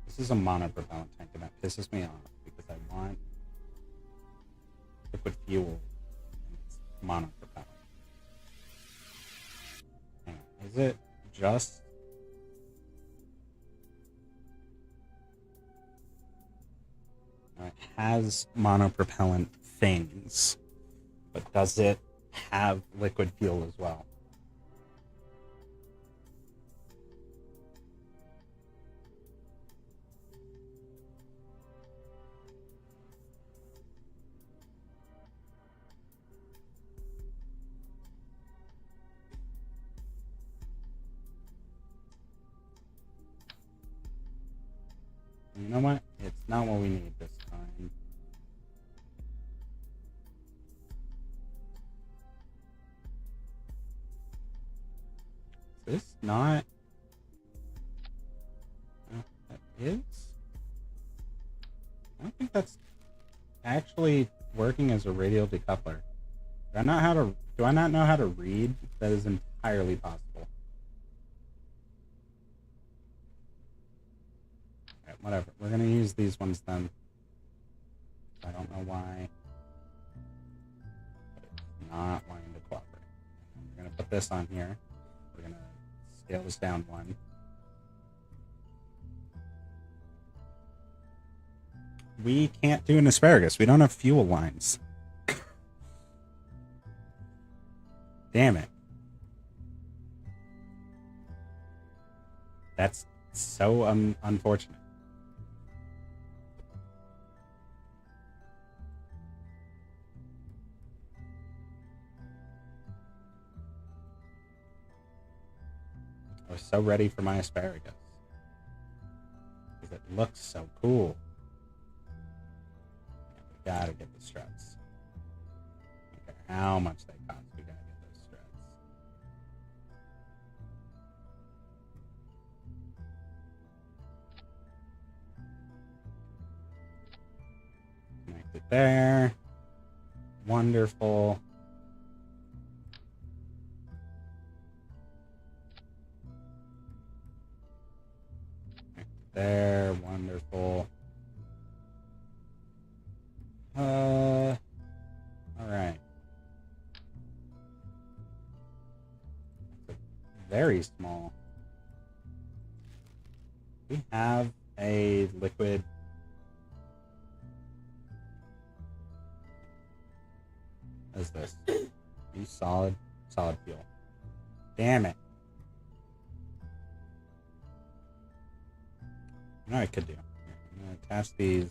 This is a monopropellant tank, and that pisses me off because I want liquid fuel and it's monopropellant. Hang on. Is it just... It has monopropellant things, but does it have liquid fuel as well? You know what? It's not what we need this time. Is this not... that is? I don't think that's actually working as a radial decoupler. Do I not know how to read? That is entirely possible. Alright, whatever. We're gonna use these ones then. I don't know why. But it's not wanting to cooperate. We're gonna put this on here. We're gonna scale this down one. We can't do an asparagus. We don't have fuel lines. Damn it. That's so unfortunate. I was so ready for my asparagus. Because it looks so cool. We gotta get the struts. No matter how much they cost, we gotta get those struts. Connect it there. Wonderful. Connect it there. Wonderful. Alright. Very small. We have a liquid. What is this? Use solid fuel. Damn it. You know what I could do? I'm gonna attach these.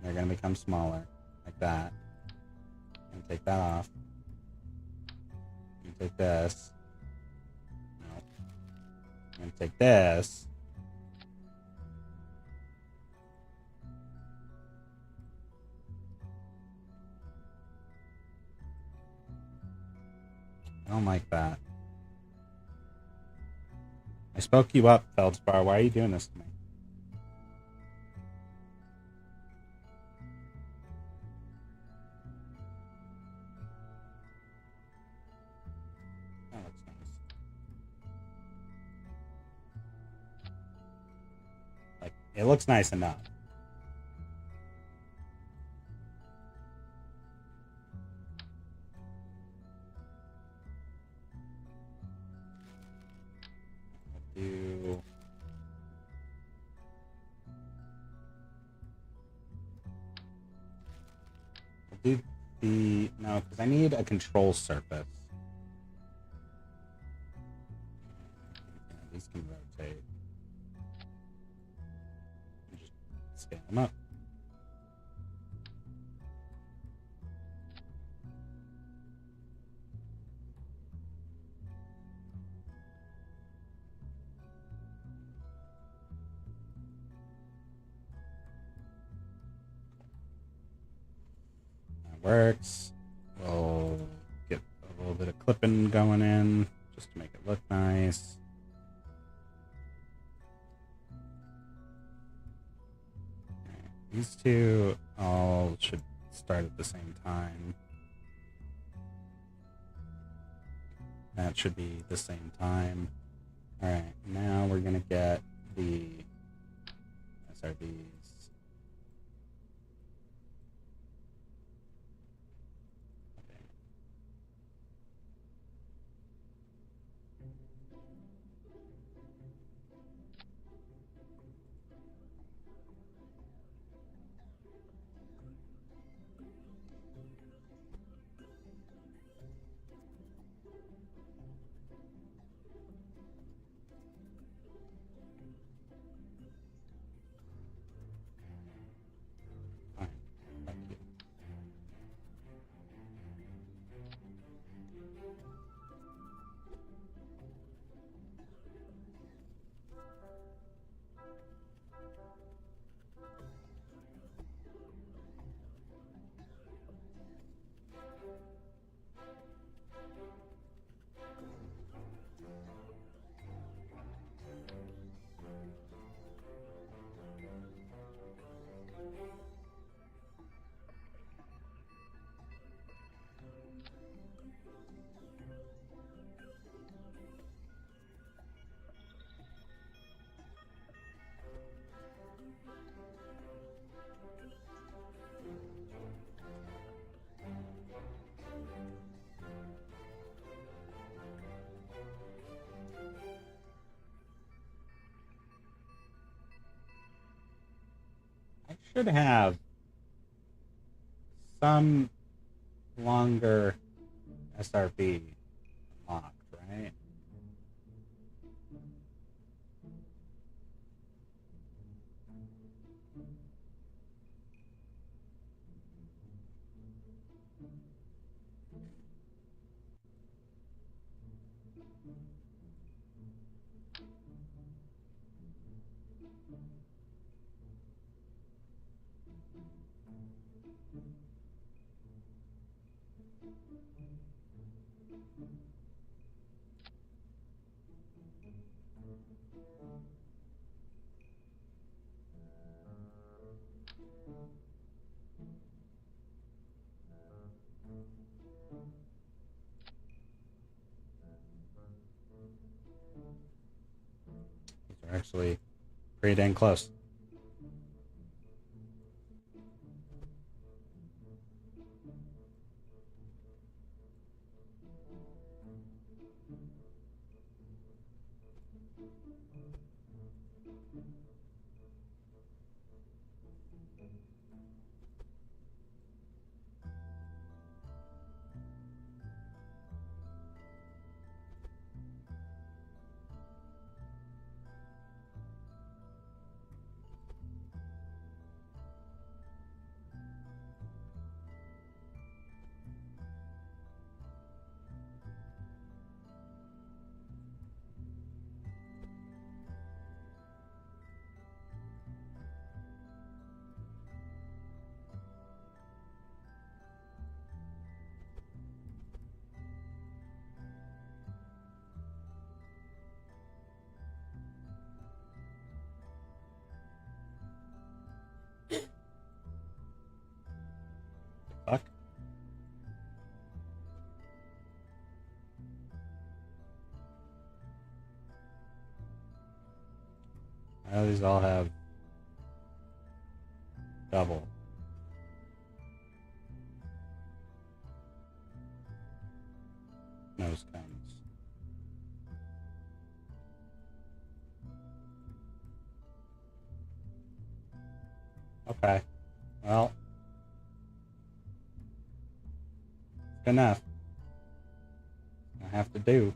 They're gonna become smaller. Like that. I'm gonna take that off. I'm gonna take this. No. I'm gonna take this. I don't like that. I spoke you up, Feldspar. Why are you doing this to me? That looks nice. Like, it looks nice enough. Do the no, because I need a control surface. Yeah, these can rotate. And just scale them up. Works. We'll get a little bit of clipping going in just to make it look nice. These two all should start at the same time. That should be the same time. Alright, now we're gonna get the SRBs. Fine. Fuck you. I should have some longer SRB unlocked, right? These are actually pretty dang close. Fuck. Now these all have double. Nose cones. Okay. Well, it's good enough. I have to do.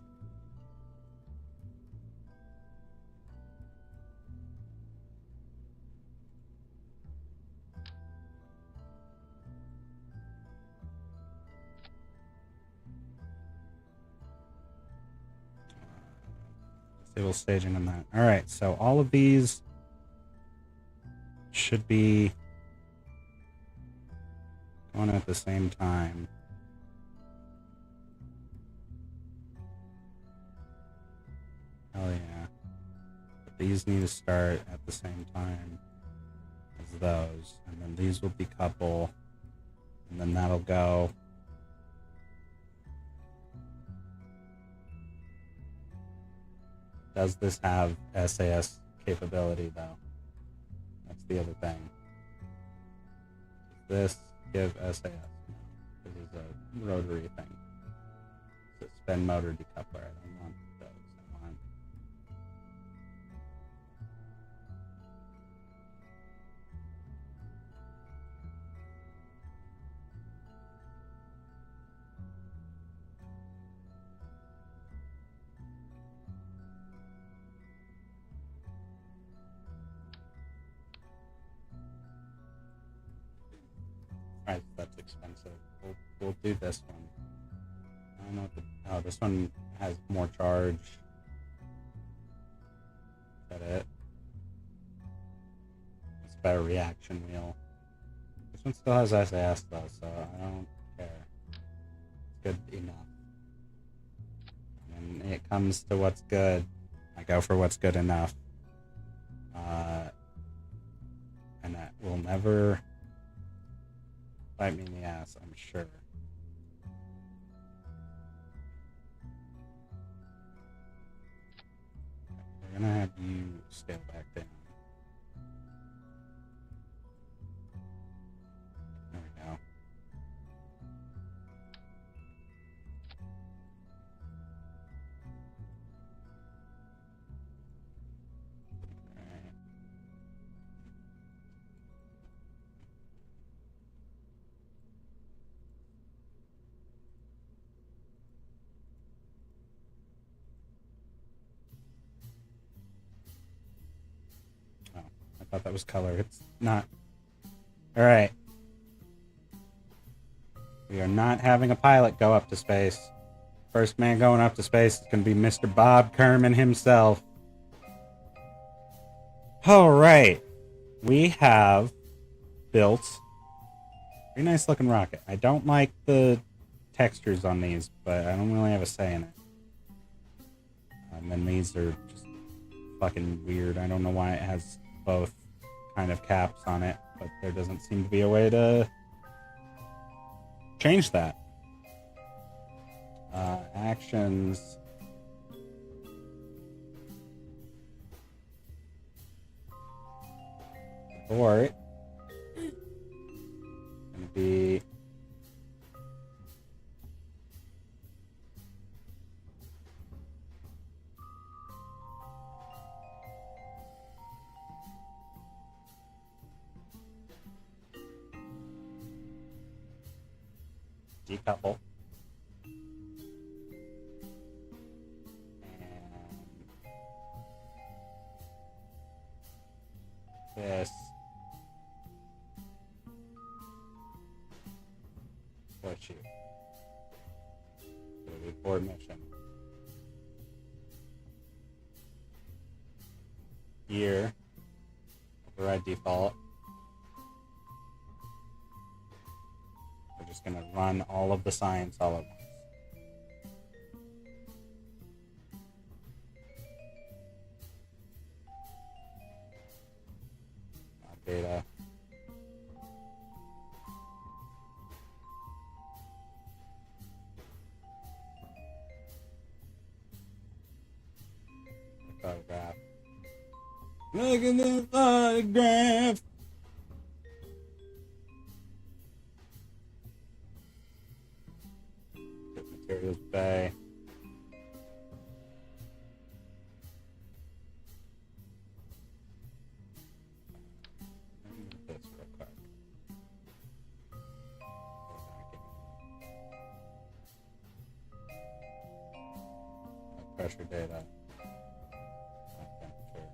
Disable staging on that. Alright, so all of these should be going at the same time. Hell yeah. But these need to start at the same time as those, and then these will decouple, and then that'll go. Does this have SAS capability, though? That's the other thing. Does this give SAS? No. This is a rotary thing. It's a spin motor decoupler. I don't want those. I want... Alright, that's expensive. We'll do this one. I don't know what the... Oh, this one has more charge. Is that it? It's a better reaction wheel. This one still has SAS though, so I don't care. It's good enough. And when it comes to what's good, I go for what's good enough. And that will never bite me in the ass, I'm sure. We're gonna have you scale back down. There we go. Alright. Oh, I thought that was color. It's not. Alright. We are not having a pilot go up to space. First man going up to space is going to be Mr. Bob Kerman himself. Alright. We have built a very nice looking rocket. I don't like the textures on these, but I don't really have a say in it. And then these are just fucking weird. I don't know why it has both kind of caps on it, but there doesn't seem to be a way to change that. Actions. Abort. Gonna be decouple. And this. What you? It'll be board mission. Here. Override default. We're just going to run all of the science all at once. Data. Photograph. Look at this photograph. Materials bay. This real quick. Pressure data. Temperature.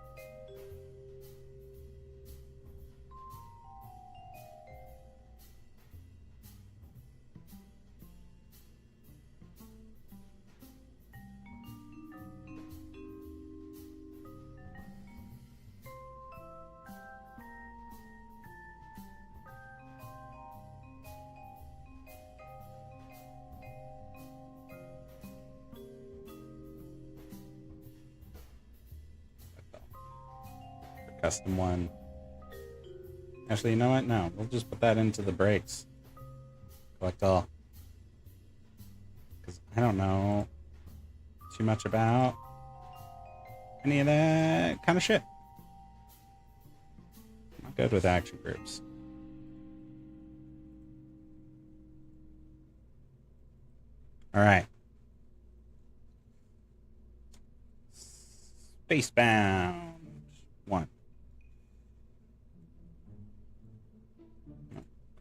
Custom one. Actually, you know what? No, we'll just put that into the brakes. Collect all. Because I don't know too much about any of that kind of shit. I'm not good with action groups. Alright. Spacebound 1.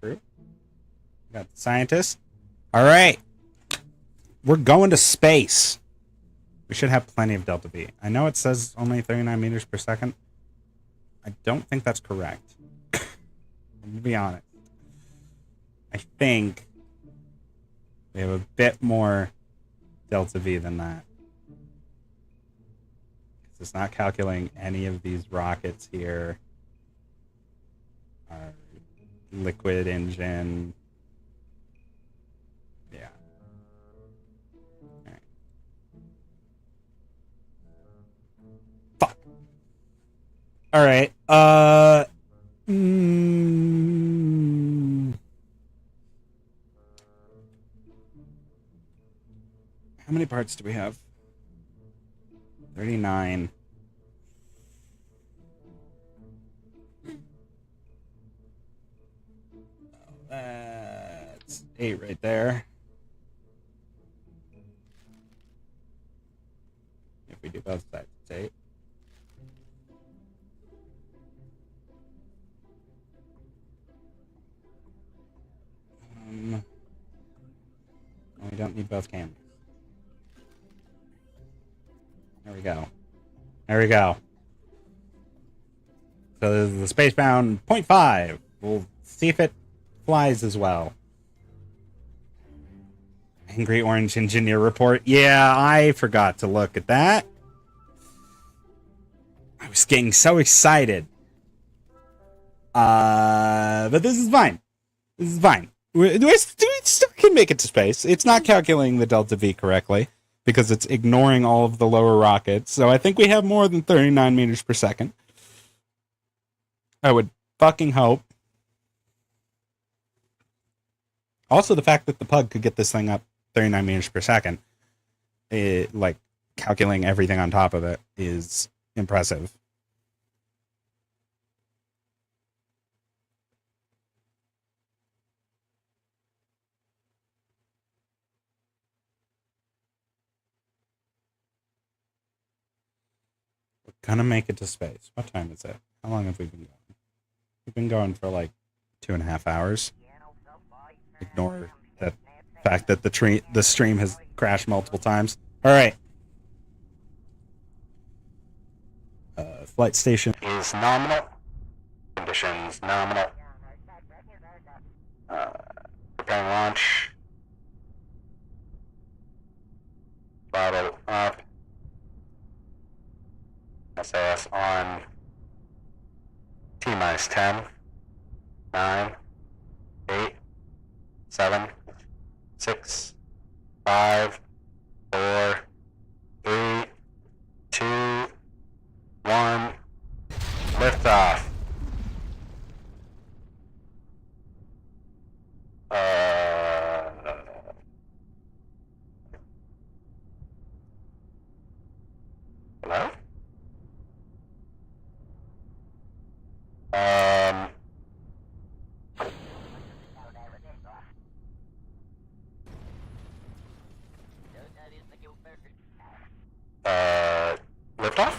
Crew. Got the scientist. Alright. We're going to space. We should have plenty of delta V. I know it says only 39 meters per second. I don't think that's correct. I'm gonna be honest. I think we have a bit more delta V than that. It's not calculating any of these rockets here. Our liquid engine. Yeah. All right. Fuck. All right. How many parts do we have? 39. That's 8 right there. If we do both sides, it's 8. We don't need both cameras. There we go. There we go. So the spacebound 0.5. We'll see if it flies as well. Angry Orange Engineer report. Yeah, I forgot to look at that. I was getting so excited. But this is fine. This is fine. We still can make it to space. It's not calculating the delta V correctly because it's ignoring all of the lower rockets. So I think we have more than 39 meters per second. I would fucking hope. Also, the fact that the Pug could get this thing up 39 meters per second, like calculating everything on top of it, is impressive. We're gonna make it to space. What time is it? How long have we been going? We've been going for like 2.5 hours. Ignore the fact that the stream has crashed multiple times. All right. Flight station is nominal. Conditions nominal. Preparing launch. Throttle up. SAS on. T-minus 10. 9. 8. 7. 6. 5. 4. 3. 2. 1. Liftoff. Hello? Liftoff?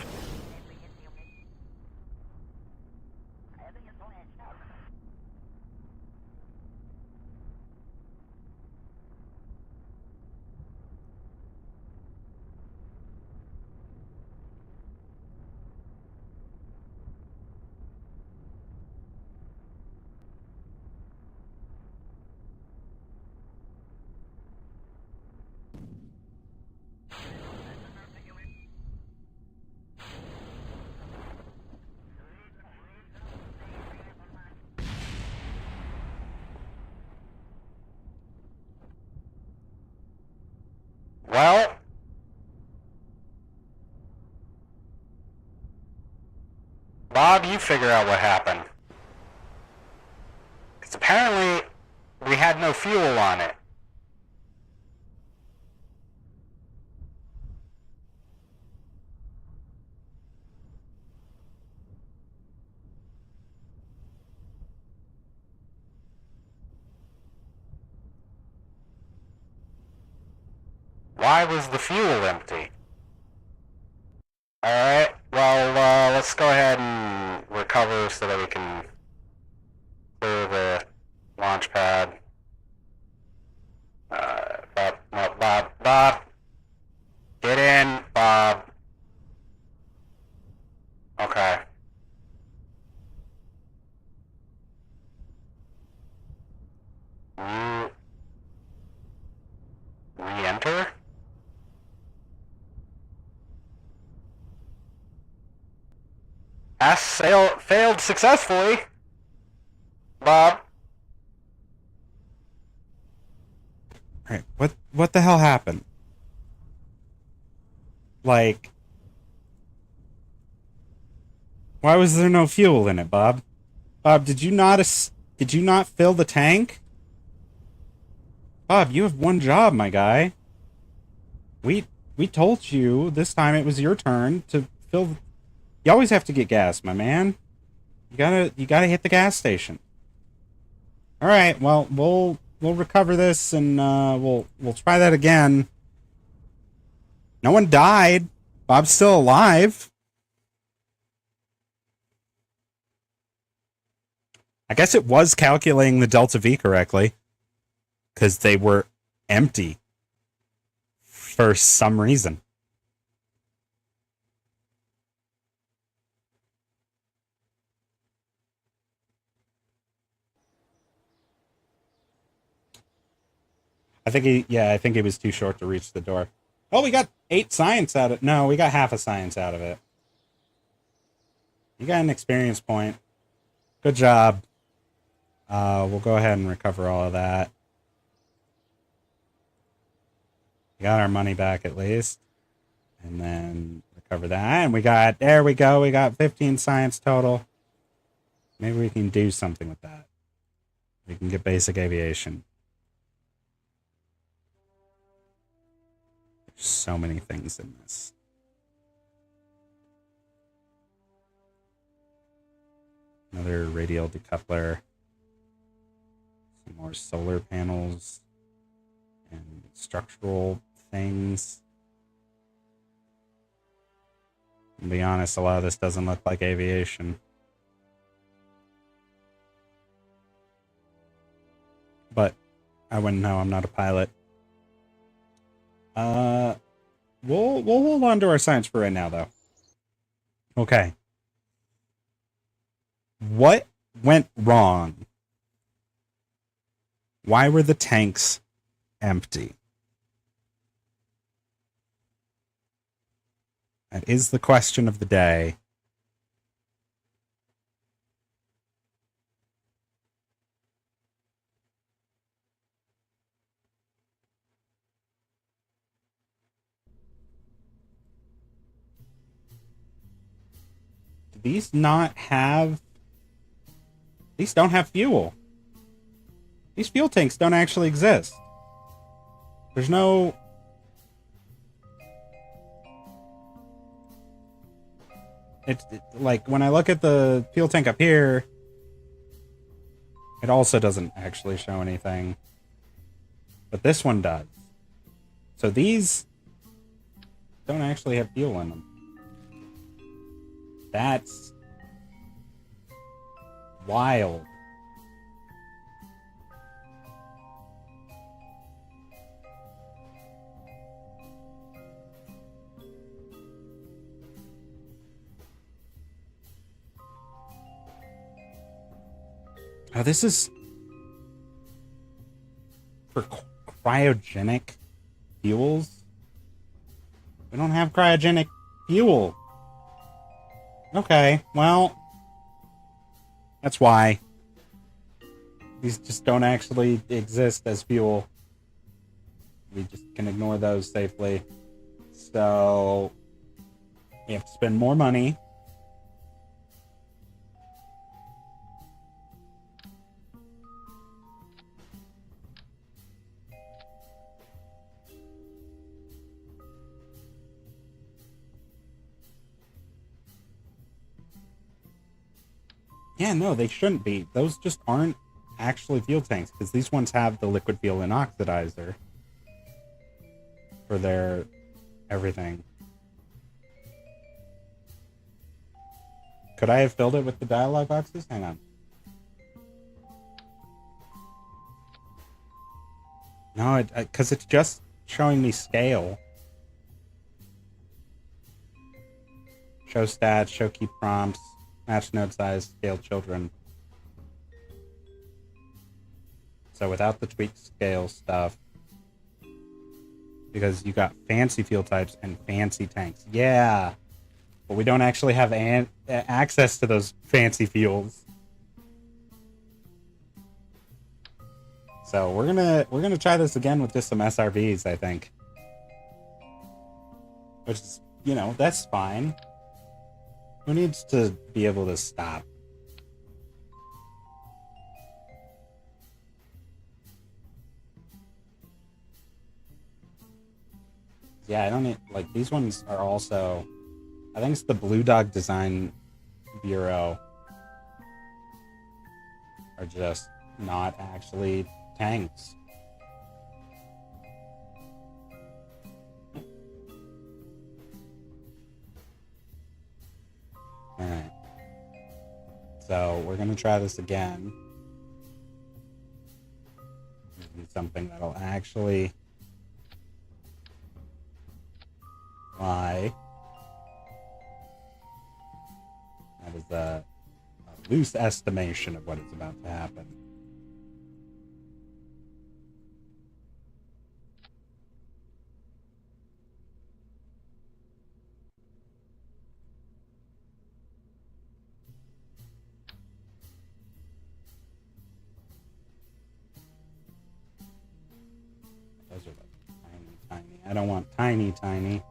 Well, Bob, you figure out what happened. apparently we had no fuel on it. Why was the fuel empty? Alright, well, let's go ahead and recover so that we can clear the launch pad. Bob, no, Bob. Get in, Bob. Okay. Re-enter? Failed successfully. Bob. Alright, what the hell happened? Like, why was there no fuel in it, Bob? Bob, did you not fill the tank? Bob, you have one job, my guy. We told you this time it was your turn to fill. You always have to get gas, my man. You gotta hit the gas station. All right, well, we'll recover this and we'll try that again. No one died. Bob's still alive. I guess it was calculating the Delta V correctly, because they were empty for some reason. I think he was too short to reach the door. Oh, we got 8 science out of it. No, we got half a science out of it. You got an experience point. Good job. We'll go ahead and recover all of that. We got our money back at least. And then recover that. And there we go. We got 15 science total. Maybe we can do something with that. We can get basic aviation. There's so many things in this. Another radial decoupler. Some more solar panels. And structural things. To be honest, a lot of this doesn't look like aviation. But I wouldn't know. I'm not a pilot. We'll hold on to our science for right now, though. Okay. What went wrong? Why were the tanks empty? That is the question of the day. Do these not have... These don't have fuel. These fuel tanks don't actually exist. There's no... like, when I look at the fuel tank up here, it also doesn't actually show anything. But this one does. So these don't actually have fuel in them. That's wild. Oh, this is for cryogenic fuels? We don't have cryogenic fuel. Okay, well, that's why. These just don't actually exist as fuel. We just can ignore those safely. So, we have to spend more money. Yeah, no, they shouldn't be. Those just aren't actually fuel tanks, because these ones have the liquid fuel and oxidizer for their everything. Could I have filled it with the dialogue boxes? Hang on. No, because it's just showing me scale. Show stats, show key prompts, match node size, scale children. So without the tweak scale stuff, because you got fancy fuel types and fancy tanks. Yeah, but we don't actually have access to those fancy fuels. So we're gonna try this again with just some SRVs, I think. Which is, that's fine. Who needs to be able to stop? Yeah, I don't need, like, these ones are also, I think it's the Blue Dog Design Bureau are just not actually tanks. Alright. So, we're gonna try this again. Need something that'll actually fly. That is a loose estimation of what is about to happen. Those are like tiny. I don't want tiny.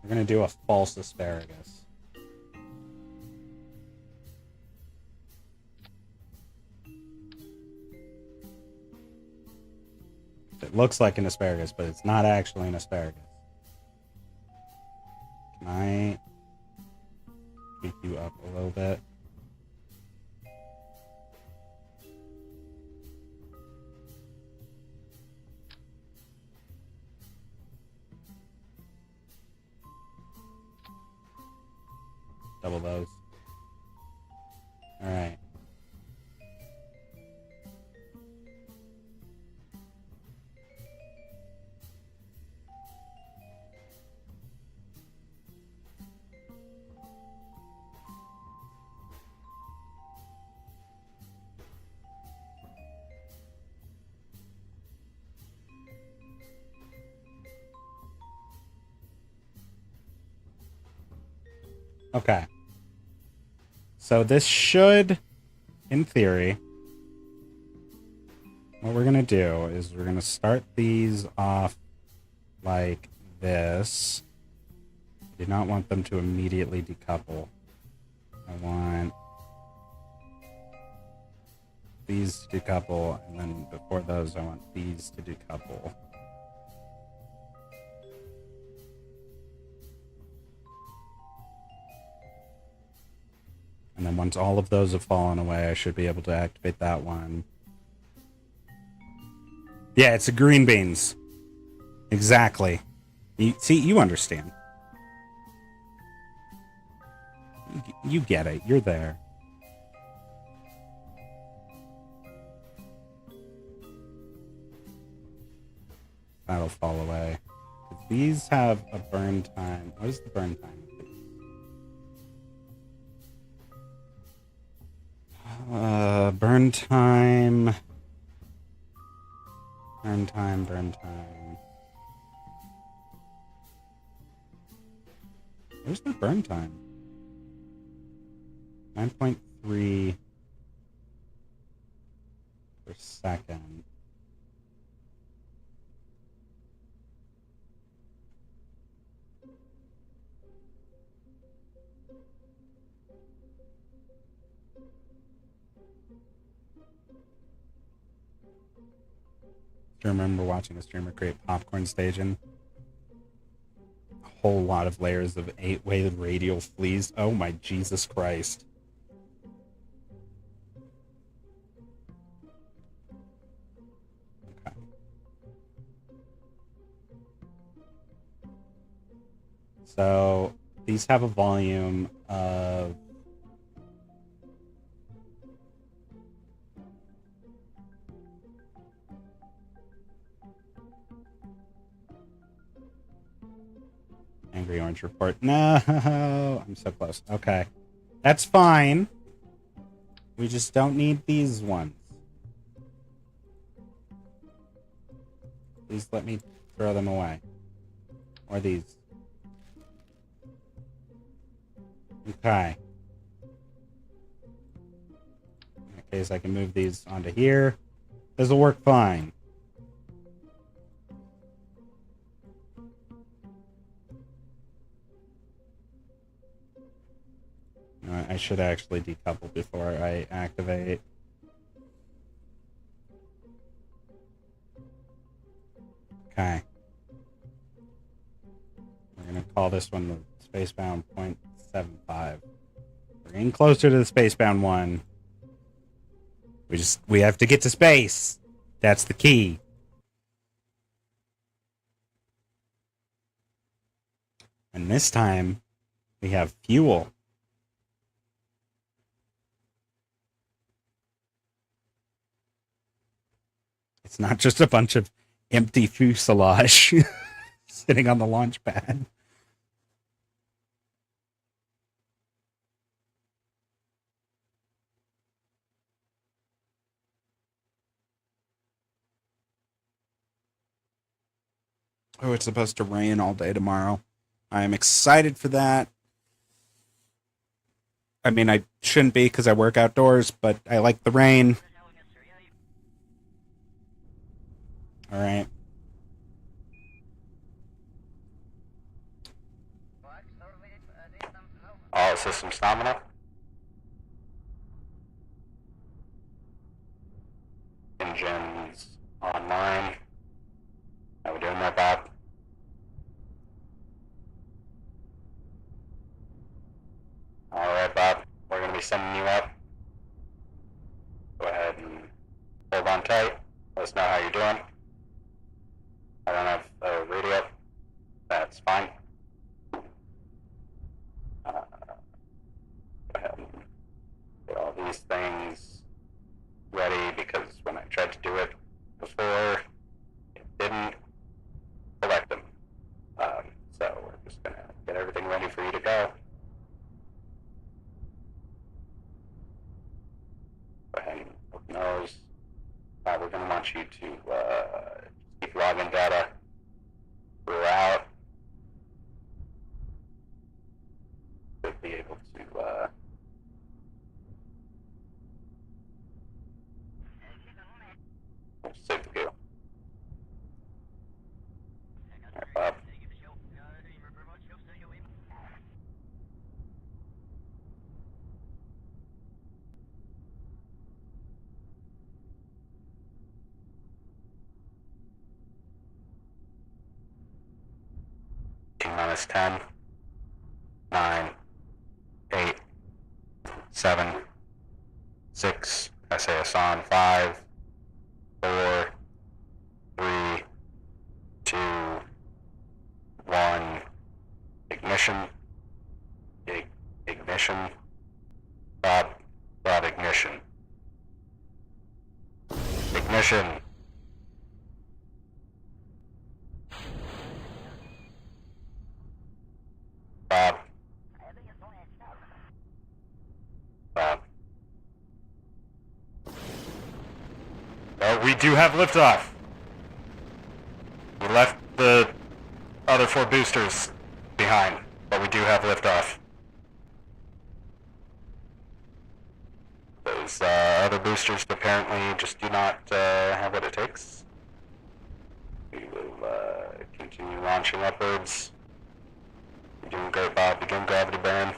We're gonna do a false asparagus. It looks like an asparagus, but it's not actually an asparagus. Can I tweak you up a little bit? Double those. Alright. Okay. So this should, in theory, what we're going to do is we're going to start these off like this. I do not want them to immediately decouple. I want these to decouple, and then before those I want these to decouple. And then once all of those have fallen away, I should be able to activate that one. Yeah, it's a green beans. Exactly. You understand. You get it. You're there. That'll fall away. These have a burn time. What is the burn time? Burn time. Burn time, burn time. Where's the burn time? 9.3 per second. Do you remember watching a streamer create popcorn staging? A whole lot of layers of 8-way radial fleas. Oh my Jesus Christ. Okay. So these have a volume of Angry Orange Report. No, I'm so close. Okay. That's fine. We just don't need these ones. Please let me throw them away. Or these. Okay. In that case, I can move these onto here. This will work fine. I should actually decouple before I activate. Okay. We're going to call this one the Spacebound 0.75. We're getting closer to the Spacebound one. We have to get to space. That's the key. And this time, we have fuel. It's not just a bunch of empty fuselage sitting on the launch pad. Oh, it's supposed to rain all day tomorrow. I am excited for that. I mean, I shouldn't be because I work outdoors, but I like the rain. All right. All systems nominal. Engines online. How we doing there, Bob? All right, Bob. We're going to be sending you up. Go ahead and hold on tight. Let us know how you're doing. I don't have a radio. That's fine. Go ahead and get all these things ready because when I tried to do it before, it didn't select them. So we're just going to get everything ready for you to go. Go ahead and open those. We're going to want you to keep login data throughout. To be able to save the goo. Alright, Bob. Minus 10, 9, 8, 7, 6, SAS on 5, 4, 3, 2, 1, ignition, ignition, Bob, ignition, ignition. We do have liftoff. We left the other 4 boosters behind, but we do have liftoff. Those other boosters apparently just do not have what it takes. We will continue launching upwards. You're doing great, Bob. Begin gravity burn.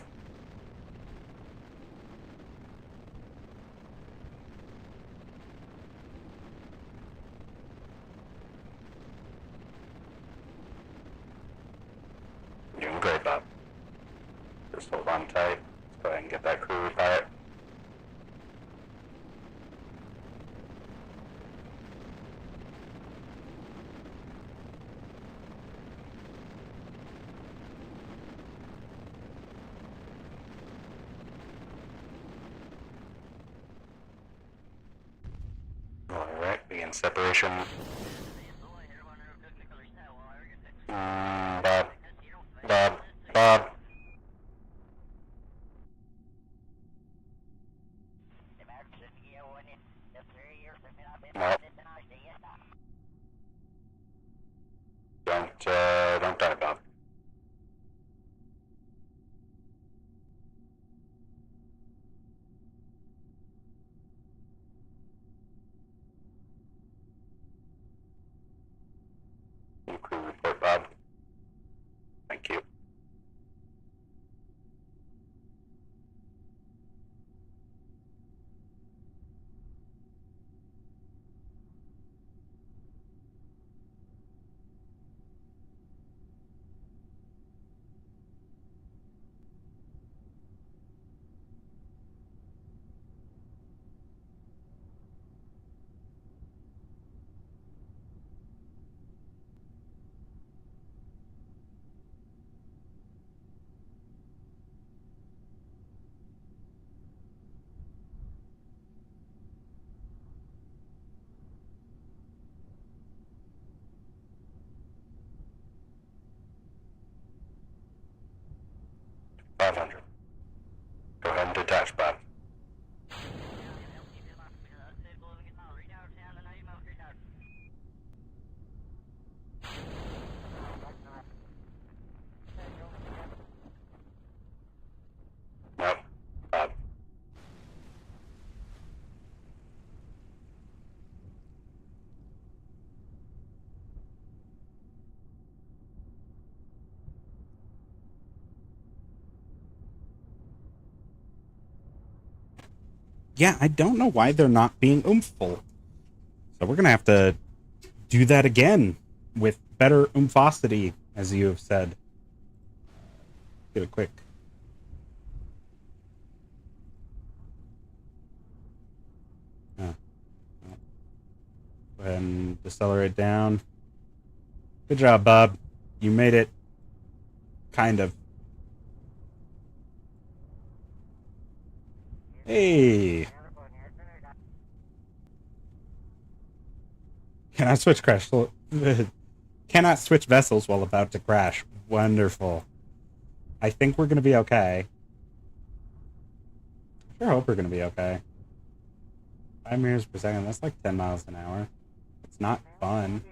You're doing great, Bob. Just hold on tight. Let's go ahead and get that crew required. Alright, begin separation. Bob. Bob. Bob. Nope. Don't die, Bob. New crew report, Bob. Thank you. $500. Go ahead and detach, Bob. Nope. Bob. Yeah, I don't know why they're not being oompful. So we're going to have to do that again with better oomphlosity, as you have said. Get it quick. Oh. Go ahead and decelerate down. Good job, Bob. You made it. Kind of. Hey. Cannot switch crash. Cannot switch vessels while about to crash. Wonderful. I think we're going to be okay. I sure hope we're going to be okay. 5 meters per second. That's like 10 miles an hour. It's not fun.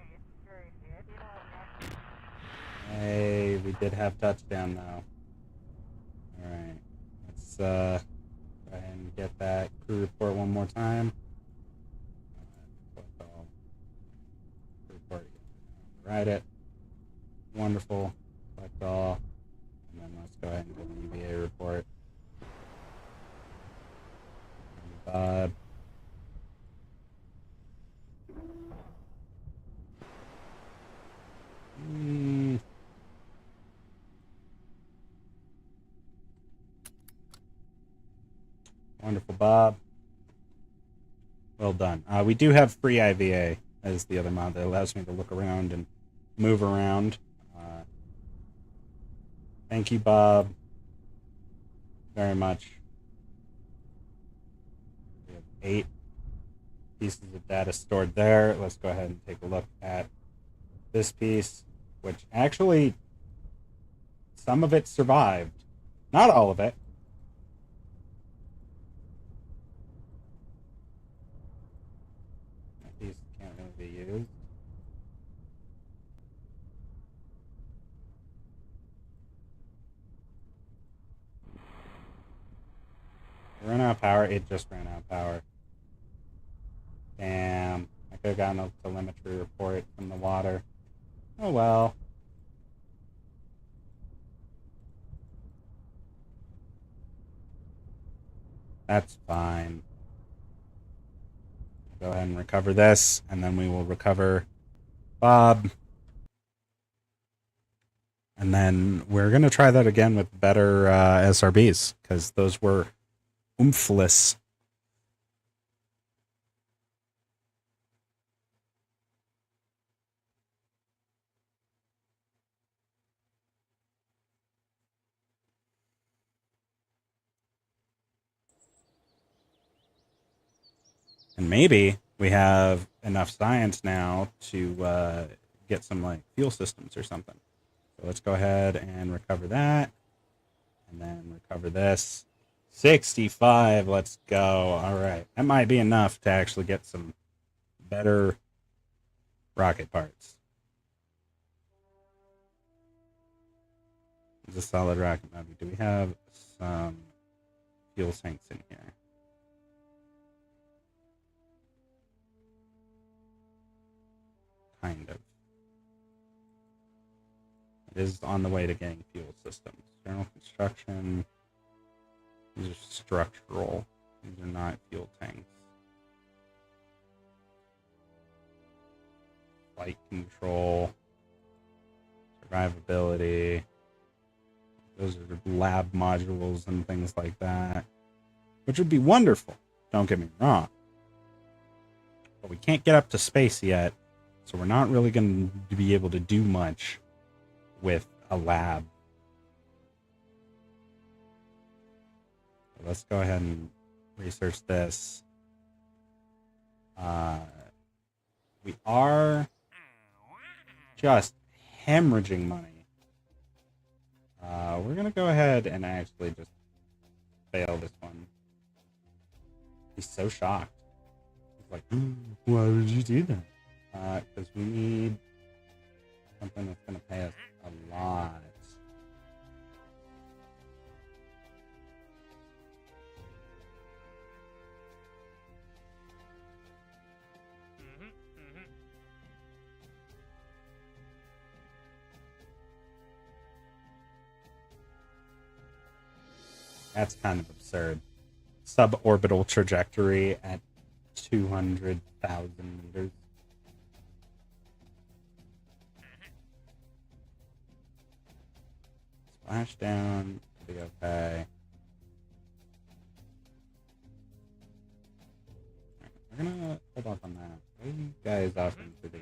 Hey, we did have touchdown though. Alright. Let's go ahead and get that crew report one more time. Report. Write it. Wonderful. Select all. And then let's go ahead and do the EVA report. Bob. Wonderful, Bob. Well done. We do have free IVA as the other mod that allows me to look around and move around. Thank you, Bob, very much. We have 8 pieces of data stored there. Let's go ahead and take a look at this piece, which actually, some of it survived. Not all of it. These of power. It just ran out of power. Damn. I could have gotten a telemetry report from the water. Oh well. That's fine. Go ahead and recover this, and then we will recover Bob. And then we're going to try that again with better SRBs, because those were oomphless. And maybe we have enough science now to get some like fuel systems or something. So let's go ahead and recover that. And then recover this. 65, let's go. All right. That might be enough to actually get some better rocket parts. It's a solid rocket motor. Do we have some fuel tanks in here? Kind of. It is on the way to getting fuel systems. General construction. These are structural. These are not fuel tanks. Flight control. Survivability. Those are lab modules and things like that. Which would be wonderful. Don't get me wrong. But we can't get up to space yet. So we're not really going to be able to do much with a lab. So let's go ahead and research this. We are just hemorrhaging money. We're going to go ahead and actually just fail this one. He's so shocked. He's like, why would you do that? Because we need something that's going to pay us a lot. That's kind of absurd. Suborbital trajectory at 200,000 meters. Splashdown. Be okay. We're gonna hold off on that. What are you guys offering for these?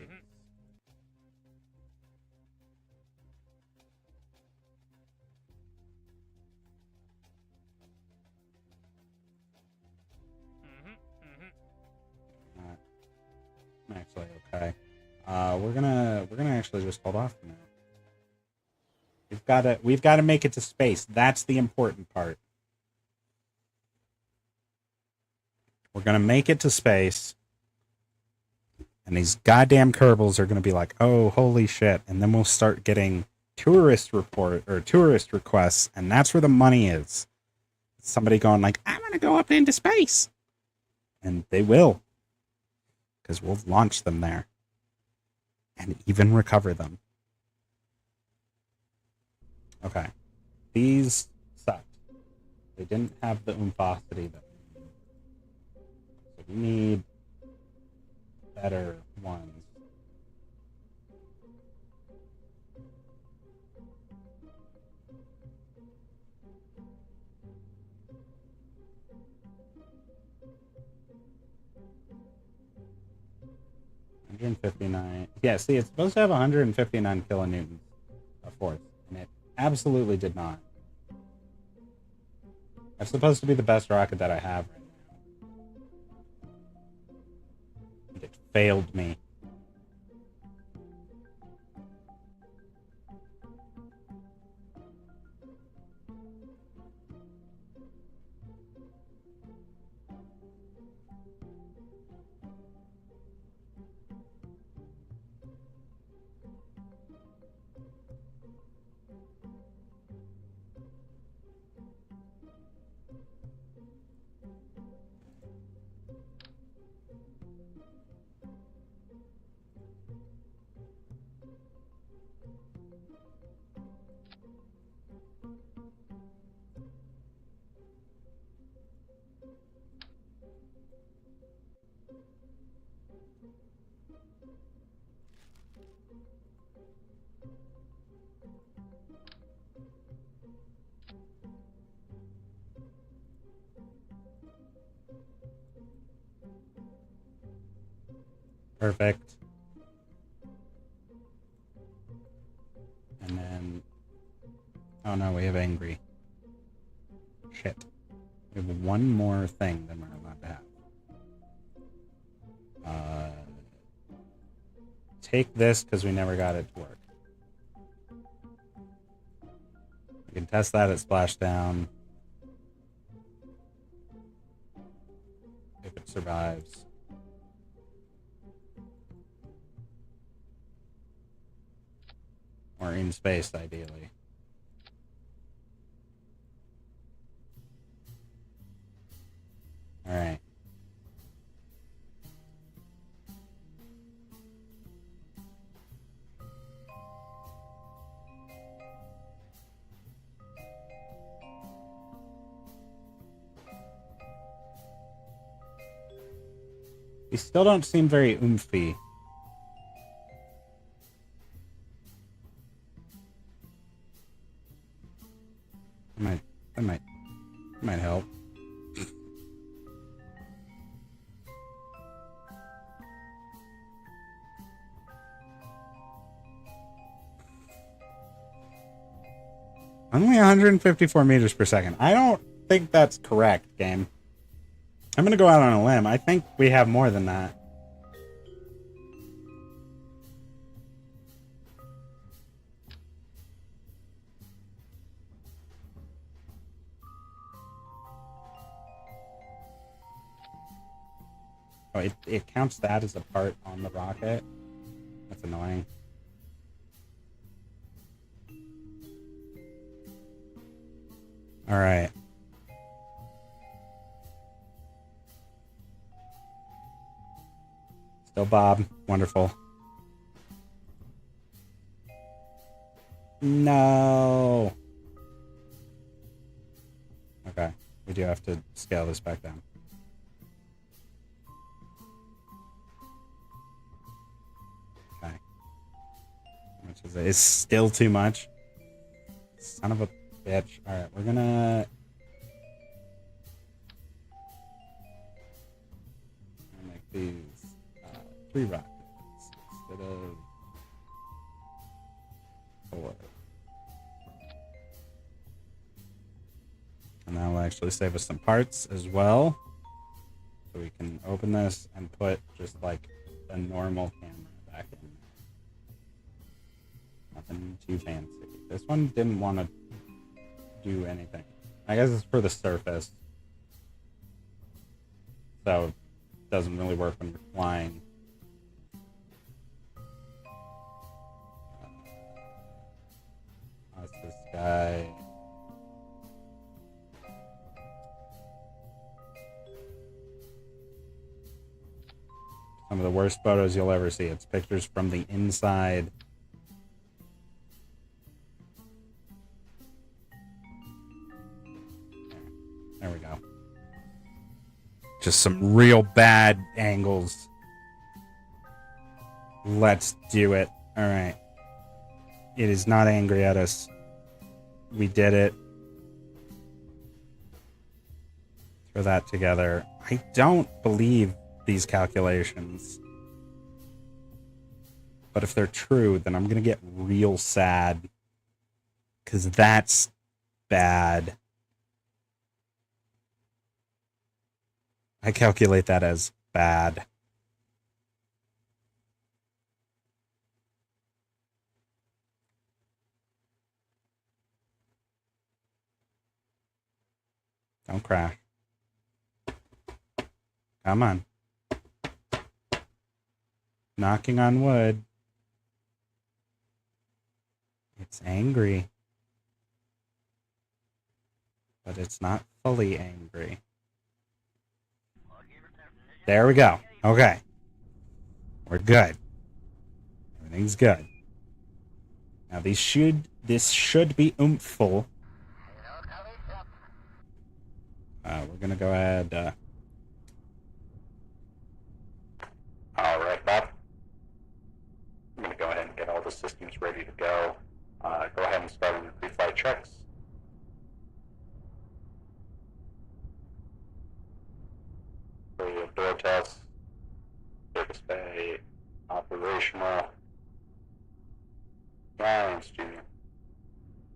I'm actually okay. We're gonna actually just hold off for now. We've gotta make it to space. That's the important part. We're gonna make it to space, and these goddamn Kerbals are gonna be like, oh, holy shit, and then we'll start getting tourist requests, and that's where the money is. Somebody going like, I want to go up into space, and they will, because we'll launch them there, and even recover them. Okay, these sucked. They didn't have the oomph-ocity that we need. So we need better ones. $159. Yeah, see, it's supposed to have 159 kilonewtons of force, and it absolutely did not. That's supposed to be the best rocket that I have right now. And it failed me. Perfect. And then... Oh no, we have angry. Shit. We have one more thing than we're allowed to have. Take this, because we never got it to work. We can test that at splashdown. If it survives. Or in space, ideally. Alright. You still don't seem very oomphy. That might help. Only 154 meters per second. I don't think that's correct, game. I'm gonna go out on a limb. I think we have more than that. Oh, it counts that as a part on the rocket. That's annoying. Alright. Still Bob. Wonderful. No. Okay. We do have to scale this back down. Okay. How much is it? It's still too much. Son of a bitch. Alright, we're gonna make these 3 rockets instead of 4. And that will actually save us some parts as well. So we can open this and put just like a normal camera back in there. Nothing too fancy. This one didn't want to do anything. I guess it's for the surface. So it doesn't really work when you're flying. That's this guy. Some of the worst photos you'll ever see. It's pictures from the inside. There we go. Just some real bad angles. Let's do it. Alright. It is not angry at us. We did it. Throw that together. I don't believe these calculations. But if they're true, then I'm going to get real sad. Because that's bad. I calculate that as bad. Don't crash. Come on. Knocking on wood. It's angry. But it's not fully angry. There we go. Okay. We're good. Everything's good. Now this should be oompful. We're gonna go ahead. All right, Bob. I'm gonna go ahead and get all the systems ready to go. Go ahead and start on your pre-flight checks. So you have door tests, surface bay, Science G.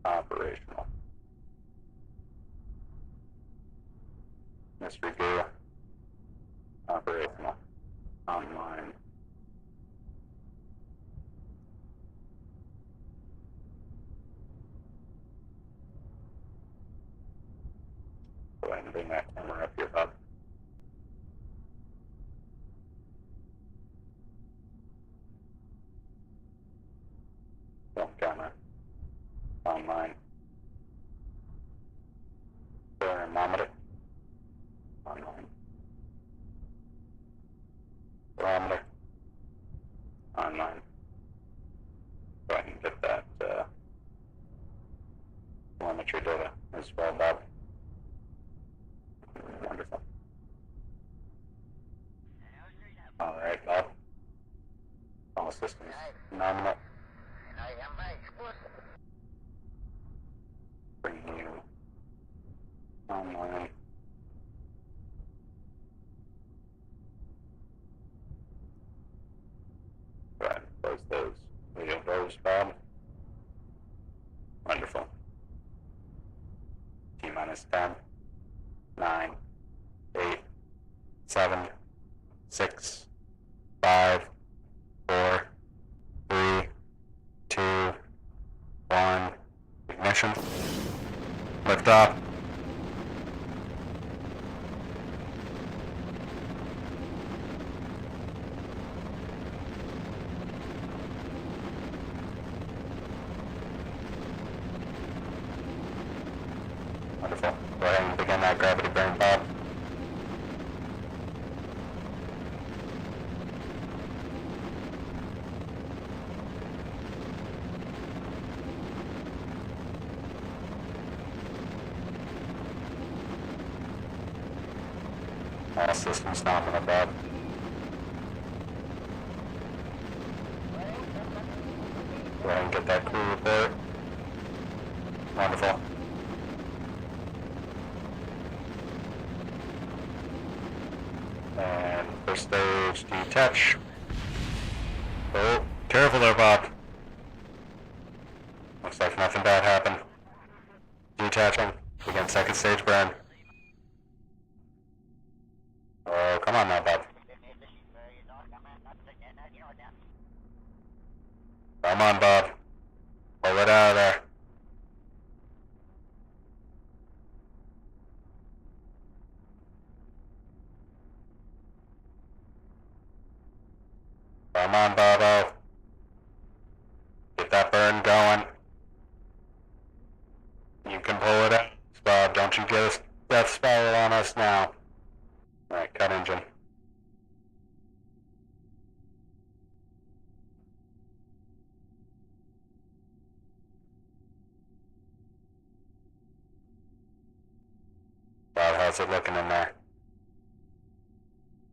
Operational. Mystery Goo. Operational. Online. Go ahead and bring that camera up here, bud. Film camera. Online. Thermometer. Online. Barometer. Online. Go ahead and get that telemetry data as well, Bob. Wonderful. Alright, Bob. All systems nominal. Bring you online. Go ahead and close those video doors, Bob. Wonderful. T minus 10, 9, 8, 7, 6, 5, 4, 3, 2, 1. Ignition. Lift off. Wonderful. Go ahead and begin that gravity burn, Bob. All systems nominal, Bob. Go ahead and get that crew report. Wonderful. And first stage detach. Oh, careful there, Bob. Looks like nothing bad happened. Detaching. Begin second stage burn. Oh, come on now, Bob. Come on, Bob. Pull it out of there. Come on, Bobo. Get that burn going. You can pull it out, Bob. Don't you get a death spiral on us now. Alright, cut engine. Bob, how's it looking in there?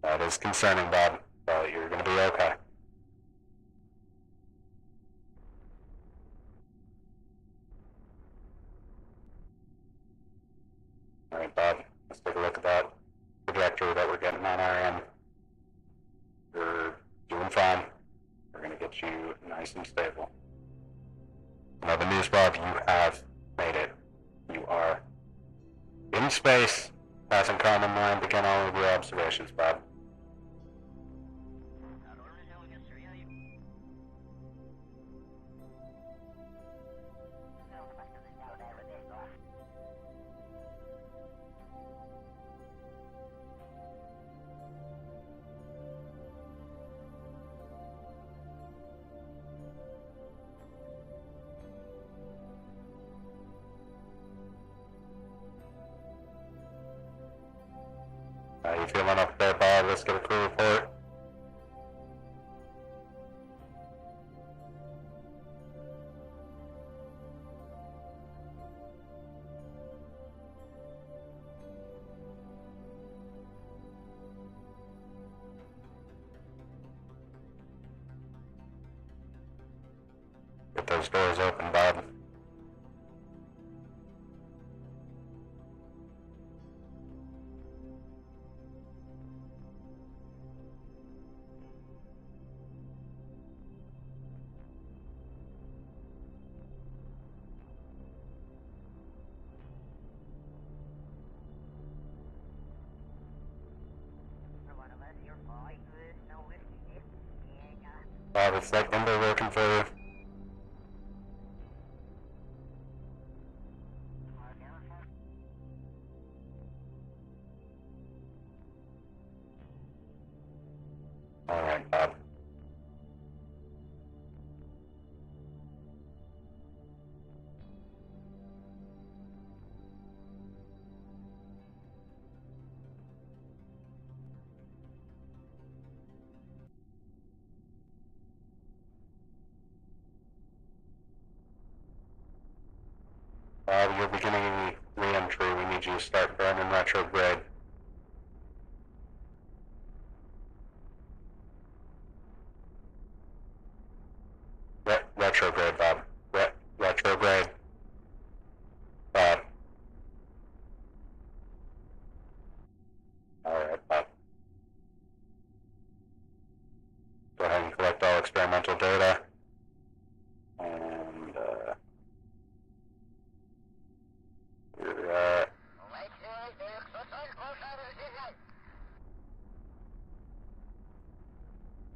That is concerning, Bob, but you're gonna be okay. Alright, Bob, let's take a look at that trajectory that we're getting on our end. You're doing fine. We're gonna get you nice and stable. Another news, Bob, you have made it. You are in space, passing common line, begin all of your observations, Bob. How you feeling up there, Bob? Let's get a crew report. Get those doors open, Bob. Bob, it's like Nimble working for you. Alright, Bob. Bob, you're beginning re-entry. We need you to start burning retrograde. Retrograde, Bob. Retrograde. Bob. Alright, Bob. Go ahead and collect all experimental data. And, you're,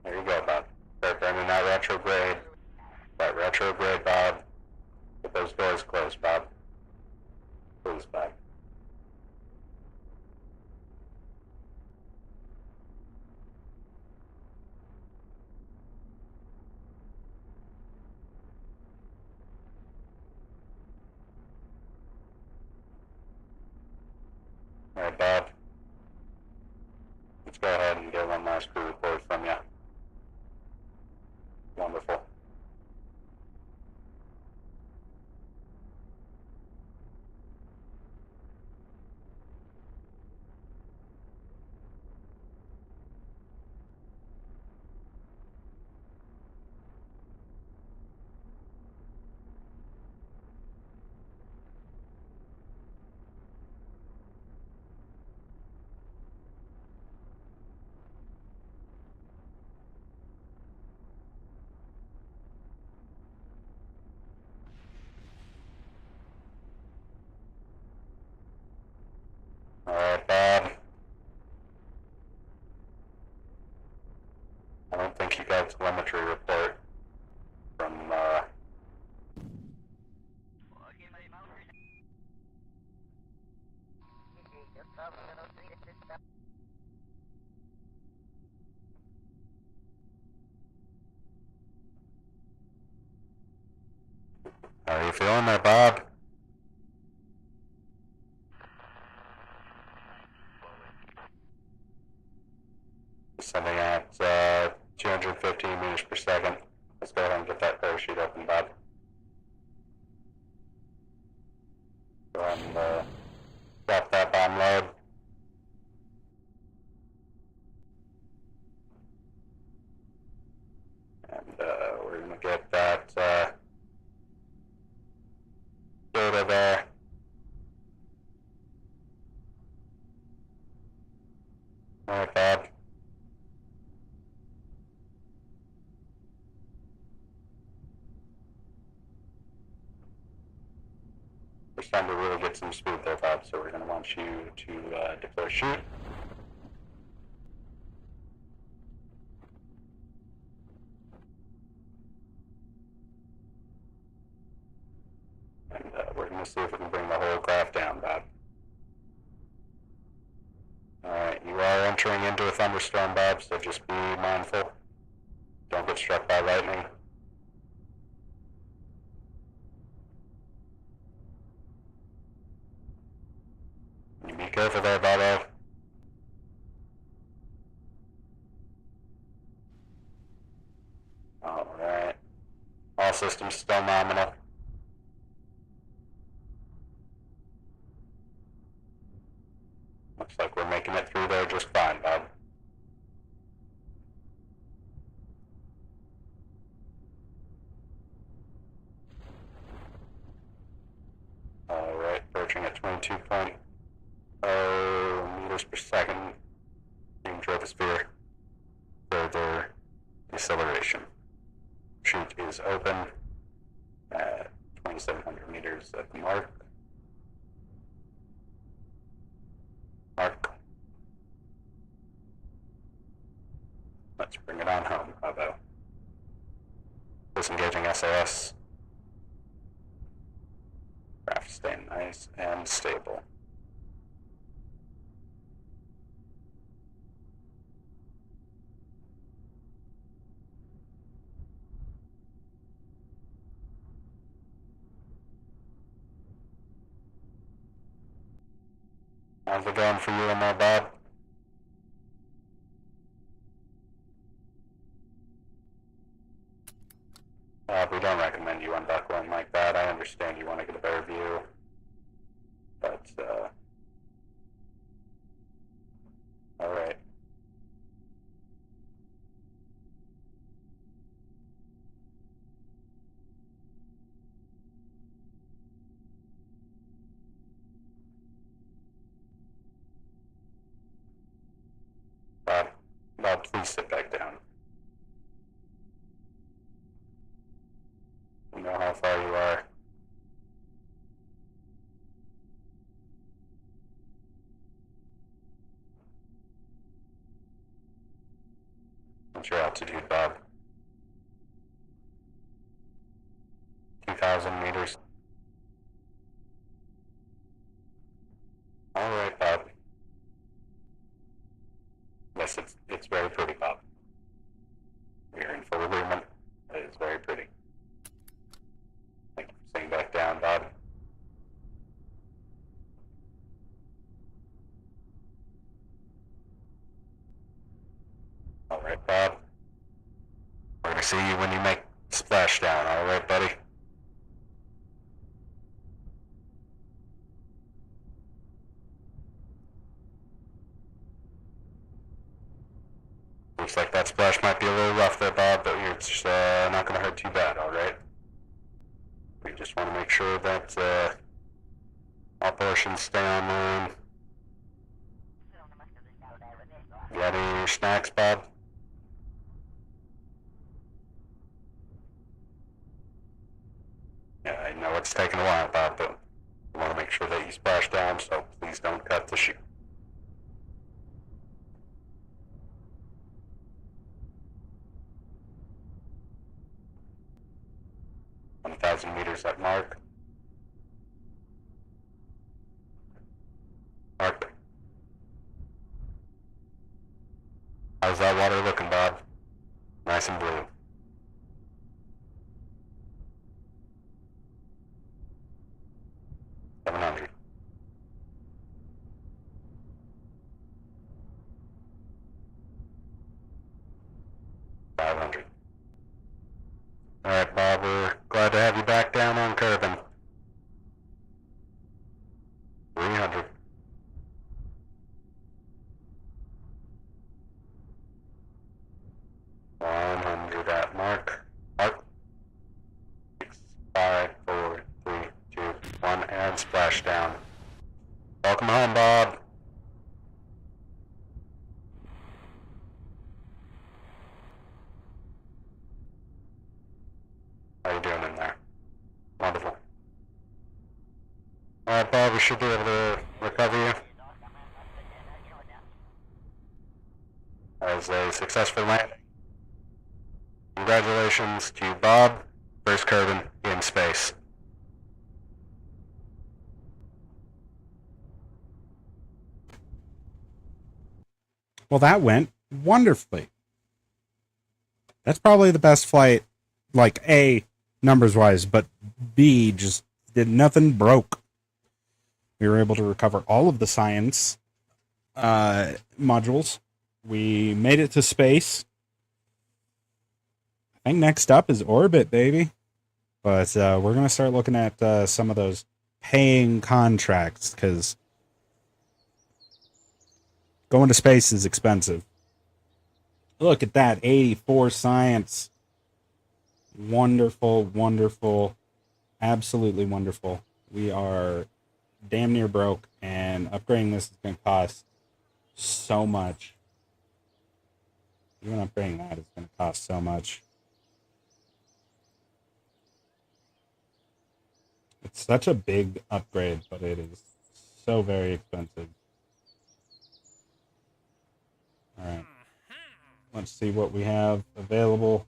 there you go, Bob. Start burning that retrograde. That retrograde, Bob. Get those doors closed, Bob. Please, Bob. Alright, Bob. Let's go ahead and get one last crew report from you. Wonderful. Alright, Bob. I don't think you got a telemetry report from, how are you feeling there, Bob? Sending out 215 meters per second. Let's go ahead and get that parachute open, Bob. Go ahead and drop that bomb load. And we're going to get that data there. Alright, Bob. It's time to really get some speed there, Bob, so we're going to want you to deploy shoot. And we're going to see if we can bring the whole craft down, Bob. Alright, you are entering into a thunderstorm, Bob, so just be mindful. Don't get struck by lightning. You be careful there, Bobo. Alright. All systems still nominal. Looks like we're making it through there just fine, Bob. Alright, approaching at 22.0 meters per second in troposphere. Further deceleration. Chute is open at 2,700 meters at the mark. Let's bring it on home, Bobo. SAS. Craft staying nice and stable. How's it going for you in there, Bob? We don't recommend you unbuckling like that. I understand you want to get a better view, but, alright. Bob, please sit back down. You know how far you are. What's your altitude, Bob? 2,000 meters. Alright, Bob. Yes, it's very pretty, Bob. We're in full agreement. It is very pretty. Thank you for sitting back down, Bob. Alright, Bob. We're gonna see you when you make splashdown, alright, buddy? Looks like that splash might be a little rough there, Bob, but it's not gonna hurt too bad, alright? We just want to make sure that all portions stay online. You got any of your snacks, Bob? Yeah, I know it's taking a while, Bob, but we want to make sure that you splash down, so please don't cut the chute. 1,000 meters at mark. Mark. How's that water looking, Bob? Nice and blue. $700. $500. Alright, Bob, we're glad to have you back down on Kerbal. 300. 100 at mark. Mark. 6, 5, 4, 3, 2, 1, and splash down. Welcome home, Bob. How you doing in there? Wonderful. Alright, Bob, we should be able to recover you. As a successful landing. Congratulations to Bob, first Kerbal in space. Well, that went wonderfully. That's probably the best flight, like A, numbers wise, but B, just did nothing broke. We were able to recover all of the science modules. We made it to space. I think next up is orbit, baby. But we're going to start looking at some of those paying contracts, because going to space is expensive. Look at that, 84 science. Wonderful, wonderful, absolutely wonderful. We are damn near broke, and upgrading this is going to cost so much. Even upgrading that is going to cost so much. It's such a big upgrade, but it is so very expensive. Alright. Let's see what we have available.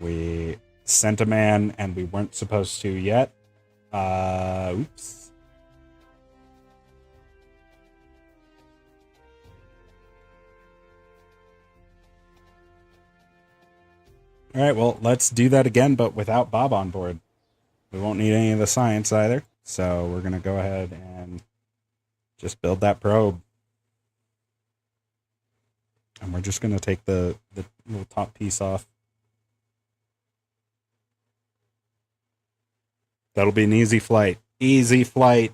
We sent a man and we weren't supposed to yet. Oops. All right, well, let's do that again, but without Bob on board. We won't need any of the science either, so we're going to go ahead and just build that probe. And we're just going to take the little top piece off. That'll be an easy flight. Easy flight.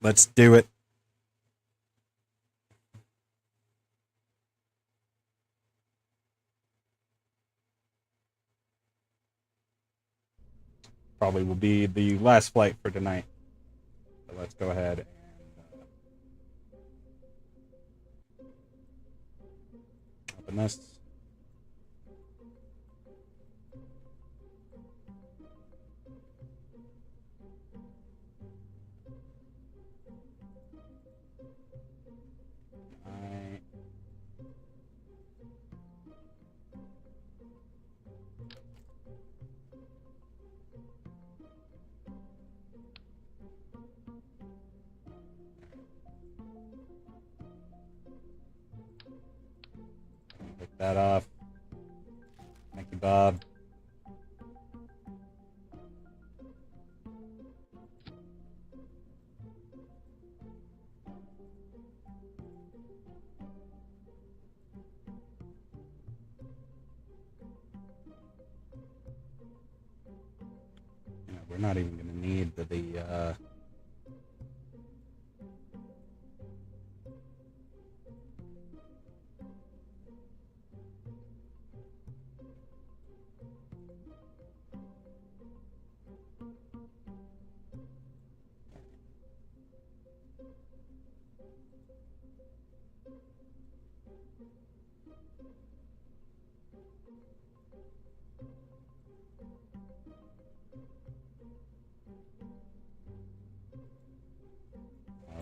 Let's do it. Probably will be the last flight for tonight. So let's go ahead and open this. Alright. Pick that off. Thank you, Bob. We're not even going to need the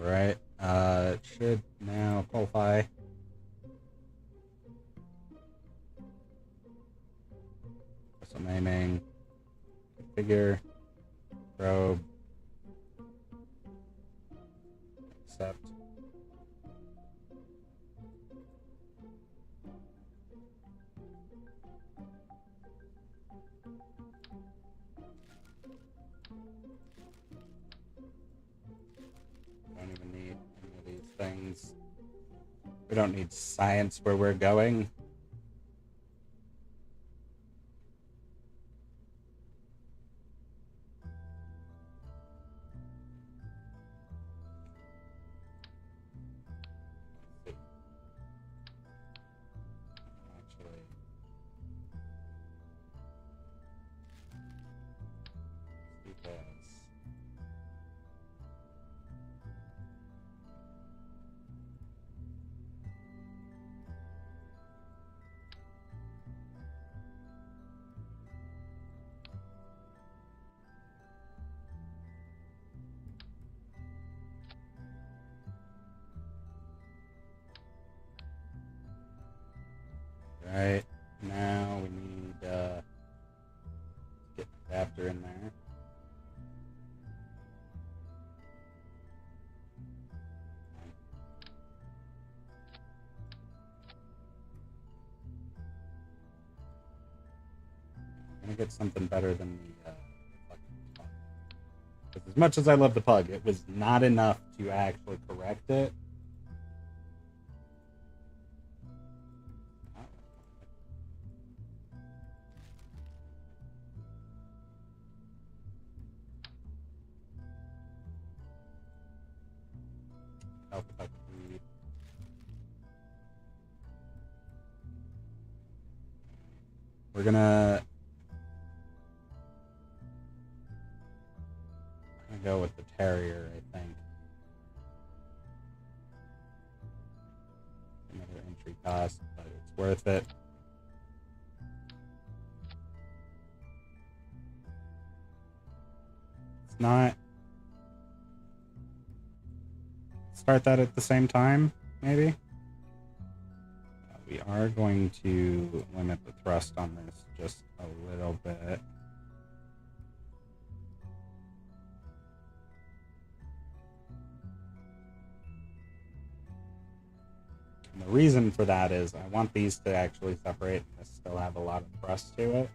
Alright, it should now qualify. Some aiming, configure, probe, accept. Don't even need any of these things. We don't need science where we're going. Actually, let's do this. Right, now we need get an adapter in there. I'm gonna get something better than the fucking pug. Because as much as I love the pug, it was not enough to actually correct it. Help if I could read. We're gonna go with the terrier, I think. Another entry cost, but it's worth it. It's not. Start that at the same time, maybe? We are going to limit the thrust on this just a little bit. And the reason for that is I want these to actually separate and this still have a lot of thrust to it.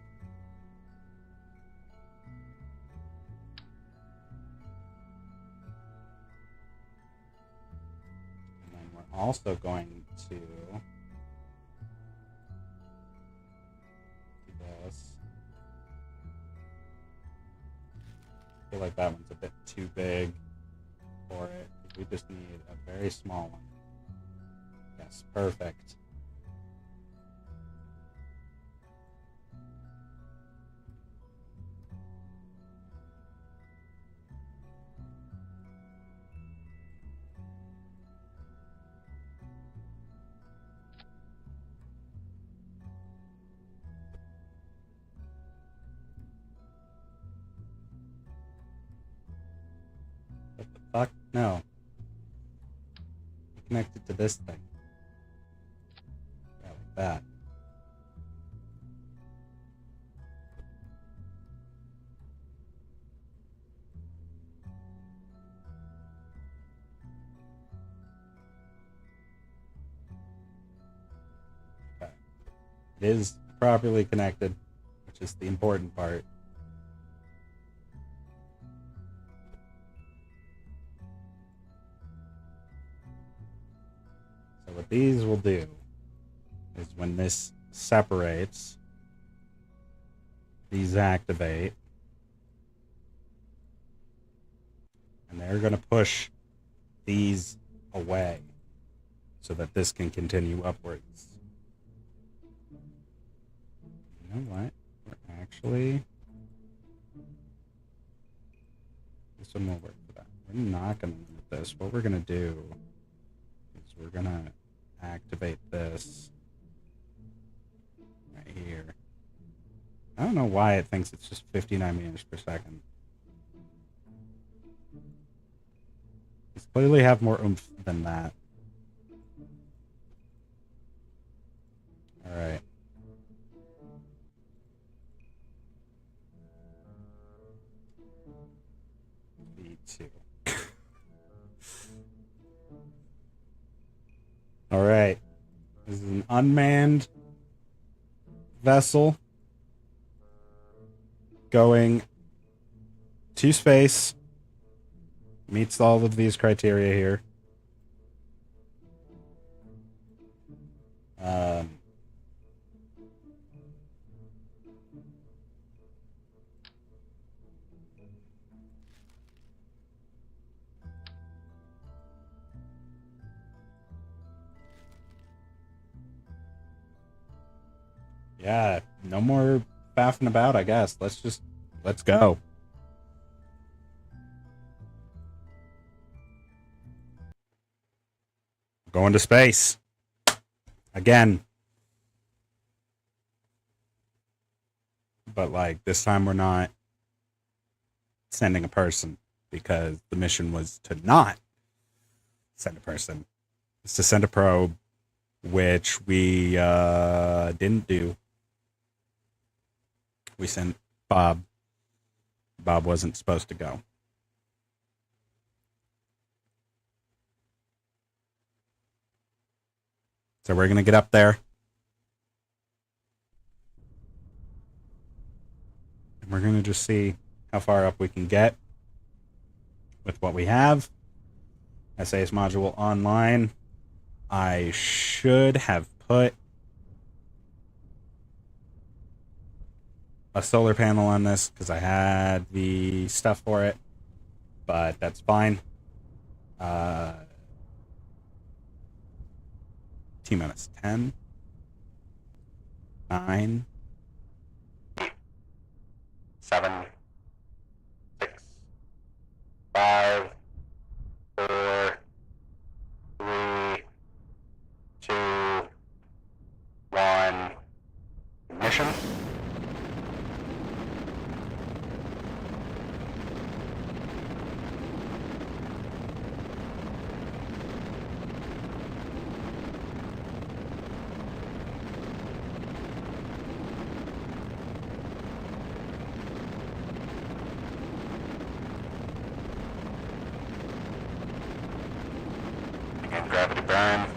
And then we're also going to do this. I feel like that one's a bit too big for it. We just need a very small one. Yes, perfect. What the fuck? No. Connected to this thing. Yeah, like that. Okay. It is properly connected, which is the important part. So what these will do is when this separates, these activate, and they're going to push these away so that this can continue upwards. You know what? We're actually... This one will work for that. We're not going to limit this. What we're going to do is we're going to activate this right here. I don't know why it thinks it's just 59 meters per second. These clearly have more oomph than that. Alright. V2. Alright. This is an unmanned vessel going to space. Meets all of these criteria here. Yeah, no more faffing about, I guess. Let's go. Going to space. Again. But, like, this time we're not sending a person because the mission was to not send a person. It's to send a probe, which we didn't do. We sent Bob. Bob wasn't supposed to go. So we're going to get up there. And we're going to just see how far up we can get with what we have. SAS module online. I should have put a solar panel on this because I had the stuff for it, but that's fine. T-minus 10, 9, 7, 6, 5, 4, 3, 2, 1, ignition. And gravity burn.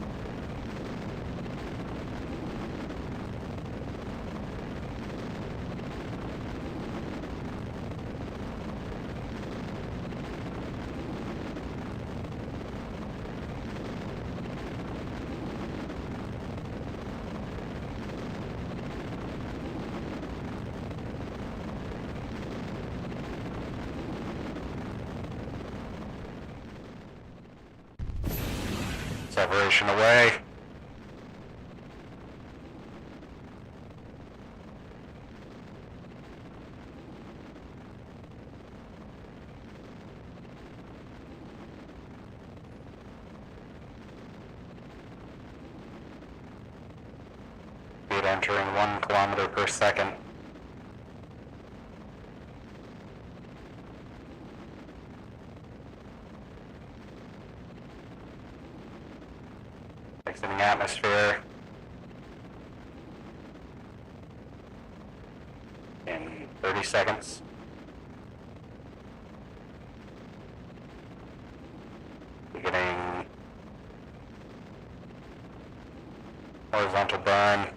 Separation away. Speed entering 1 kilometer per second. Exiting atmosphere in 30 seconds. Beginning horizontal burn.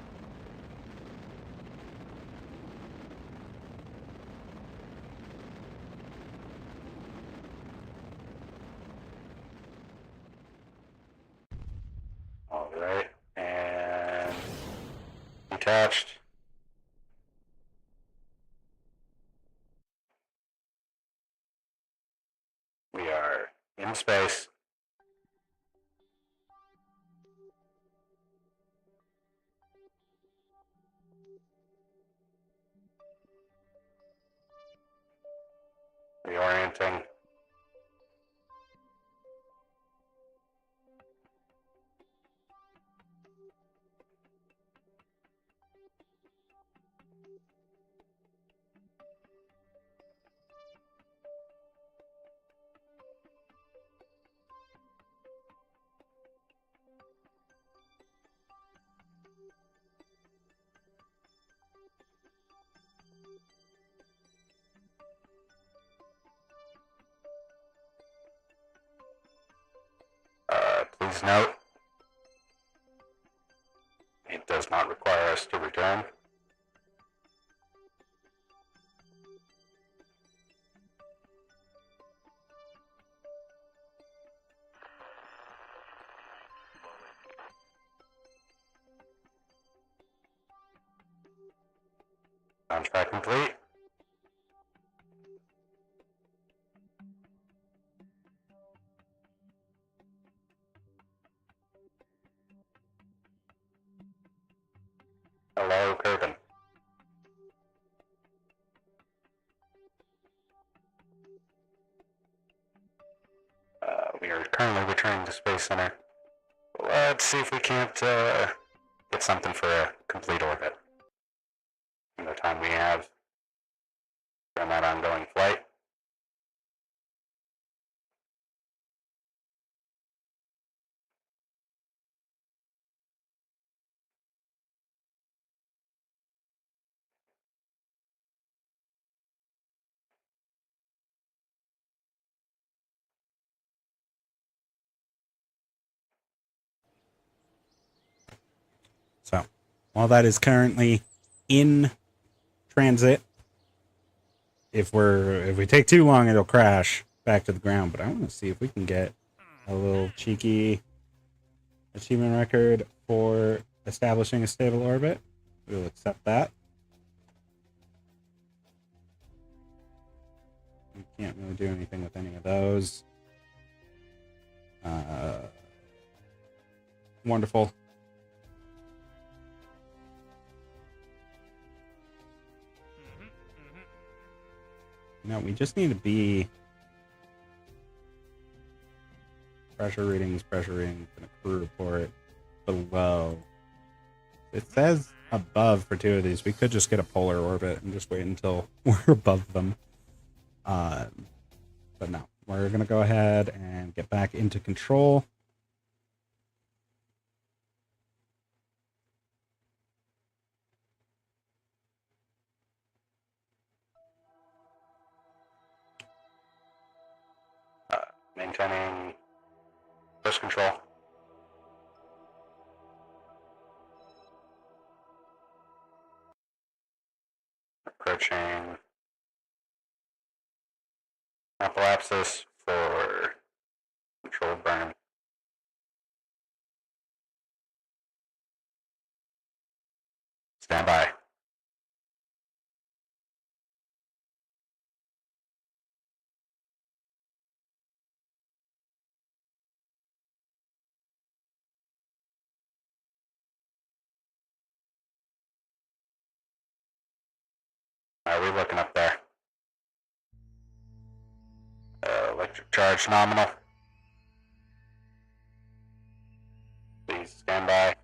All right, and detached. We are in space. Reorienting. Please note, it does not require us to return. Contract complete. Hello, Kerbal. We are currently returning to Space Center. Let's see if we can't get something for a complete orbit. In the time we have from that ongoing flight. So, while that is currently in transit, if we take too long, it'll crash back to the ground. But I want to see if we can get a little cheeky achievement record for establishing a stable orbit. We'll accept that. We can't really do anything with any of those. Wonderful. No, we just need to be pressure readings, and a crew report below. It says above for 2 of these. We could just get a polar orbit and just wait until we're above them. But no, we're going to go ahead and get back into control. Maintaining push control. searching Apolapsis for controlled burn. Stand by. How are we looking up there? Electric charge nominal. Please stand by.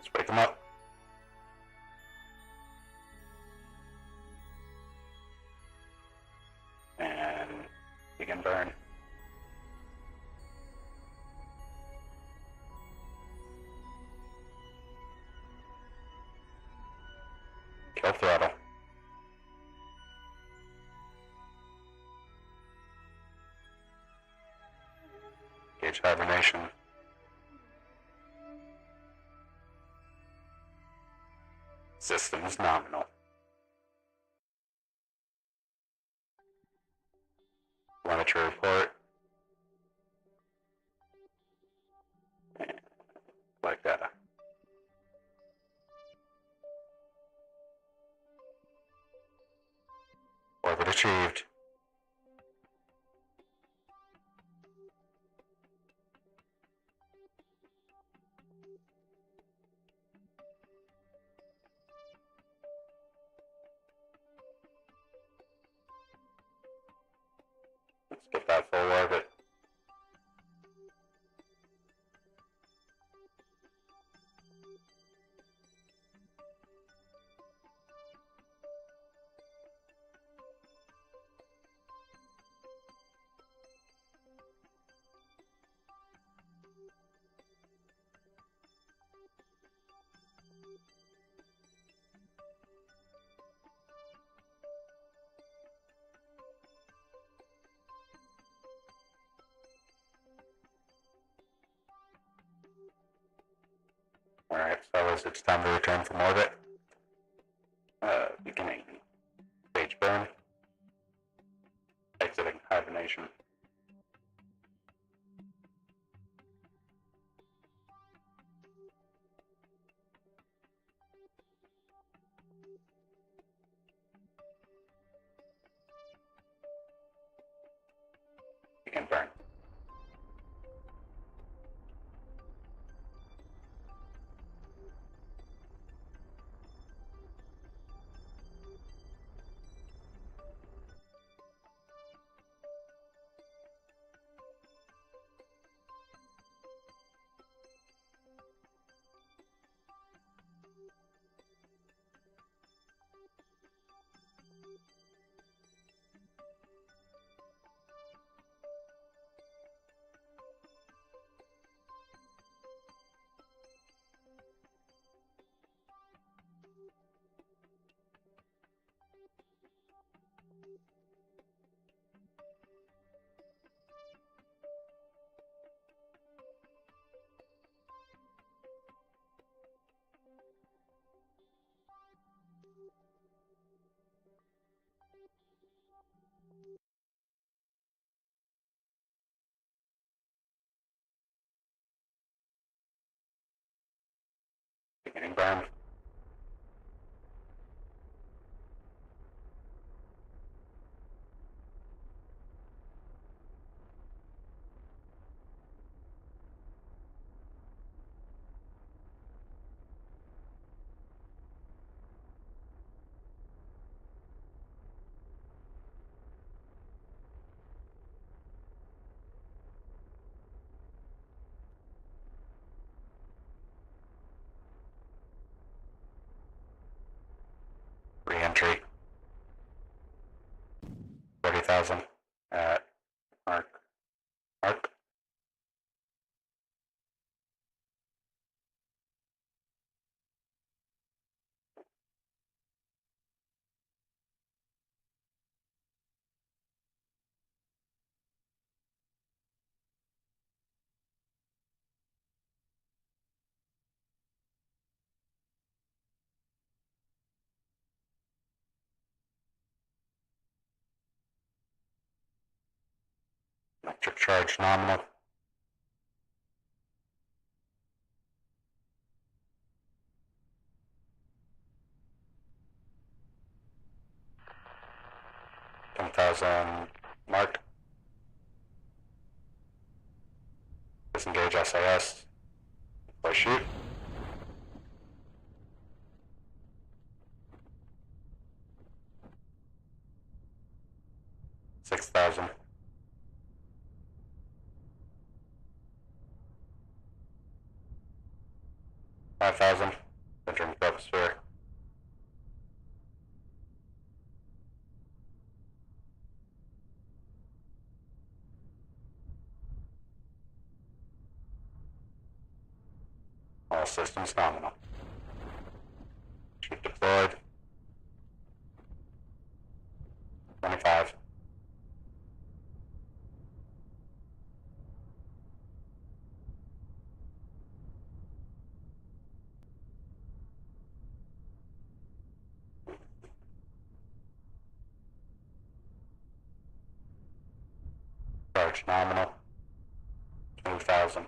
Let's wake them up. And begin burn. Kill throttle. Gauge hibernation. Systems nominal. Telemetry report. Like data. Orbit achieved. Let's get that full orbit. Alright, fellas, it's time to return from orbit. Beginning stage burn. Exiting hibernation. Begin burn. Beginning burn. Entry 40,000 at Mark. Mark. Electric charge nominal. $10,000 Mark. Disengage SAS. Play shoot. 6,000. 5,000. Entering troposphere. All systems nominal. Shoot deployed. 25. Charge nominal. 2,000.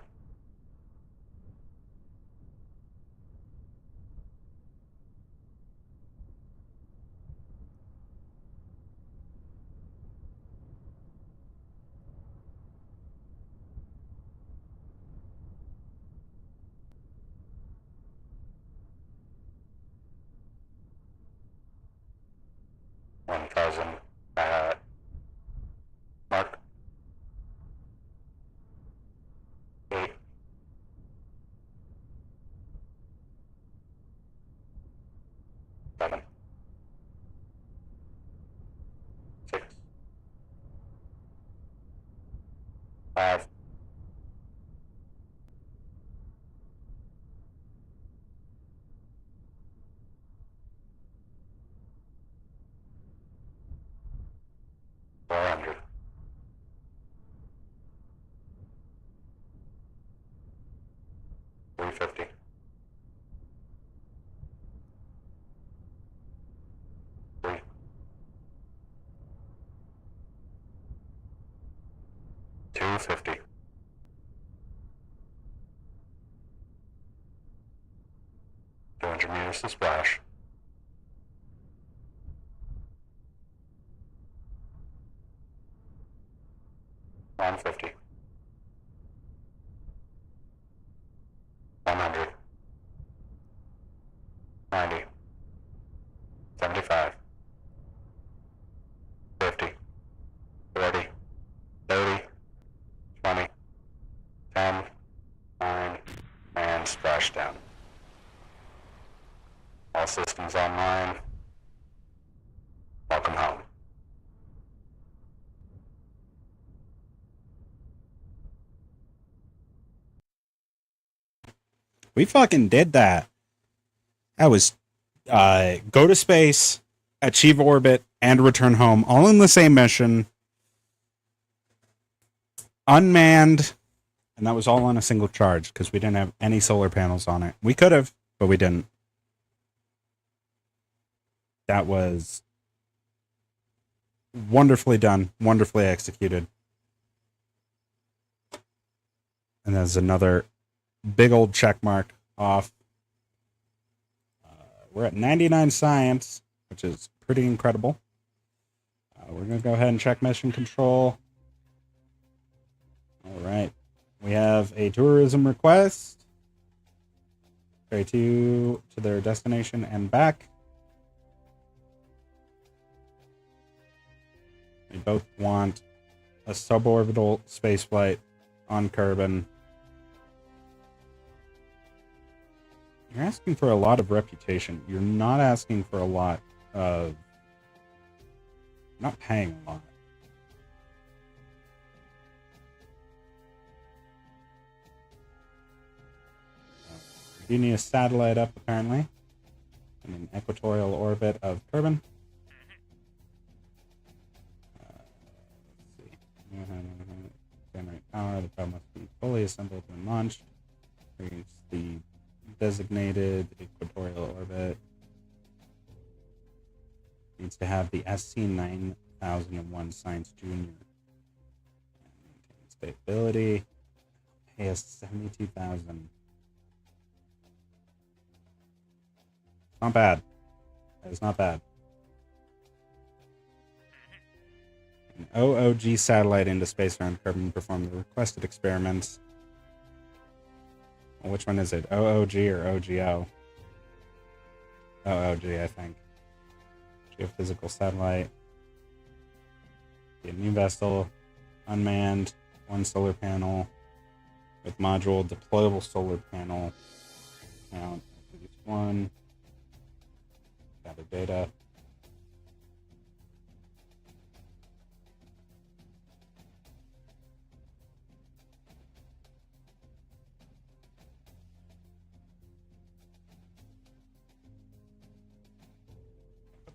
$1,000 Mark. 8. 7. 6. 5. 400. 350. 3. 250. 200 meters to splash. 150. 100. 90. 75. 50. 40. 30. 20. 10. 9. And splashdown. All systems online. Welcome home. We fucking did that. That was go to space, achieve orbit, and return home, all in the same mission. Unmanned. And that was all on a single charge because we didn't have any solar panels on it. We could have, but we didn't. That was wonderfully done, wonderfully executed. And there's another big old check mark off. We're at 99 science, which is pretty incredible. We're going to go ahead and check mission control. All right. We have a tourism request. Ferry 2 to their destination and back. We both want a suborbital spaceflight on Kerbal. You're asking for a lot of reputation. You're not asking for a lot of not paying a lot. We do need a satellite up, apparently, in an equatorial orbit of Kerbal. Let's see. Generate power. The probe must be fully assembled and launched. Reach the designated equatorial orbit. Needs to have the SC9001 Science Junior. Maintain stability. Pay us 72,000. Not bad. That is not bad. An OOG satellite into space around Kerbal and perform the requested experiments. Well, which one is it? OOG or OGO? OOG, I think. Geophysical satellite. A new vessel. Unmanned. One solar panel. With module. Deployable solar panel. Now, produce one. Gather data.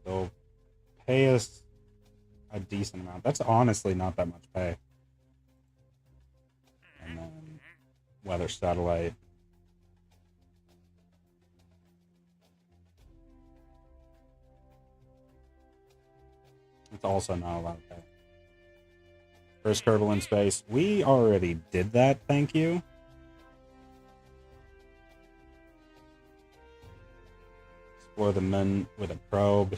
They'll pay us a decent amount. That's honestly not that much pay. And then weather satellite. It's also not a lot of pay. First Kerbal in space. We already did that, thank you. Explore the moon with a probe.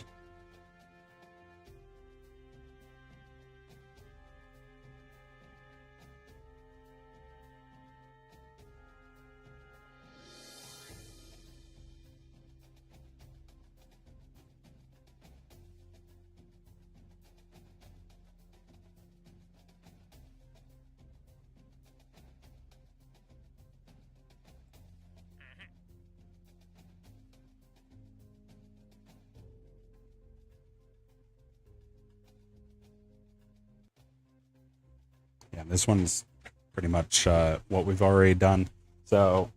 Yeah, this one's pretty much what we've already done. So,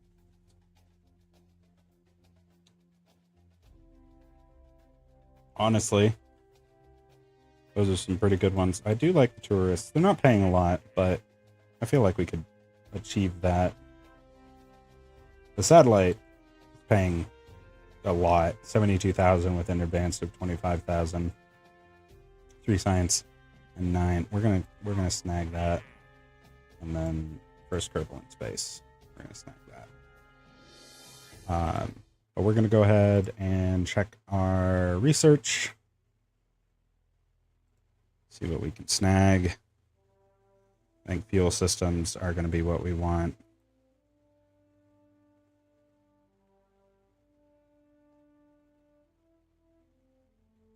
honestly, those are some pretty good ones. I do like the tourists. They're not paying a lot, but I feel like we could achieve that. The satellite is paying a lot. 72,000 with an advance of 25,000. 3 science and 9. We're gonna snag that. And then first Kerbal in space. We're gonna snag that. But we're gonna go ahead and check our research. See what we can snag. I think fuel systems are gonna be what we want.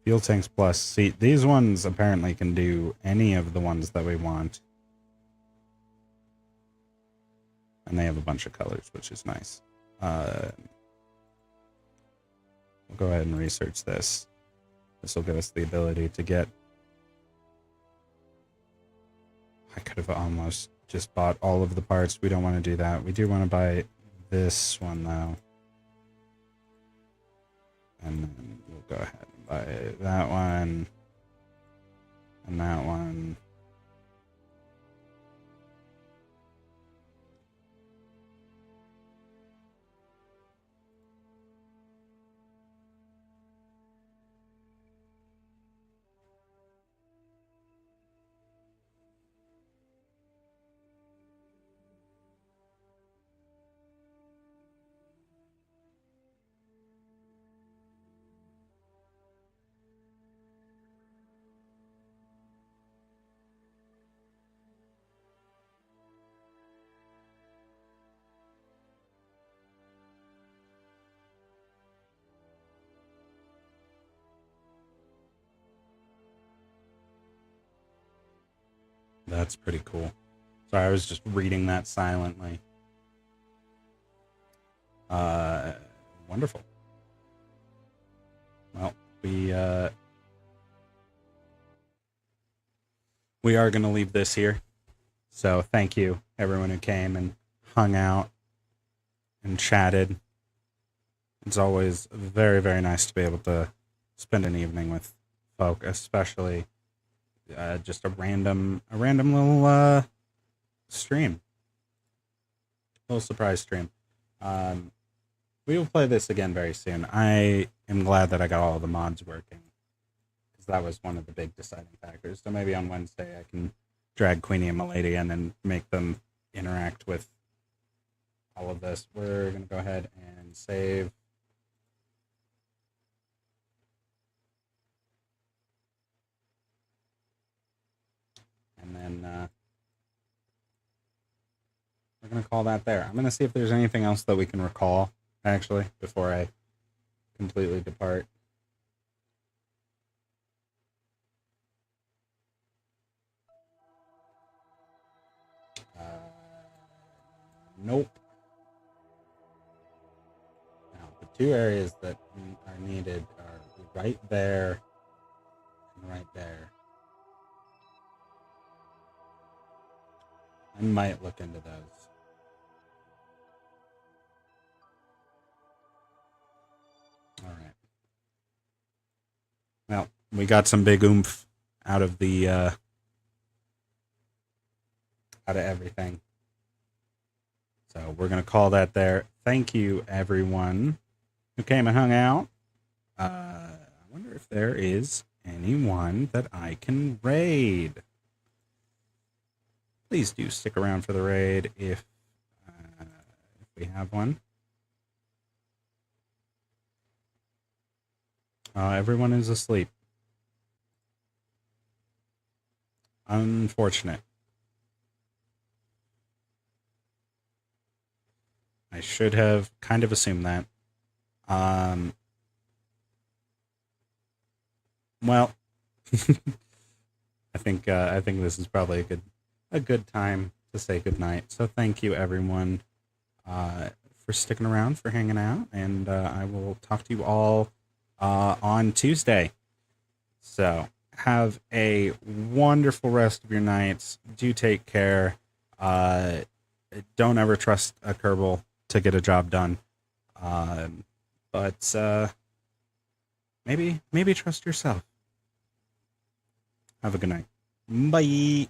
Fuel tanks plus. See, these ones apparently can do any of the ones that we want. And they have a bunch of colors, which is nice. We'll go ahead and research this. This will give us the ability to get... I could have almost just bought all of the parts. We don't want to do that. We do want to buy this one, though. And then we'll go ahead and buy that one. And that one. That's pretty cool. Sorry, I was just reading that silently. Wonderful. Well, we are going to leave this here. So thank you, everyone who came and hung out and chatted. It's always very, very nice to be able to spend an evening with folk, especially just a random little stream, little surprise stream. We will play this again very soon. I am glad that I got all the mods working, because that was one of the big deciding factors. So maybe on Wednesday I can drag Queenie and Milady in and make them interact with all of this. We're going to go ahead and save. And then we're going to call that there. I'm going to see if there's anything else that we can recall, actually, before I completely depart. Nope. Now, the two areas that are needed are right there and right there. I might look into those. All right. Well, we got some big oomph out of the out of everything. So we're gonna call that there. Thank you, everyone who came and hung out. I wonder if there is anyone that I can raid. Please do stick around for the raid if we have one. Everyone is asleep. Unfortunate. I should have kind of assumed that. Well, I think this is probably a good time to say goodnight. So thank you, everyone, for sticking around, for hanging out, and I will talk to you all on Tuesday. So have a wonderful rest of your nights. Do take care. Don't ever trust a Kerbal to get a job done. But maybe trust yourself. Have a good night. Bye.